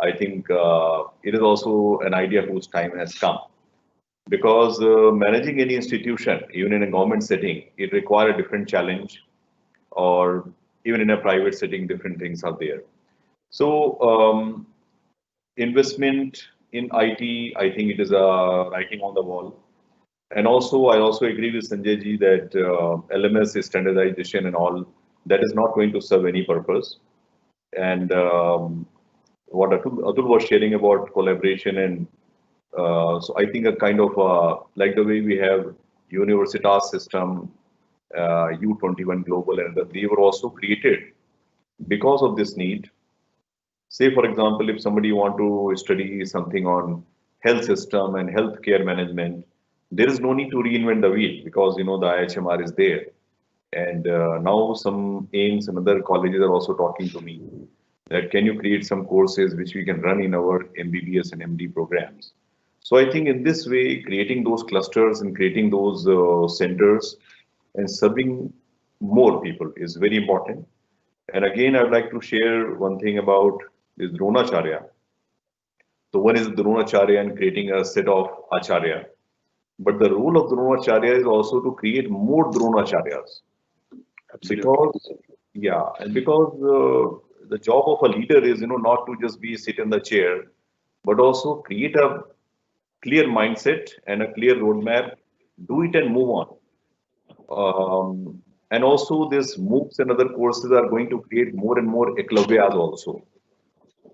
I think it is also an idea whose time has come, because managing any institution, even in a government setting, it requires a different challenge, or even in a private setting, different things are there. So investment in IT, I think it is a writing on the wall. And also, I also agree with Sanjay ji that LMS standardization and all, that is not going to serve any purpose. And what Atul was sharing about collaboration, and so I think a kind of like the way we have Universitas system, U21 Global, and they were also created because of this need. Say, for example, if somebody want to study something on health system and healthcare management, there is no need to reinvent the wheel, because the IIHMR is there. And now some AIIMS and other colleges are also talking to me that can you create some courses which we can run in our MBBS and MD programs. So I think in this way, creating those clusters and creating those centers and serving more people is very important. And again, I'd like to share one thing about this Dronacharya. So one is Dronacharya and creating a set of Acharya. But the role of Dronacharya is also to create more Dronacharyas. Because, because the job of a leader is, not to just be sit in the chair, but also create a clear mindset and a clear roadmap, do it and move on. And also this MOOCs and other courses are going to create more and more eklavyas also,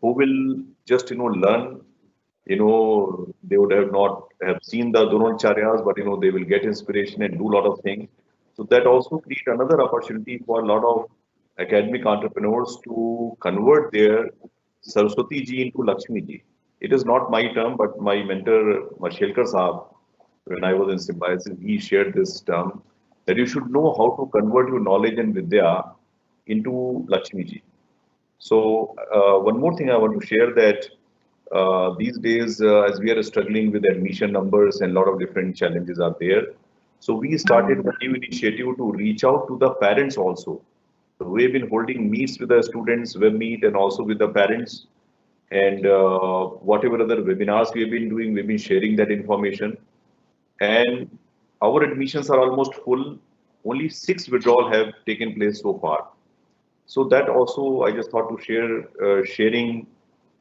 who will just, learn, they would have not have seen the Dronacharyas, but, they will get inspiration and do a lot of things. So that also create another opportunity for a lot of academic entrepreneurs to convert their Saraswati ji into Lakshmi ji. It is not my term, but my mentor, Mashelkar Saab, when I was in Symbiosis, he shared this term that you should know how to convert your knowledge and Vidya into Lakshmi ji. So one more thing I want to share that these days, as we are struggling with admission numbers and a lot of different challenges are there. So we started a new initiative to reach out to the parents also. So we've been holding meets with the students, web meet, and also with the parents. And whatever other webinars we've been doing, we've been sharing that information. And our admissions are almost full. Only 6 withdrawals have taken place so far. So that also I just thought to share, sharing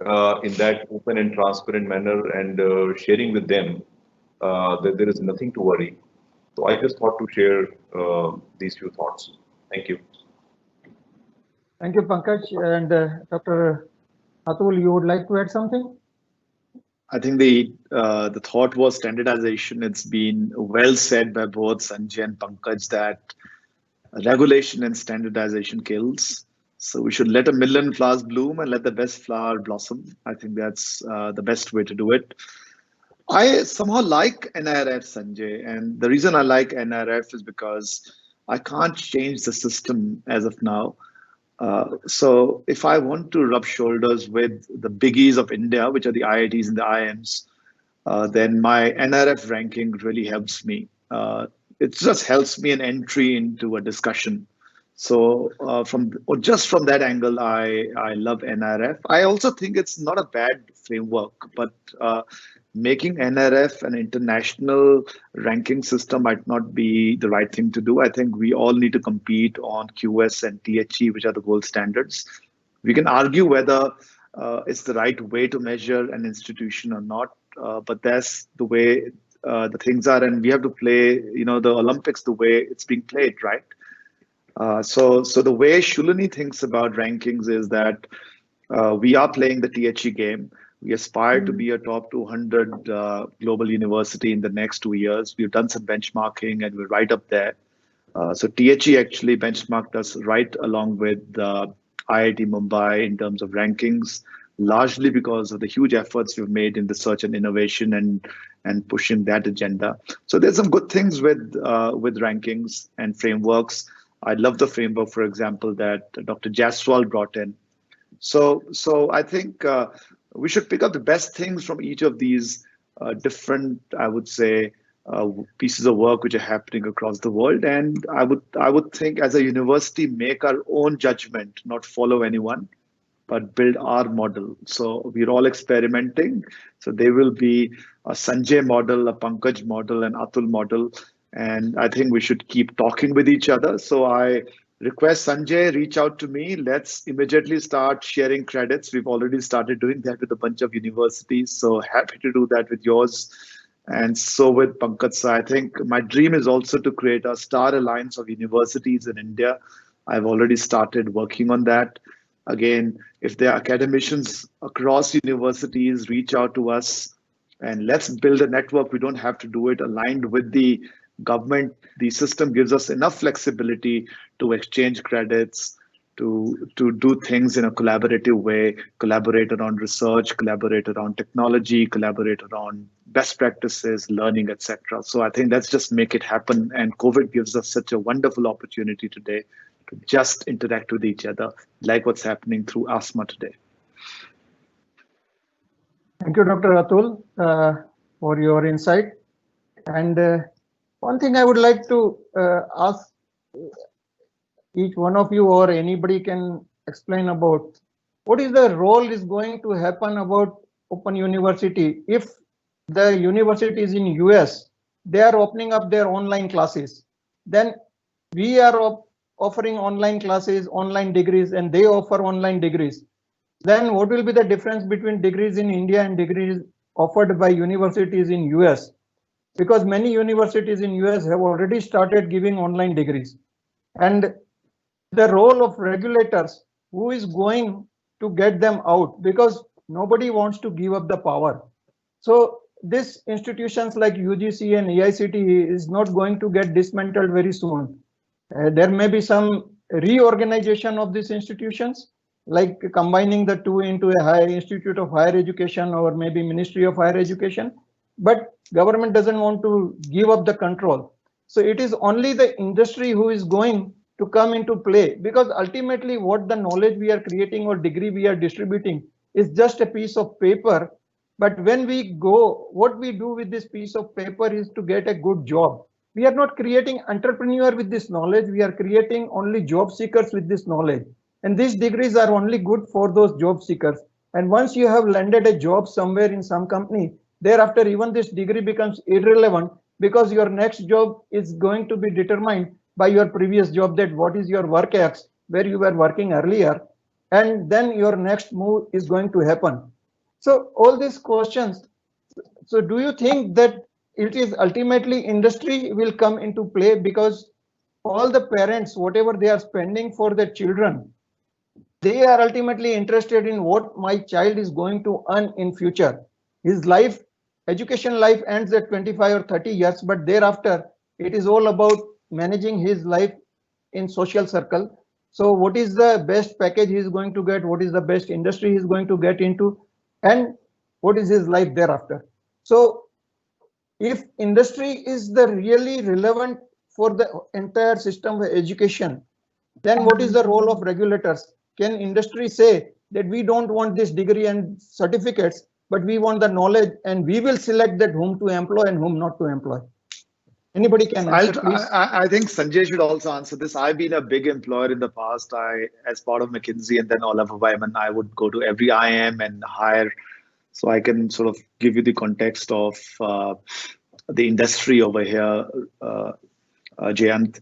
in that open and transparent manner, and sharing with them that there is nothing to worry. So I just thought to share these few thoughts. Thank you. Thank you, Pankaj. And Dr. Atul, you would like to add something? I think the thought was standardization. It's been well said by both Sanjay and Pankaj that regulation and standardization kills. So we should let a million flowers bloom and let the best flower blossom. I think that's the best way to do it. I somehow like NIRF, Sanjay, and the reason I like NIRF is because I can't change the system as of now. So if I want to rub shoulders with the biggies of India, which are the IITs and the IIMs, then my NRF ranking really helps me. It just helps me an entry into a discussion. So just from that angle, I love NRF. I also think it's not a bad framework, but making NRF an international ranking system might not be the right thing to do. I think we all need to compete on QS and THE, which are the gold standards. We can argue whether it's the right way to measure an institution or not, but that's the way the things are, and we have to play, the Olympics the way it's being played, right? So the way Shoolini thinks about rankings is that we are playing the THE game. We aspire to be a top 200 global university in the next 2 years. We've done some benchmarking and we're right up there. So THE actually benchmarked us right along with IIT Mumbai in terms of rankings, largely because of the huge efforts we've made in research and innovation and pushing that agenda. So there's some good things with rankings and frameworks. I love the framework, for example, that Dr. Jaiswal brought in. So I think we should pick up the best things from each of these different, I would say, pieces of work which are happening across the world. And I would think as a university, make our own judgment, not follow anyone, but build our model. So we're all experimenting. So there will be a Sanjay model, a Pankaj model, and Atul model. And I think we should keep talking with each other. So I request Sanjay, reach out to me. Let's immediately start sharing credits. We've already started doing that with a bunch of universities. So happy to do that with yours. And so with Pankaj. So I think my dream is also to create a star alliance of universities in India. I've already started working on that. Again, if there are academicians across universities, reach out to us and let's build a network. We don't have to do it aligned with the government. The system gives us enough flexibility to exchange credits, to do things in a collaborative way, collaborate around research, collaborate around technology, collaborate around best practices, learning, etc. So I think let's just make it happen. And COVID gives us such a wonderful opportunity today to just interact with each other, like what's happening through ASMA today. Thank you, Dr. Atul, for your insight. And one thing I would like to ask each one of you, or anybody can explain about, what is the role is going to happen about Open University if the universities in US, they are opening up their online classes, then we are offering online classes, online degrees, and they offer online degrees. Then what will be the difference between degrees in India and degrees offered by universities in US? Because many universities in US have already started giving online degrees. And the role of regulators, who is going to get them out, because nobody wants to give up the power. So these institutions like UGC and AICTE is not going to get dismantled very soon. There may be some reorganization of these institutions, like combining the two into a high institute of higher education or maybe Ministry of Higher Education, but government doesn't want to give up the control. So it is only the industry who is going to come into play, because ultimately what the knowledge we are creating or degree we are distributing is just a piece of paper. But when we go, what we do with this piece of paper is to get a good job. We are not creating entrepreneur with this knowledge. We are creating only job seekers with this knowledge. And these degrees are only good for those job seekers. And once you have landed a job somewhere in some company, thereafter even this degree becomes irrelevant, because your next job is going to be determined by your previous job, that what is your work ex, where you were working earlier, and then your next move is going to happen. So all these questions, so do you think that it is ultimately industry will come into play, because all the parents, whatever they are spending for their children, they are ultimately interested in what my child is going to earn in future. His life, education life ends at 25 or 30 years, but thereafter it is all about managing his life in social circle. So what is the best package he is going to get? What is the best industry he is going to get into? And what is his life thereafter? So if industry is the really relevant for the entire system of education, then what is the role of regulators? Can industry say that we don't want this degree and certificates, but we want the knowledge, and we will select that whom to employ and whom not to employ? Anybody can answer, please. I think Sanjay should also answer this. I've been a big employer in the past. As part of McKinsey and then all of IIM, I would go to every IIM and hire. So I can sort of give you the context of the industry over here, Jayant.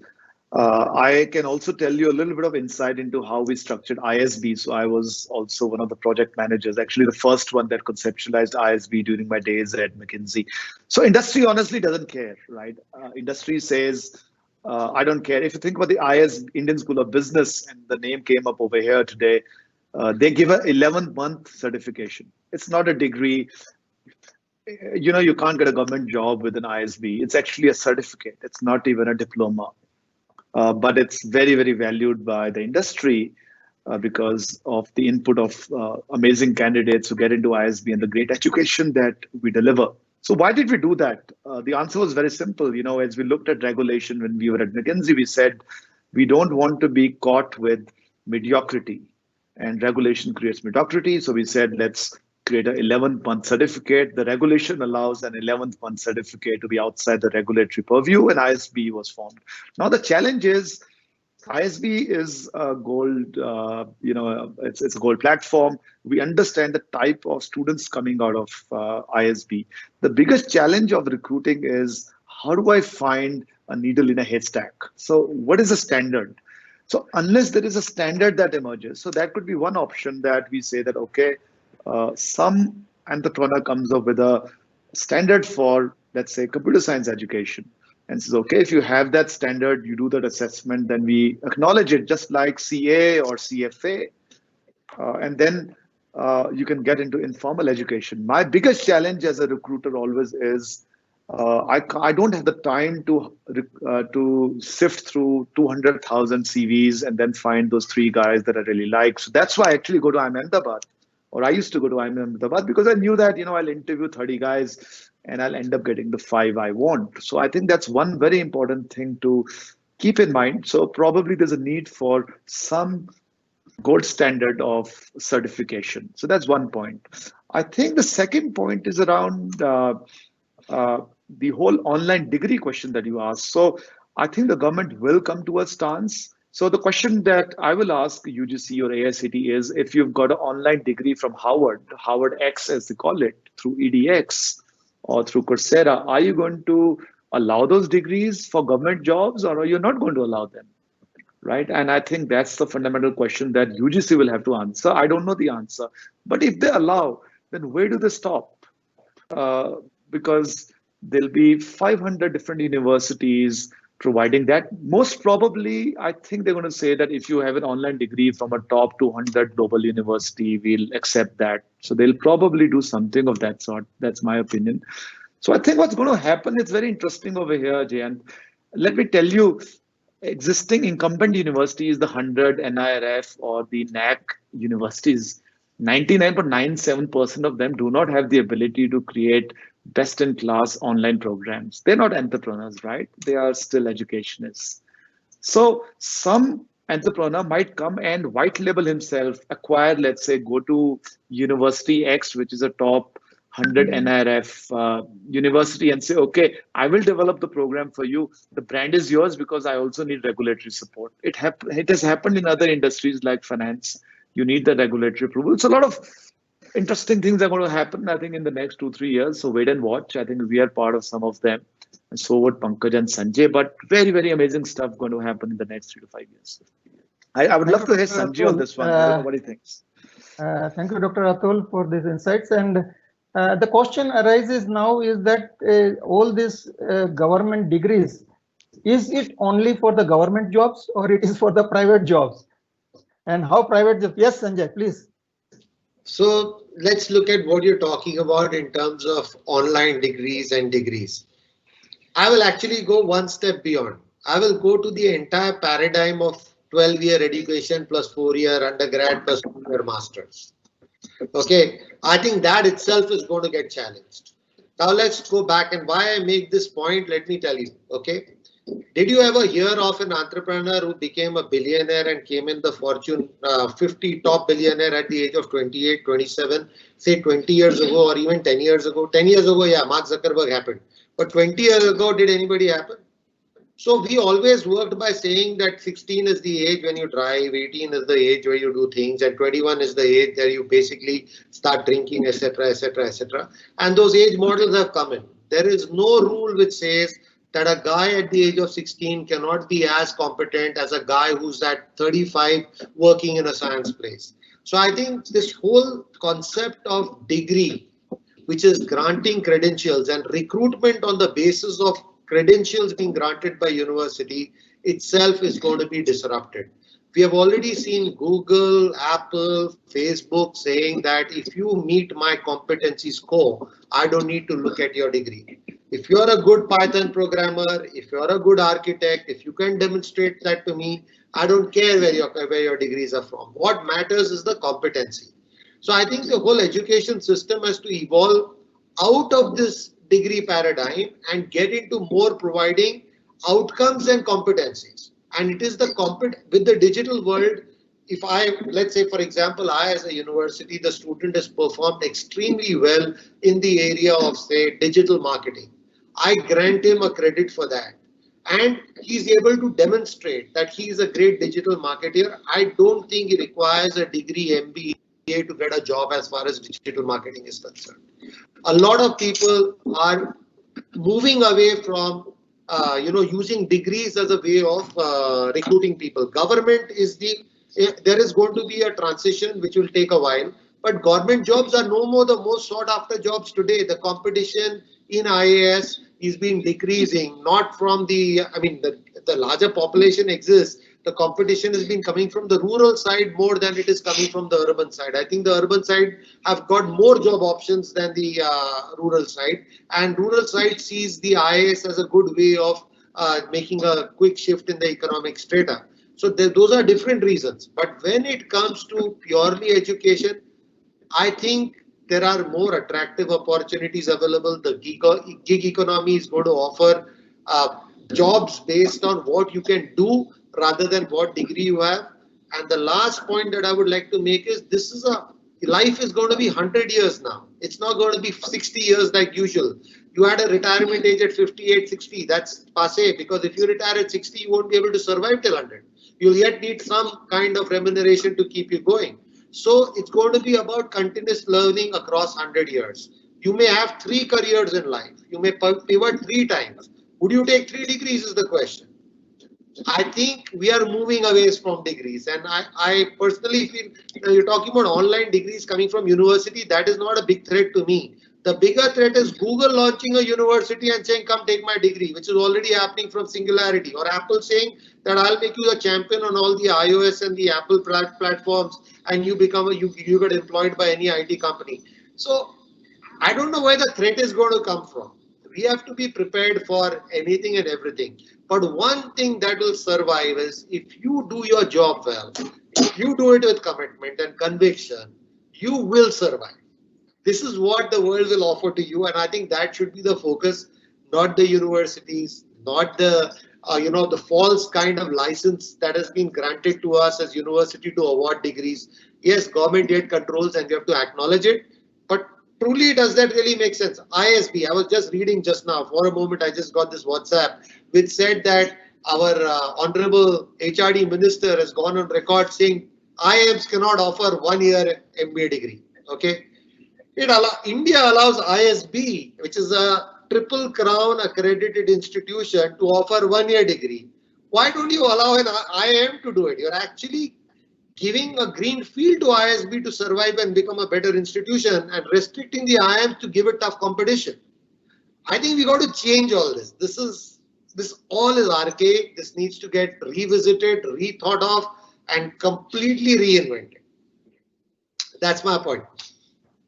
I can also tell you a little bit of insight into how we structured ISB. So I was also one of the project managers, actually the first one that conceptualized ISB during my days at McKinsey. So industry honestly doesn't care, right? Industry says, I don't care. If you think about the Indian School of Business, and the name came up over here today, they give an 11-month certification. It's not a degree. You know, you can't get a government job with an ISB. It's actually a certificate. It's not even a diploma. But it's very, very valued by the industry because of the input of amazing candidates who get into ISB and the great education that we deliver. So why did we do that? The answer was very simple. You know, as we looked at regulation when we were at McKinsey, we said we don't want to be caught with mediocrity, and regulation creates mediocrity. So we said let's create an 11th-month certificate. The regulation allows an 11th-month certificate to be outside the regulatory purview, and ISB was formed. Now the challenge is ISB is a gold, it's a gold platform. We understand the type of students coming out of ISB. The biggest challenge of recruiting is, how do I find a needle in a haystack? So what is the standard? So unless there is a standard that emerges, so that could be one option, that we say that, okay, some entrepreneur comes up with a standard for, let's say, computer science education, and says, okay, if you have that standard, you do that assessment, then we acknowledge it, just like CA or CFA, and then you can get into informal education. My biggest challenge as a recruiter always is, I don't have the time to sift through 200,000 CVs and then find those 3 guys that I really like. So that's why I actually go to IIM Ahmedabad, or I used to go to IIM Ahmedabad, because I knew that, I'll interview 30 guys and I'll end up getting the 5 I want. So I think that's one very important thing to keep in mind. So probably there's a need for some gold standard of certification. So that's one point. I think the second point is around the whole online degree question that you asked. So I think the government will come to a stance. So the question that I will ask UGC or AICTE is, if you've got an online degree from Harvard X as they call it, through EDX or through Coursera, are you going to allow those degrees for government jobs, or are you not going to allow them? Right? And I think that's the fundamental question that UGC will have to answer. I don't know the answer, but if they allow, then where do they stop? Because there'll be 500 different universities providing that. Most probably, I think they're going to say that if you have an online degree from a top 200 global university, we'll accept that. So they'll probably do something of that sort. That's my opinion. So I think what's going to happen, it's very interesting over here, Jayant. Let me tell you, existing incumbent universities, the 100 NIRF or the NAC universities, 99.97% of them do not have the ability to create best-in-class online programs. They're not entrepreneurs, right? They are still educationists. So some entrepreneur might come and white label himself, acquire, let's say, go to University X, which is a top 100 NIRF university, and say, okay, I will develop the program for you. The brand is yours because I also need regulatory support. It has happened in other industries like finance. You need the regulatory approval. So a lot of interesting things are going to happen, I think, in the next 2-3 years. So wait and watch. I think we are part of some of them. And so would Pankaj and Sanjay. But very, very amazing stuff going to happen in the next 3 to 5 years. I would love to hear Sanjay on this one. I don't know what he thinks. Thank you, Dr. Atul, for these insights. And the question arises now is that all these government degrees, is it only for the government jobs or it is for the private jobs? And how private jobs? Yes, Sanjay, please. So let's look at what you're talking about in terms of online degrees and degrees. I will actually go one step beyond. I will go to the entire paradigm of 12-year education plus 4-year undergrad plus 2-year masters. Okay, I think that itself is going to get challenged. Now let's go back, and why I make this point, let me tell you. Okay, did you ever hear of an entrepreneur who became a billionaire and came in the Fortune 50 top billionaire at the age of 28, 27, say 20 years ago or even 10 years ago? 10 years ago, yeah, Mark Zuckerberg happened. But 20 years ago, did anybody happen? So we always worked by saying that 16 is the age when you drive, 18 is the age where you do things, and 21 is the age where you basically start drinking, etc., etc., etc. And those age models have come in. There is no rule which says that a guy at the age of 16 cannot be as competent as a guy who's at 35 working in a science place. So I think this whole concept of degree, which is granting credentials and recruitment on the basis of credentials being granted by university itself, is going to be disrupted. We have already seen Google, Apple, Facebook saying that if you meet my competency score, I don't need to look at your degree. If you're a good Python programmer, if you're a good architect, if you can demonstrate that to me, I don't care where your degrees are from. What matters is the competency. So I think the whole education system has to evolve out of this degree paradigm and get into more providing outcomes and competencies. And it is with the digital world, if let's say, for example, I as a university, the student has performed extremely well in the area of, say, digital marketing. I grant him a credit for that. And he's able to demonstrate that he is a great digital marketer. I don't think he requires a degree MBA to get a job as far as digital marketing is concerned. A lot of people are moving away from using degrees as a way of recruiting people. Government is there is going to be a transition which will take a while, but government jobs are no more the most sought after jobs today. The competition in IAS is being decreasing, not from the larger population exists. The competition has been coming from the rural side more than it is coming from the urban side. I think the urban side have got more job options than the rural side, and rural side sees the IAS as a good way of making a quick shift in the economic strata. So those are different reasons. But when it comes to purely education, I think there are more attractive opportunities available. The gig economy is going to offer jobs based on what you can do rather than what degree you have. And the last point that I would like to make is life is going to be 100 years now. It's not going to be 60 years like usual. You had a retirement age at 58, 60. That's passé, because if you retire at 60, you won't be able to survive till 100. You'll yet need some kind of remuneration to keep you going. So it's going to be about continuous learning across 100 years. You may have 3 careers in life. You may pivot 3 times. Would you take 3 degrees is the question. I think we are moving away from degrees, and I personally feel you're talking about online degrees coming from university. That is not a big threat to me. The bigger threat is Google launching a university and saying, come take my degree, which is already happening from Singularity, or Apple saying that I'll make you a champion on all the iOS and the Apple platforms, and you get employed by any IT company. So I don't know where the threat is going to come from. We have to be prepared for anything and everything. But one thing that will survive is if you do your job well, if you do it with commitment and conviction, you will survive. This is what the world will offer to you. And I think that should be the focus, not the universities, not the the false kind of license that has been granted to us as university to award degrees. Yes, government yet controls and you have to acknowledge it. But truly, does that really make sense? ISB, I was just reading just now. For a moment, I just got this WhatsApp which said that our honorable HRD minister has gone on record saying IIMs cannot offer 1-year MBA degree. Okay, India allows ISB, which is a Triple Crown accredited institution, to offer 1-year degree. Why don't you allow an IIM to do it? You're actually giving a green field to ISB to survive and become a better institution, and restricting the IIM to give it tough competition. I think we got to change all this. This all is archaic. This needs to get revisited, rethought of, and completely reinvented. That's my point.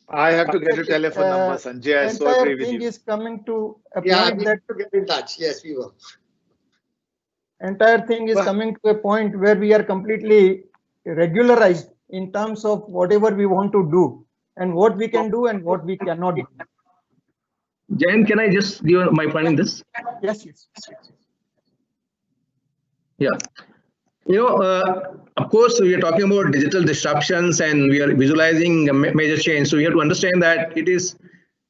I have to get your telephone number, Sanjay. I so agree with you. Entire thing is coming to a Yeah, point we that have to get in touch. Yes, we will. entire thing is coming to a point where we are completely regularized in terms of whatever we want to do and what we can do and what we cannot do. Jayant, can I just give my point in this? Yes, yes. Yeah. Of course, we are talking about digital disruptions and we are visualizing a major change. So we have to understand that it is,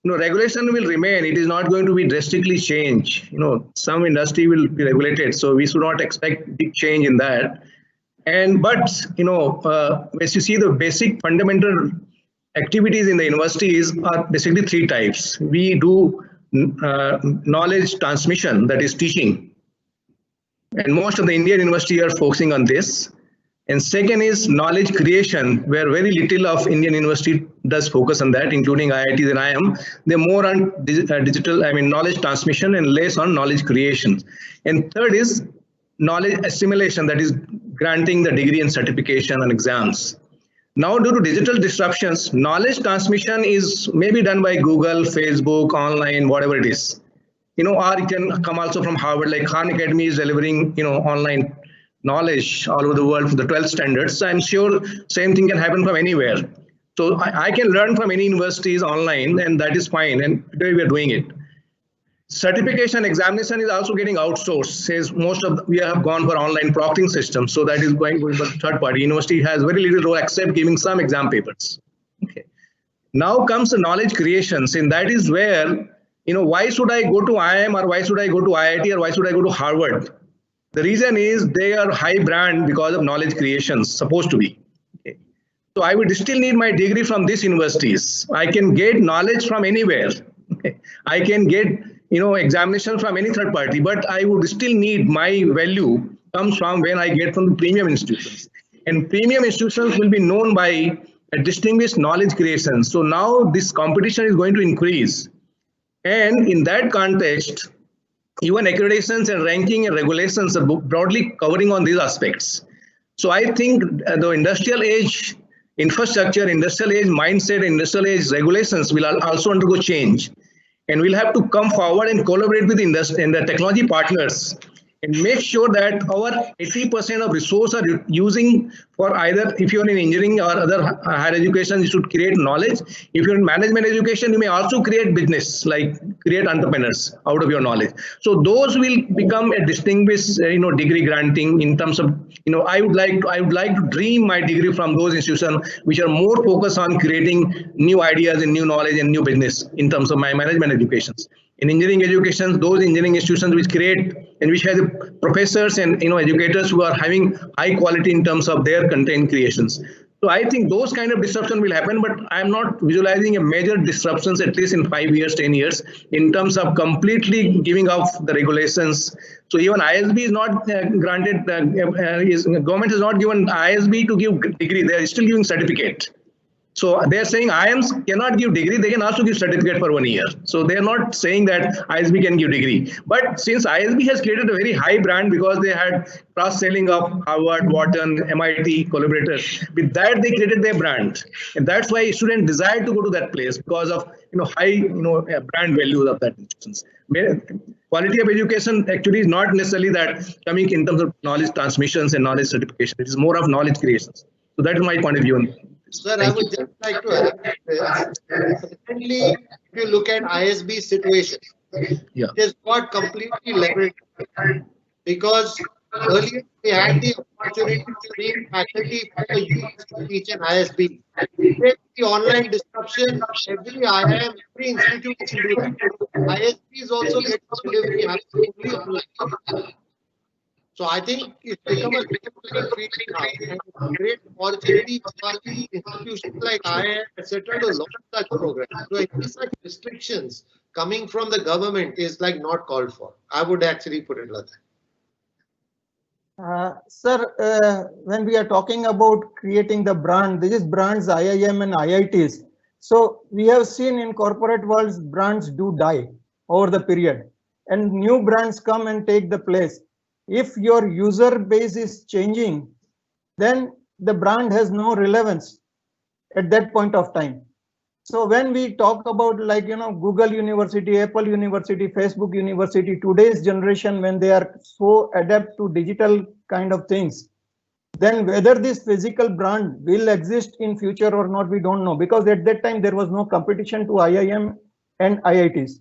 regulation will remain. It is not going to be drastically change. Some industry will be regulated. So we should not expect big change in that. But as you see, the basic fundamental activities in the universities are basically 3 types. We do knowledge transmission, that is teaching. And most of the Indian universities are focusing on this. And second is knowledge creation, where very little of Indian university does focus on that, including IITs and IIM. They're more on knowledge transmission and less on knowledge creation. And third is knowledge assimilation, that is granting the degree and certification and exams. Now, due to digital disruptions, knowledge transmission is maybe done by Google, Facebook, online, whatever it is. Or it can come also from Harvard, like Khan Academy is delivering, online knowledge all over the world for the 12th standards. So I'm sure same thing can happen from anywhere. So I can learn from any universities online, and that is fine. And today we are doing it. Certification examination is also getting outsourced. Says we have gone for online proctoring system, so that is going for third party. University has very little role except giving some exam papers. Okay. Now comes the knowledge creations, and that is where, why should I go to IIM, or why should I go to IIT, or why should I go to Harvard? The reason is they are high brand because of knowledge creations, supposed to be. Okay. So I would still need my degree from these universities. I can get knowledge from anywhere. Okay. I can get examination from any third party, but I would still need my value comes from when I get from the premium institutions. And premium institutions will be known by a distinguished knowledge creation. So now this competition is going to increase. And in that context, even accreditations and ranking and regulations are broadly covering on these aspects. So I think the industrial age infrastructure, industrial age mindset, industrial age regulations will also undergo change. And we'll have to come forward and collaborate with industry and the technology partners and make sure that our 80% of resources are using for either, if you're in engineering or other higher education, you should create knowledge. If you're in management education, you may also create business, like create entrepreneurs out of your knowledge. So those will become a distinguished, degree granting in terms of, I would like to dream my degree from those institutions which are more focused on creating new ideas and new knowledge and new business in terms of my management educations. In engineering education, those engineering institutions which create and which have professors and educators who are having high quality in terms of their content creations. So I think those kind of disruption will happen, but I'm not visualizing a major disruptions at least in 5 years, 10 years in terms of completely giving up the regulations. So even ISB is not granted, government has not given ISB to give degree, they are still giving certificate. So they're saying IIMs cannot give degree, they can also give certificate for 1 year. So they're not saying that ISB can give degree. But since ISB has created a very high brand because they had cross-selling of Harvard, Wharton, MIT collaborators, with that they created their brand. And that's why students desire to go to that place because of high brand values of that institutions. Quality of education actually is not necessarily that coming in terms of knowledge transmissions and knowledge certification. It is more of knowledge creations. So that is my point of view. Sir, I would just like to add this. Secondly, if you look at ISB situation, it has got completely leveled because earlier we had the opportunity to bring faculty for youth to teach an ISB. With the online disruption, every IIM, every institute can do that. ISBs also get delivery absolutely online. So I think it's become a great field now and a great opportunity for institutions like IIM, etc. to launch such programs. So any such restrictions coming from the government is like not called for. I would actually put it like that. Sir, when we are talking about creating the brand, this is brands IIM and IITs. So we have seen in corporate worlds, brands do die over the period and new brands come and take the place. If your user base is changing, then the brand has no relevance at that point of time. So when we talk about Google University, Apple University, Facebook University, today's generation, when they are so adept to digital kind of things, then whether this physical brand will exist in future or not, we don't know, because at that time there was no competition to IIM and IITs.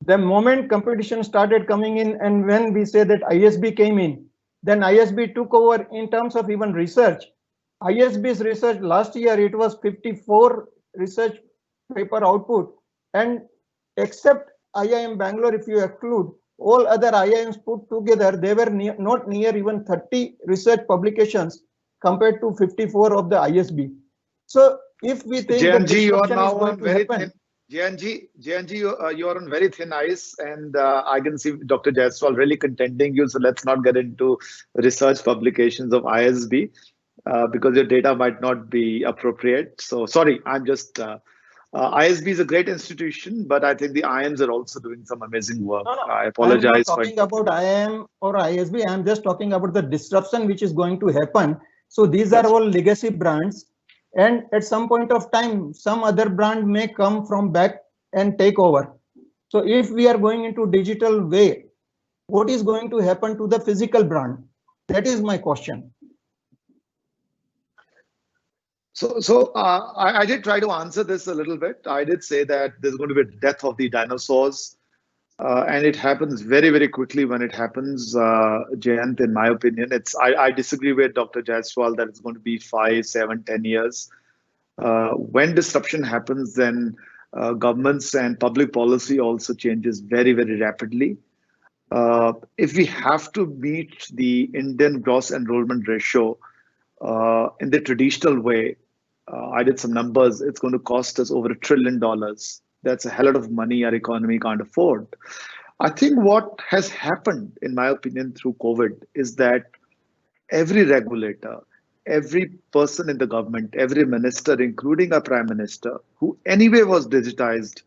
The moment competition started coming in, and when we say that ISB came in, then ISB took over in terms of even research. ISB's research last year, it was 54 research paper output, and except IIM Bangalore, if you exclude all other IIMs put together, they were not near even 30 research publications compared to 54 of the ISB. So if we think that you are now on very thin. Jayant, you are on very thin ice, and I can see Dr. Jaiswal really contending you. So let's not get into research publications of ISB because your data might not be appropriate. So sorry, I'm just ISB is a great institution, but I think the IIMs are also doing some amazing work. No, I apologize. I'm not talking about IIM or ISB. I'm just talking about the disruption which is going to happen. So these are all legacy brands. And at some point of time, some other brand may come from back and take over. So if we are going into digital way, what is going to happen to the physical brand? That is my question. So I did try to answer this a little bit. I did say that there's going to be a death of the dinosaurs. and it happens very, very quickly when it happens, Jayant, in my opinion. I disagree with Dr. Jaiswal that it's going to be 5, 7, 10 years. When disruption happens, then governments and public policy also changes very, very rapidly. If we have to meet the Indian gross enrollment ratio in the traditional way, I did some numbers, it's going to cost us over $1 trillion. That's a hell of money our economy can't afford. I think what has happened, in my opinion, through COVID is that every regulator, every person in the government, every minister, including our prime minister, who anyway was digitized,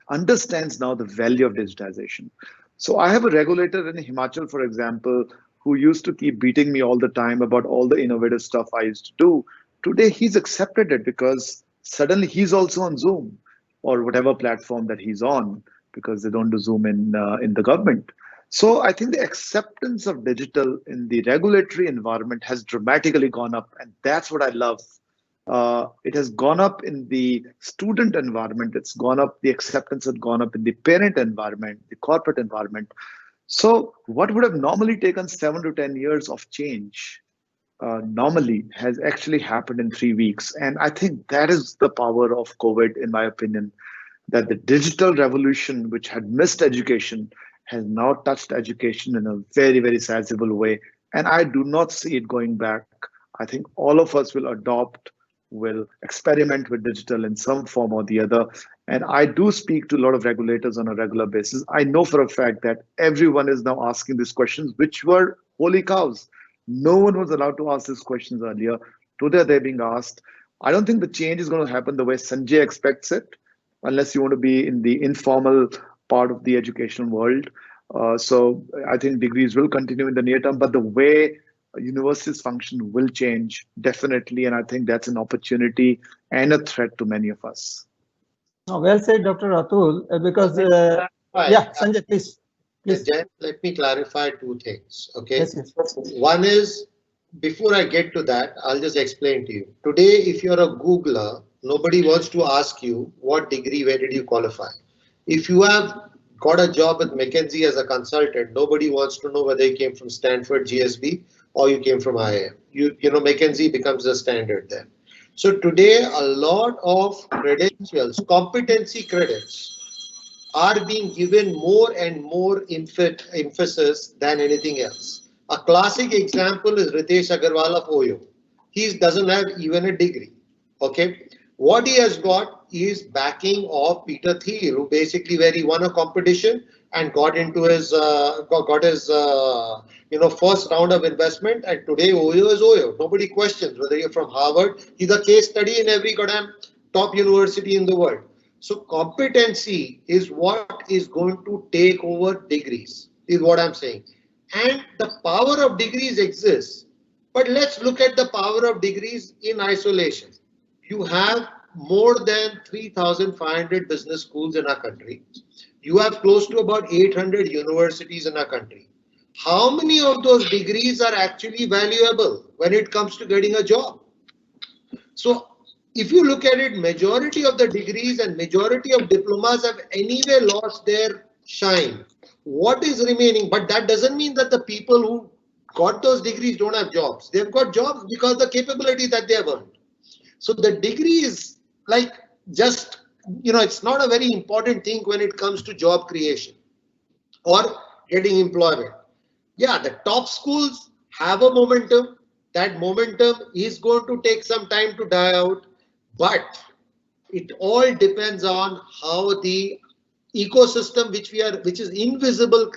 understands now the value of digitization. So I have a regulator in Himachal, for example, who used to keep beating me all the time about all the innovative stuff I used to do. Today, he's accepted it because suddenly he's also on Zoom or whatever platform that he's on, because they don't do Zoom in the government. So I think the acceptance of digital in the regulatory environment has dramatically gone up, and that's what I love. It has gone up in the student environment. It's gone up, the acceptance has gone up in the parent environment, the corporate environment. So what would have normally taken 7 to 10 years of change normally has actually happened in 3 weeks. And I think that is the power of COVID, in my opinion, that the digital revolution, which had missed education, has now touched education in a very, very sizable way. And I do not see it going back. I think all of us will adopt, will experiment with digital in some form or the other. And I do speak to a lot of regulators on a regular basis. I know for a fact that everyone is now asking these questions, which were holy cows. No one was allowed to ask these questions earlier. Today they're being asked. I don't think the change is going to happen the way Sanjay expects it, unless you want to be in the informal part of the educational world. So I think degrees will continue in the near term, but the way universities function will change definitely. And I think that's an opportunity and a threat to many of us. Oh, well said, Dr. Atul, because, yeah, Sanjay, please. Jayant, let me clarify 2 things, okay? Yes, yes. One is, before I get to that, I'll just explain to you. Today, if you're a Googler, nobody wants to ask you what degree, where did you qualify? If you have got a job with McKinsey as a consultant, nobody wants to know whether you came from Stanford, GSB, or you came from IIM. You know, McKinsey becomes the standard there. So today, a lot of credentials, competency credits, are being given more and more emphasis than anything else. A classic example is Ritesh Agarwal of OYO. He doesn't have even a degree. Okay, what he has got is backing of Peter Thiel, who basically, where he won a competition and got into his first round of investment, and today OYO is OYO. Nobody questions whether you're from Harvard. He's a case study in every goddamn top university in the world. So competency is what is going to take over degrees, is what I'm saying. And the power of degrees exists. But let's look at the power of degrees in isolation. You have more than 3,500 business schools in our country. You have close to about 800 universities in our country. How many of those degrees are actually valuable when it comes to getting a job? So if you look at it, majority of the degrees and majority of diplomas have anyway lost their shine. What is remaining? But that doesn't mean that the people who got those degrees don't have jobs. They've got jobs because of the capability that they have earned. So the degree is like just, it's not a very important thing when it comes to job creation or getting employment. Yeah, the top schools have a momentum. That momentum is going to take some time to die out. But it all depends on how the ecosystem, which is invisible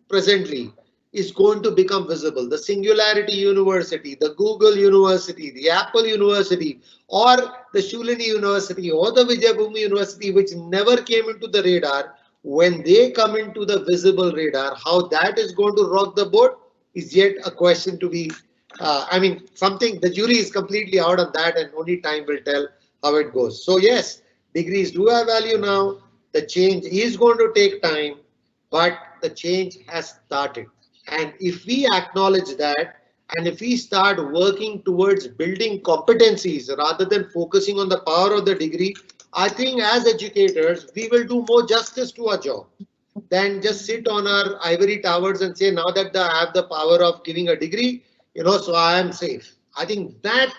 presently, is going to become visible. The Singularity University, the Google University, the Apple University, or the Shoolini University, or the Vijaybhoomi University, which never came into the radar, when they come into the visible radar, how that is going to rock the boat is yet a question to be. The jury is completely out on that, and only time will tell how it goes. So yes, degrees do have value now. The change is going to take time, but the change has started. And if we acknowledge that, and if we start working towards building competencies rather than focusing on the power of the degree, I think as educators, we will do more justice to our job. than just sit on our ivory towers and say, now that I have the power of giving a degree, so I am safe. I think that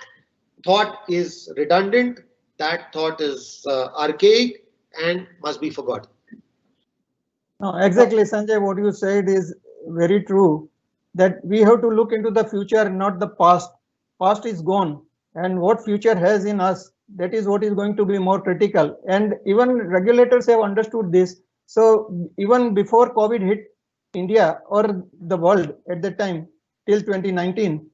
thought is redundant. That thought is archaic and must be forgotten. No, exactly, Sanjay, what you said is very true, that we have to look into the future, not the past. Past is gone, and what future has in us, that is what is going to be more critical. And even regulators have understood this. So even before COVID hit India or the world at that time, till 2019,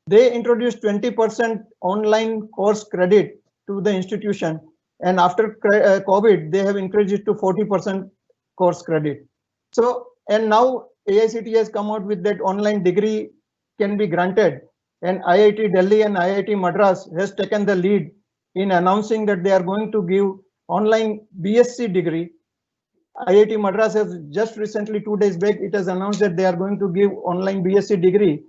they introduced 20% online course credit to the institution. And after COVID, they have increased it to 40% course credit. So, and now AICT has come out with that online degree can be granted, and IIT Delhi and IIT Madras has taken the lead in announcing that they are going to give online BSc degree. IIT Madras has just recently, 2 days back, it has announced that they are going to give online BSc degree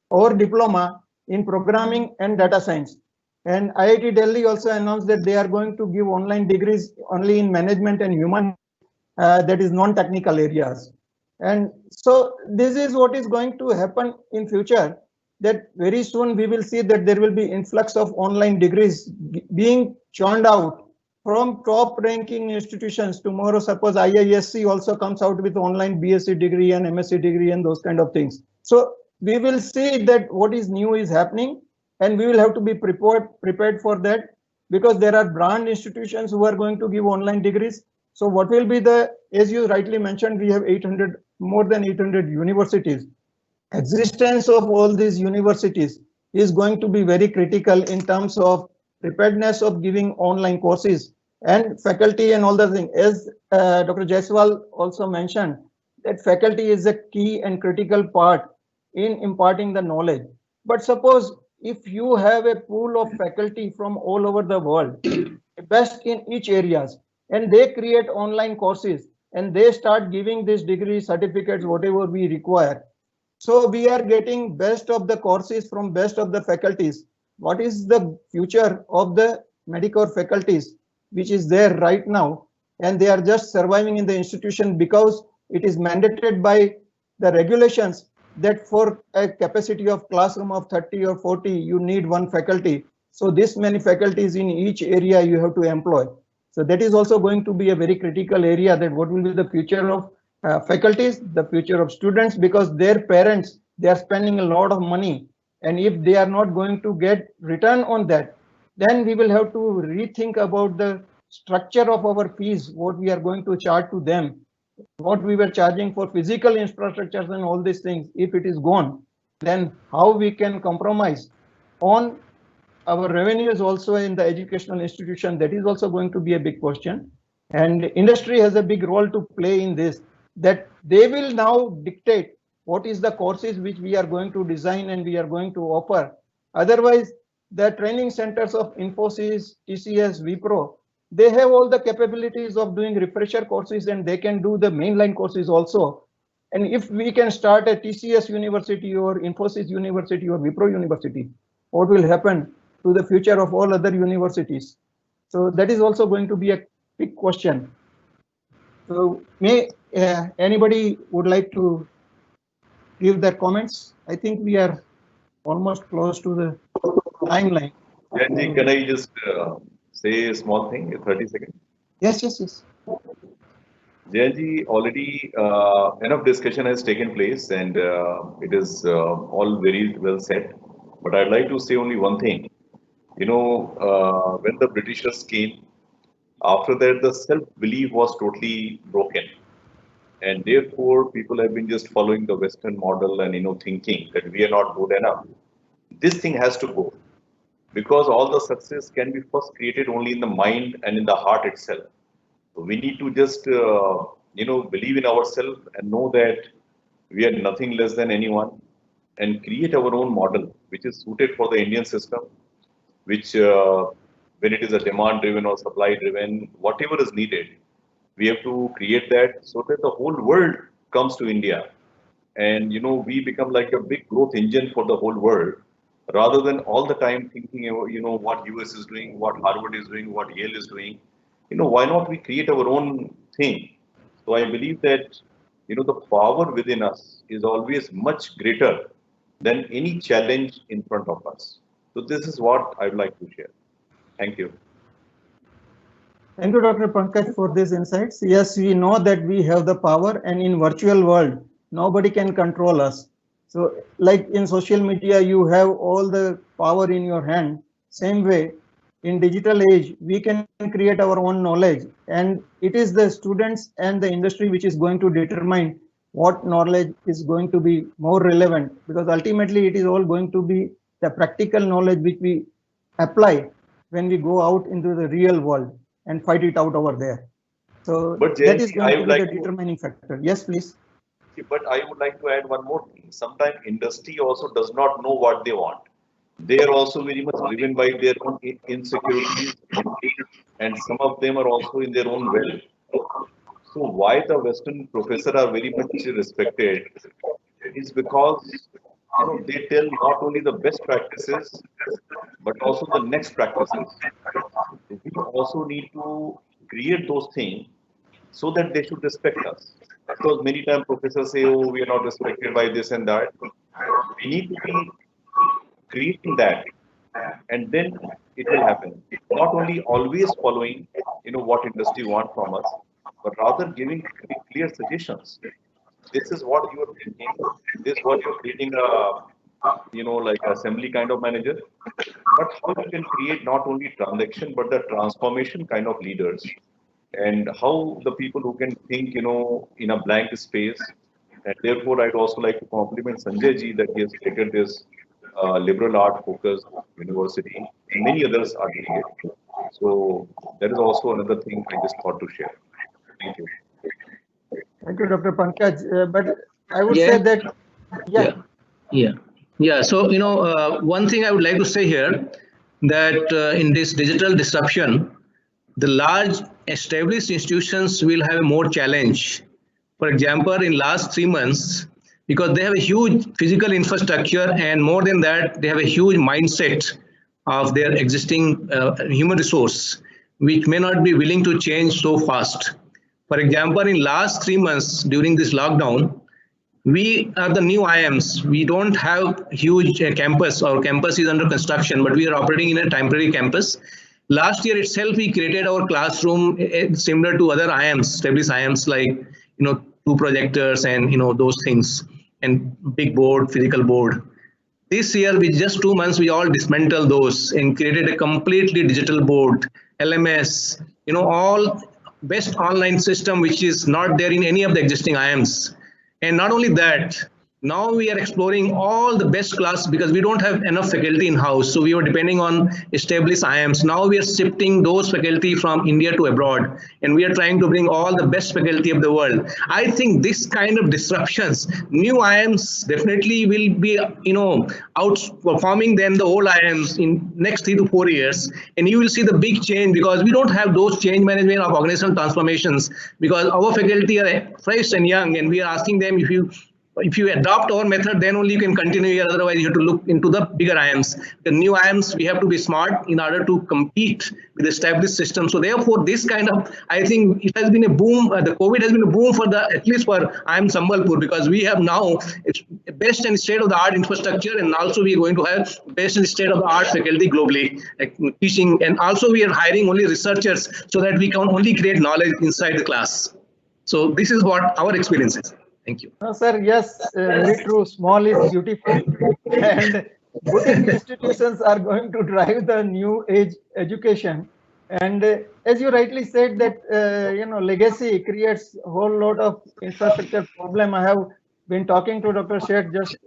or diploma in programming and data science. And IIT Delhi also announced that they are going to give online degrees only in management and human, that is non-technical areas. And so this is what is going to happen in future, that very soon we will see that there will be influx of online degrees being churned out from top ranking institutions. Tomorrow, suppose IISc also comes out with online BSc degree and MSc degree and those kind of things. So we will see that what is new is happening, and we will have to be prepared for that, because there are brand institutions who are going to give online degrees. So what will be the, as you rightly mentioned, we have more than 800 universities. Existence of all these universities is going to be very critical in terms of preparedness of giving online courses and faculty and all the things. As Dr. Jaiswal also mentioned, that faculty is a key and critical part in imparting the knowledge. But suppose if you have a pool of faculty from all over the world, best in each areas, and they create online courses and they start giving these degree certificates, whatever we require. So we are getting best of the courses from best of the faculties. What is the future of the medical faculties, which is there right now, and they are just surviving in the institution because it is mandated by the regulations that for a capacity of classroom of 30 or 40, you need one faculty. So this many faculties in each area you have to employ. So that is also going to be a very critical area, that what will be the future of faculties, the future of students, because their parents, they are spending a lot of money, and if they are not going to get return on that, then we will have to rethink about the structure of our fees, what we are going to charge to them, what we were charging for physical infrastructures and all these things. If it is gone, then how we can compromise on our revenues also in the educational institution? That is also going to be a big question, and industry has a big role to play in this, that they will now dictate what is the courses which we are going to design and we are going to offer. Otherwise, the training centers of Infosys, TCS, Wipro, they have all the capabilities of doing refresher courses, and they can do the mainline courses also. And if we can start a TCS university or Infosys university or Wipro university, what will happen to the future of all other universities? So that is also going to be a big question. So may anybody would like to give their comments? I think we are almost close to the timeline. Jayanji, can I just say a small thing, 30 seconds? Yes. Jayanji, already enough discussion has taken place, and it is all very well said. But I'd like to say only one thing. When the Britishers came, after that, the self-belief was totally broken. And therefore, people have been just following the Western model and, thinking that we are not good enough. This thing has to go, because all the success can be first created only in the mind and in the heart itself. So we need to just, believe in ourselves and know that we are nothing less than anyone, and create our own model, which is suited for the Indian system, which when it is a demand driven or supply driven, whatever is needed, we have to create that so that the whole world comes to India. And, we become like a big growth engine for the whole world, rather than all the time thinking, what US is doing, what Harvard is doing, what Yale is doing. Why not we create our own thing? So I believe that the power within us is always much greater than any challenge in front of us. So this is what I'd like to share. Thank you. Thank you, Dr. Pankaj, for these insights. Yes, we know that we have the power, and in virtual world, nobody can control us. So like in social media, you have all the power in your hand. Same way, in digital age, we can create our own knowledge, and it is the students and the industry which is going to determine what knowledge is going to be more relevant, because ultimately it is all going to be the practical knowledge which we apply when we go out into the real world and fight it out over there. So But that Jayant, is going to be the determining factor. Yes, please. But I would like to add one more thing. Sometimes industry also does not know what they want. They are also very much driven by their own insecurities, and some of them are also in their own well. So why the Western professors are very much respected is because they tell not only the best practices but also the next practices. We also need to create those things so that they should respect us. Because many times professors say, oh, we are not respected by this and that. We need to be creating that, and then it will happen. Not only always following, what industry wants from us, but rather giving clear suggestions. This is what you are thinking. This is what you're creating like assembly kind of manager. But how you can create not only transaction, but the transformation kind of leaders. And how the people who can think, in a blank space. And therefore, I'd also like to compliment Sanjay ji that he has created this liberal art focused university. And many others are doing it. So that is also another thing I just thought to share. Thank you. Thank you, Dr. Pankaj. But I would say that, Yeah. So, one thing I would like to say here that in this digital disruption, the large established institutions will have a more challenge. For example, in last 3 months, because they have a huge physical infrastructure, and more than that, they have a huge mindset of their existing human resource, which may not be willing to change so fast. For example, in last 3 months during this lockdown, we are the new IIMs. We don't have huge campus. Our campus is under construction, but we are operating in a temporary campus. Last year itself, we created our classroom similar to other IIMs, established IIMs, like 2 projectors and those things, and big board, physical board. This year, with just 2 months, we all dismantled those and created a completely digital board, LMS, all best online system, which is not there in any of the existing IIMs. And not only that, now we are exploring all the best class because we don't have enough faculty in house. So we were depending on established IIMs. Now we are shifting those faculty from India to abroad, and we are trying to bring all the best faculty of the world. I think this kind of disruptions, new IIMs definitely will be, outperforming than the old IIMs in next 3 to 4 years. And you will see the big change because we don't have those change management of organizational transformations, because our faculty are fresh and young, and we are asking them, if you adopt our method, then only you can continue here. Otherwise, you have to look into the bigger IIMs. The new IIMs, we have to be smart in order to compete with established systems. So therefore, this kind of, I think it has been a boom. The COVID has been a boom for at least for IIM-Sambalpur, because we have now best and state-of-the-art infrastructure, and also we are going to have best and state-of-the-art faculty globally, like teaching. And also we are hiring only researchers so that we can only create knowledge inside the class. So this is what our experience is. Thank you. No, sir. Yes, very true. Small is beautiful, and boutique institutions are going to drive the new age education. And as you rightly said, that legacy creates a whole lot of infrastructure problem. I have been talking to Dr. Shah just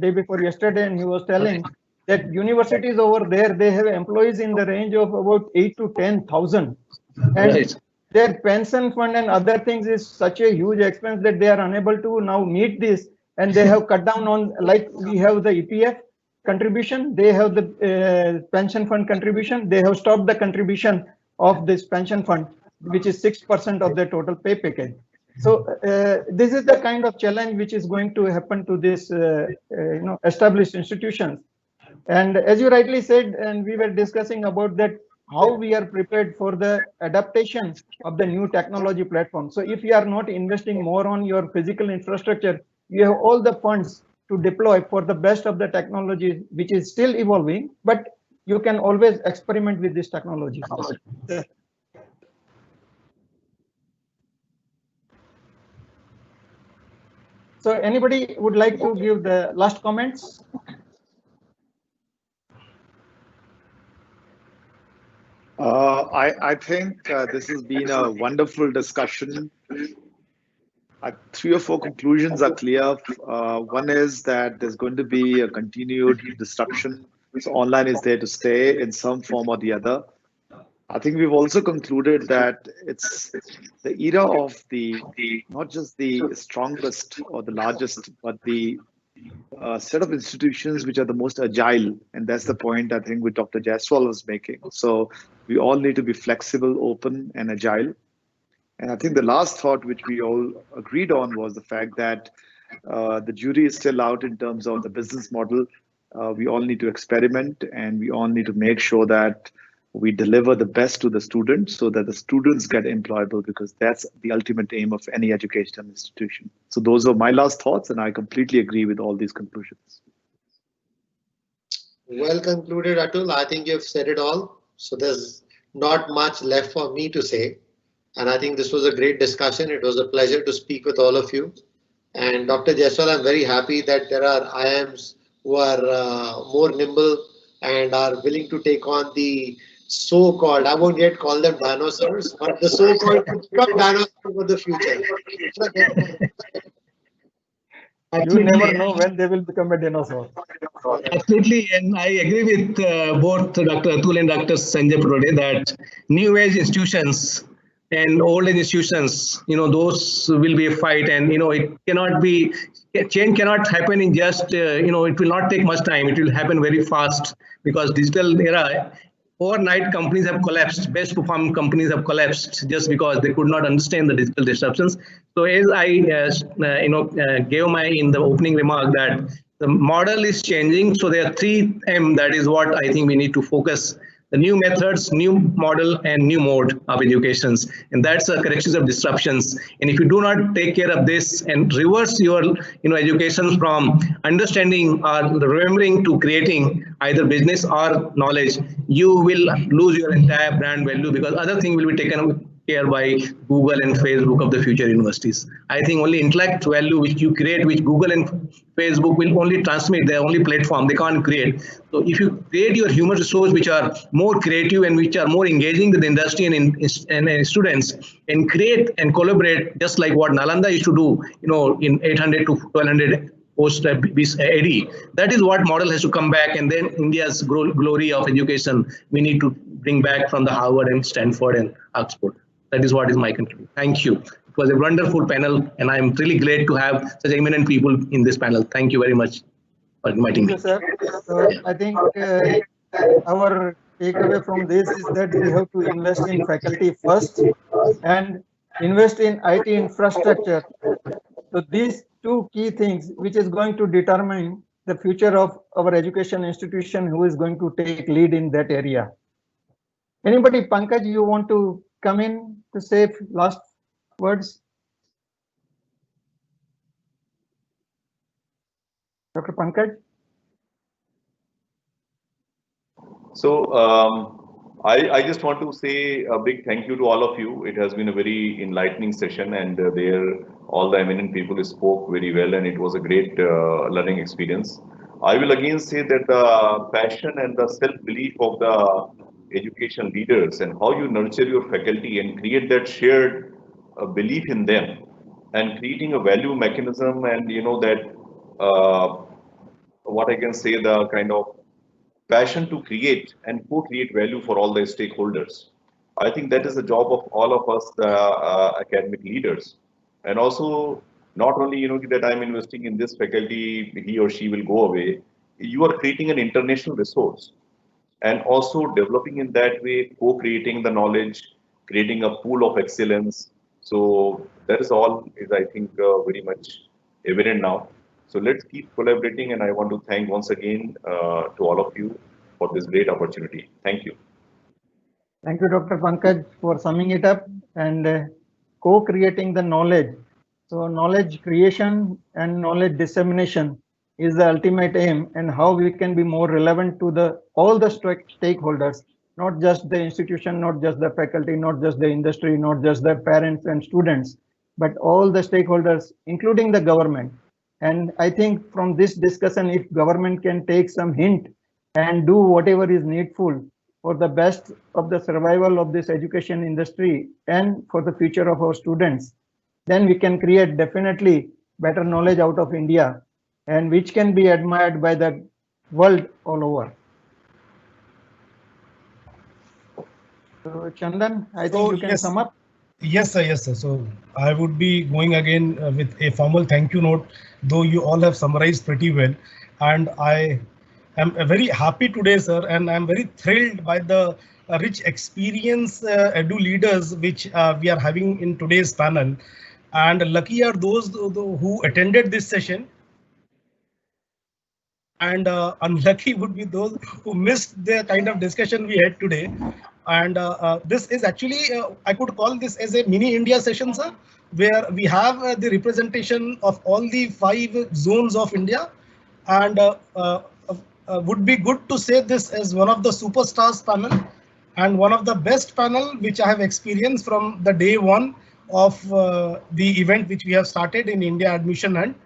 day before yesterday, and he was telling that universities over there, they have employees in the range of about 8 to 10,000, and Right. their pension fund and other things is such a huge expense that they are unable to now meet this, and they have cut down on, like we have the EPF contribution, they have the pension fund contribution, they have stopped the contribution of this pension fund, which is 6% of their total pay package. So this is the kind of challenge which is going to happen to this established institutions. And as you rightly said, and we were discussing about that, how we are prepared for the adaptation of the new technology platform. So if you are not investing more on your physical infrastructure, you have all the funds to deploy for the best of the technology, which is still evolving, but you can always experiment with this technology. So anybody would like to give the last comments? I think this has been a wonderful discussion. 3 or 4 conclusions are clear. One is that there's going to be a continued disruption. So online is there to stay in some form or the other. I think we've also concluded that it's the era of the not just the strongest or the largest, but the set of institutions which are the most agile, and that's the point I think which Dr. Jaiswal was making. So we all need to be flexible, open, and agile. And I think the last thought which we all agreed on was the fact that the jury is still out in terms of the business model. We all need to experiment, and we all need to make sure that we deliver the best to the students so that the students get employable, because that's the ultimate aim of any educational institution. So those are my last thoughts, and I completely agree with all these conclusions. Well concluded, Atul. I think you've said it all. So there's not much left for me to say. And I think this was a great discussion. It was a pleasure to speak with all of you. And Dr. Jaiswal, I'm very happy that there are IIMs who are more nimble and are willing to take on the so-called, I won't yet call them dinosaurs, but the so-called become dinosaurs for the future. You never know when they will become a dinosaur. Absolutely, and I agree with both Dr. Atul and Dr. Sanjay Padode that new age institutions and old age institutions, those will be a fight, and it cannot be, change cannot happen in just, it will not take much time. It will happen very fast, because digital era, overnight companies have collapsed. Best performing companies have collapsed just because they could not understand the digital disruptions. So as I gave my in the opening remark that the model is changing. So there are 3 M. That is what I think we need to focus: the new methods, new model, and new mode of educations. And that's a correction of disruptions. And if you do not take care of this and reverse your education from understanding or remembering to creating either business or knowledge, you will lose your entire brand value, because other thing will be taken care by Google and Facebook of the future universities. I think only intellect value which you create, which Google and Facebook will only transmit, their only platform, they can't create. So if you create your human resource which are more creative and which are more engaging with the industry and students, and create and collaborate, just like what Nalanda used to do, in 800 to 1200 post AD, that is what model has to come back. And then India's glory of education we need to bring back from the Harvard and Stanford and Oxford. That is what is my contribution. Thank you. It was a wonderful panel, and I am really glad to have such eminent people in this panel. Thank you very much for inviting me. Thank you, sir. So I think our takeaway from this is that we have to invest in faculty first and invest in IT infrastructure. So these 2 key things, which is going to determine the future of our education institution, who is going to take lead in that area. Anybody, Pankaj, you want to come in to say last words? Dr. Pankaj? So I just want to say a big thank you to all of you. It has been a very enlightening session, and all the eminent people spoke very well, and it was a great learning experience. I will again say that the passion and the self-belief of the education leaders, and how you nurture your faculty and create that shared belief in them, and creating a value mechanism, and that what I can say, the kind of passion to create and co-create value for all the stakeholders. I think that is the job of all of us, the academic leaders. And also, not only that I'm investing in this faculty, he or she will go away. You are creating an international resource, and also developing in that way, co-creating the knowledge, creating a pool of excellence. So that is all is, I think, very much evident now. So let's keep collaborating, and I want to thank once again to all of you for this great opportunity. Thank you. Thank you, Dr. Pankaj, for summing it up and co-creating the knowledge. So knowledge creation and knowledge dissemination is the ultimate aim, and how we can be more relevant to all the stakeholders, not just the institution, not just the faculty, not just the industry, not just the parents and students, but all the stakeholders, including the government. And I think from this discussion, if government can take some hint and do whatever is needful for the best of the survival of this education industry and for the future of our students, then we can create definitely better knowledge out of India, and which can be admired by the world all over. So Chandan, I think you can sum up. Yes, sir. Yes, sir. So I would be going again with a formal thank you note, though you all have summarized pretty well. And I am very happy today, sir, and I'm very thrilled by the rich experience edu leaders which we are having in today's panel. And lucky are those who attended this session. And unlucky would be those who missed the kind of discussion we had today. And this is actually, I could call this as a mini India session, sir, where we have the representation of all the 5 zones of India. And would be good to say this as one of the superstars panel and one of the best panel which I have experienced from the day 1 of the event which we have started in India Admission Hunt.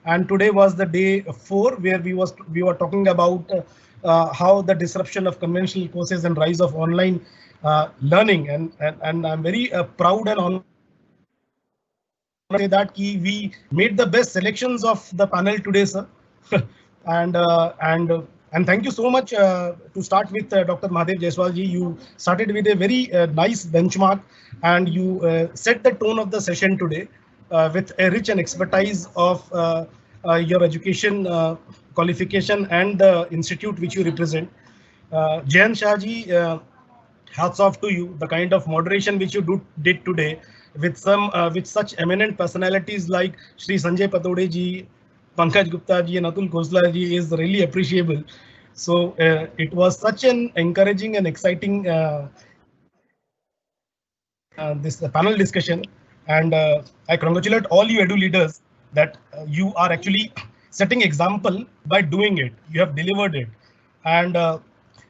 And today was the day 4 where we were talking about how the disruption of conventional courses and rise of online learning. And I'm very proud and honored to say that we made the best selections of the panel today, sir. And thank you so much to start with Dr. Mahadeo Jaiswal ji. You started with a very nice benchmark, and you set the tone of the session today with a rich and expertise of your education qualification and the institute which you represent. Jayant Shah ji, hats off to you. The kind of moderation which you did today with such eminent personalities like Shri Sanjay Padode ji, Pankaj Gupta ji and Atul Khosla ji is really appreciable. So it was such an encouraging and exciting this panel discussion, and I congratulate all you edu leaders that you are actually setting example by doing it. You have delivered it, and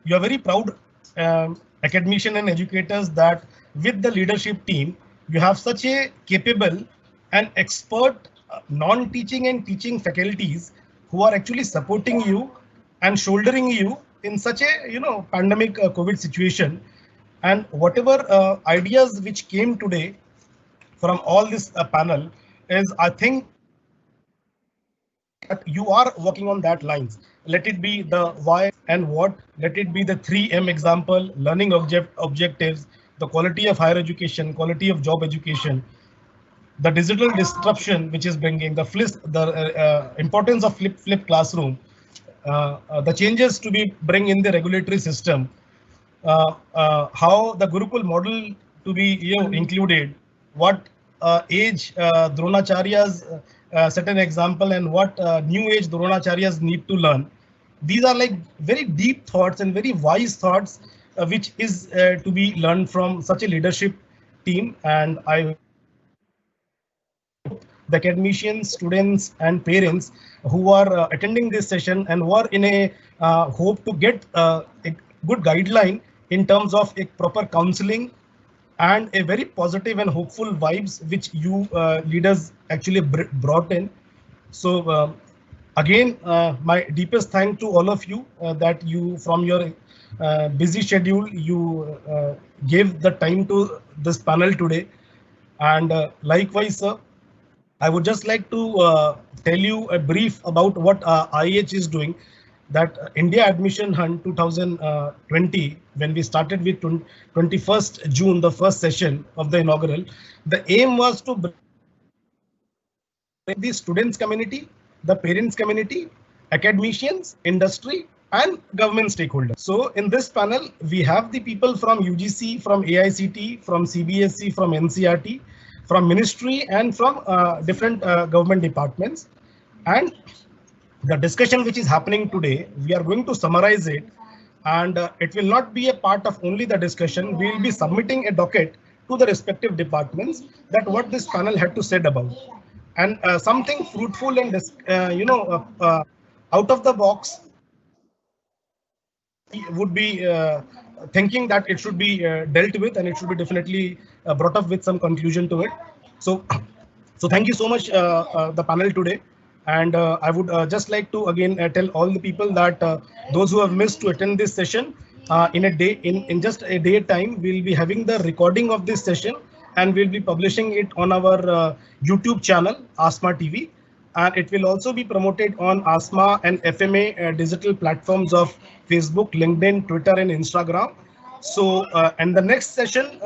you are very proud academician and educators that with the leadership team you have such a capable and expert non-teaching and teaching faculties who are actually supporting you and shouldering you in such a pandemic COVID situation. And whatever ideas which came today from all this panel is, I think that you are working on that lines. Let it be the why and what, let it be the 3M example, learning objectives, the quality of higher education, quality of job education, the digital disruption which is bringing the importance of flip classroom, the changes to be bring in the regulatory system, how the Gurukul model to be included, what age Dronacharyas set an example, and what new age Dronacharyas need to learn. These are like very deep thoughts and very wise thoughts which is to be learned from such a leadership team. And I the academicians, students and parents who are attending this session and who are in a hope to get a good guideline in terms of a proper counseling and a very positive and hopeful vibes which you leaders actually brought in. So again, my deepest thanks to all of you that you from your busy schedule you gave the time to this panel today. And likewise, sir, I would just like to tell you a brief about what IIH is doing. That India Admission Hunt 2020, when we started with 21st June, the first session of the inaugural, the aim was to bring the students community, the parents community, academicians, industry and government stakeholders. So in this panel, we have the people from UGC, from AICT, from CBSE, from NCRT, from ministry and from different government departments. And the discussion which is happening today, we are going to summarize it and it will not be a part of only the discussion. We will be submitting a docket to the respective departments that what this panel had to said about, and something fruitful and out of the box would be thinking that it should be dealt with, and it should be definitely brought up with some conclusion to it. So thank you so much, the panel today. And I would just like to again tell all the people that those who have missed to attend this session, in just a day time, we'll be having the recording of this session, and we'll be publishing it on our YouTube channel, ASMA TV. And it will also be promoted on ASMA and FMA digital platforms of Facebook, LinkedIn, Twitter, and Instagram. So, and the next session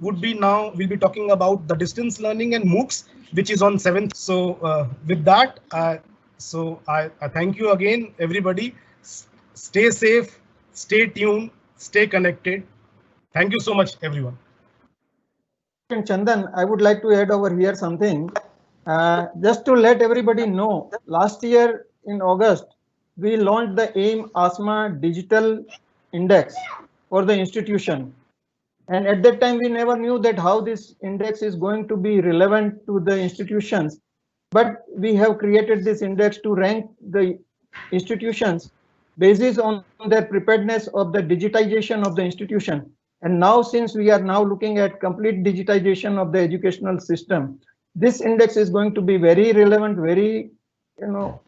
we'll be talking about the distance learning and MOOCs, which is on 7th. So with that, I thank you again, everybody. Stay safe, stay tuned, stay connected. Thank you so much, everyone. Chandan, I would like to add over here something. Just to let everybody know, last year in August, we launched the IIM-ASMA Digital Index for the institution. And at that time, we never knew that how this index is going to be relevant to the institutions. But we have created this index to rank the institutions based on their preparedness of the digitization of the institution. And now, since we are now looking at complete digitization of the educational system, this index is going to be very relevant, very, now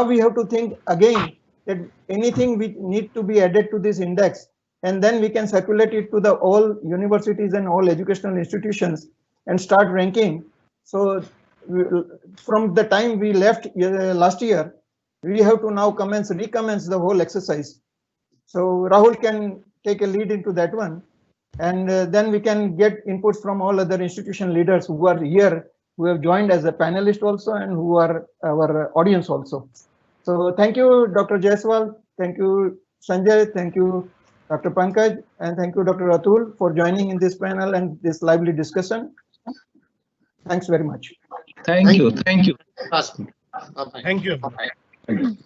we have to think again that anything we need to be added to this index, and then we can circulate it to the all universities and all educational institutions and start ranking. So from the time we left last year, we have to now recommence the whole exercise. So Rahul can take a lead into that one, and then we can get inputs from all other institution leaders who are here, who have joined as a panelist also, and who are our audience also. So thank you, Dr. Jaiswal. Thank you, Sanjay. Thank you, Dr. Pankaj, and thank you, Dr. Atul, for joining in this panel and this lively discussion. Thanks very much. Thank you. Thank you. Awesome. Thank you. Thank you.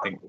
Thank you.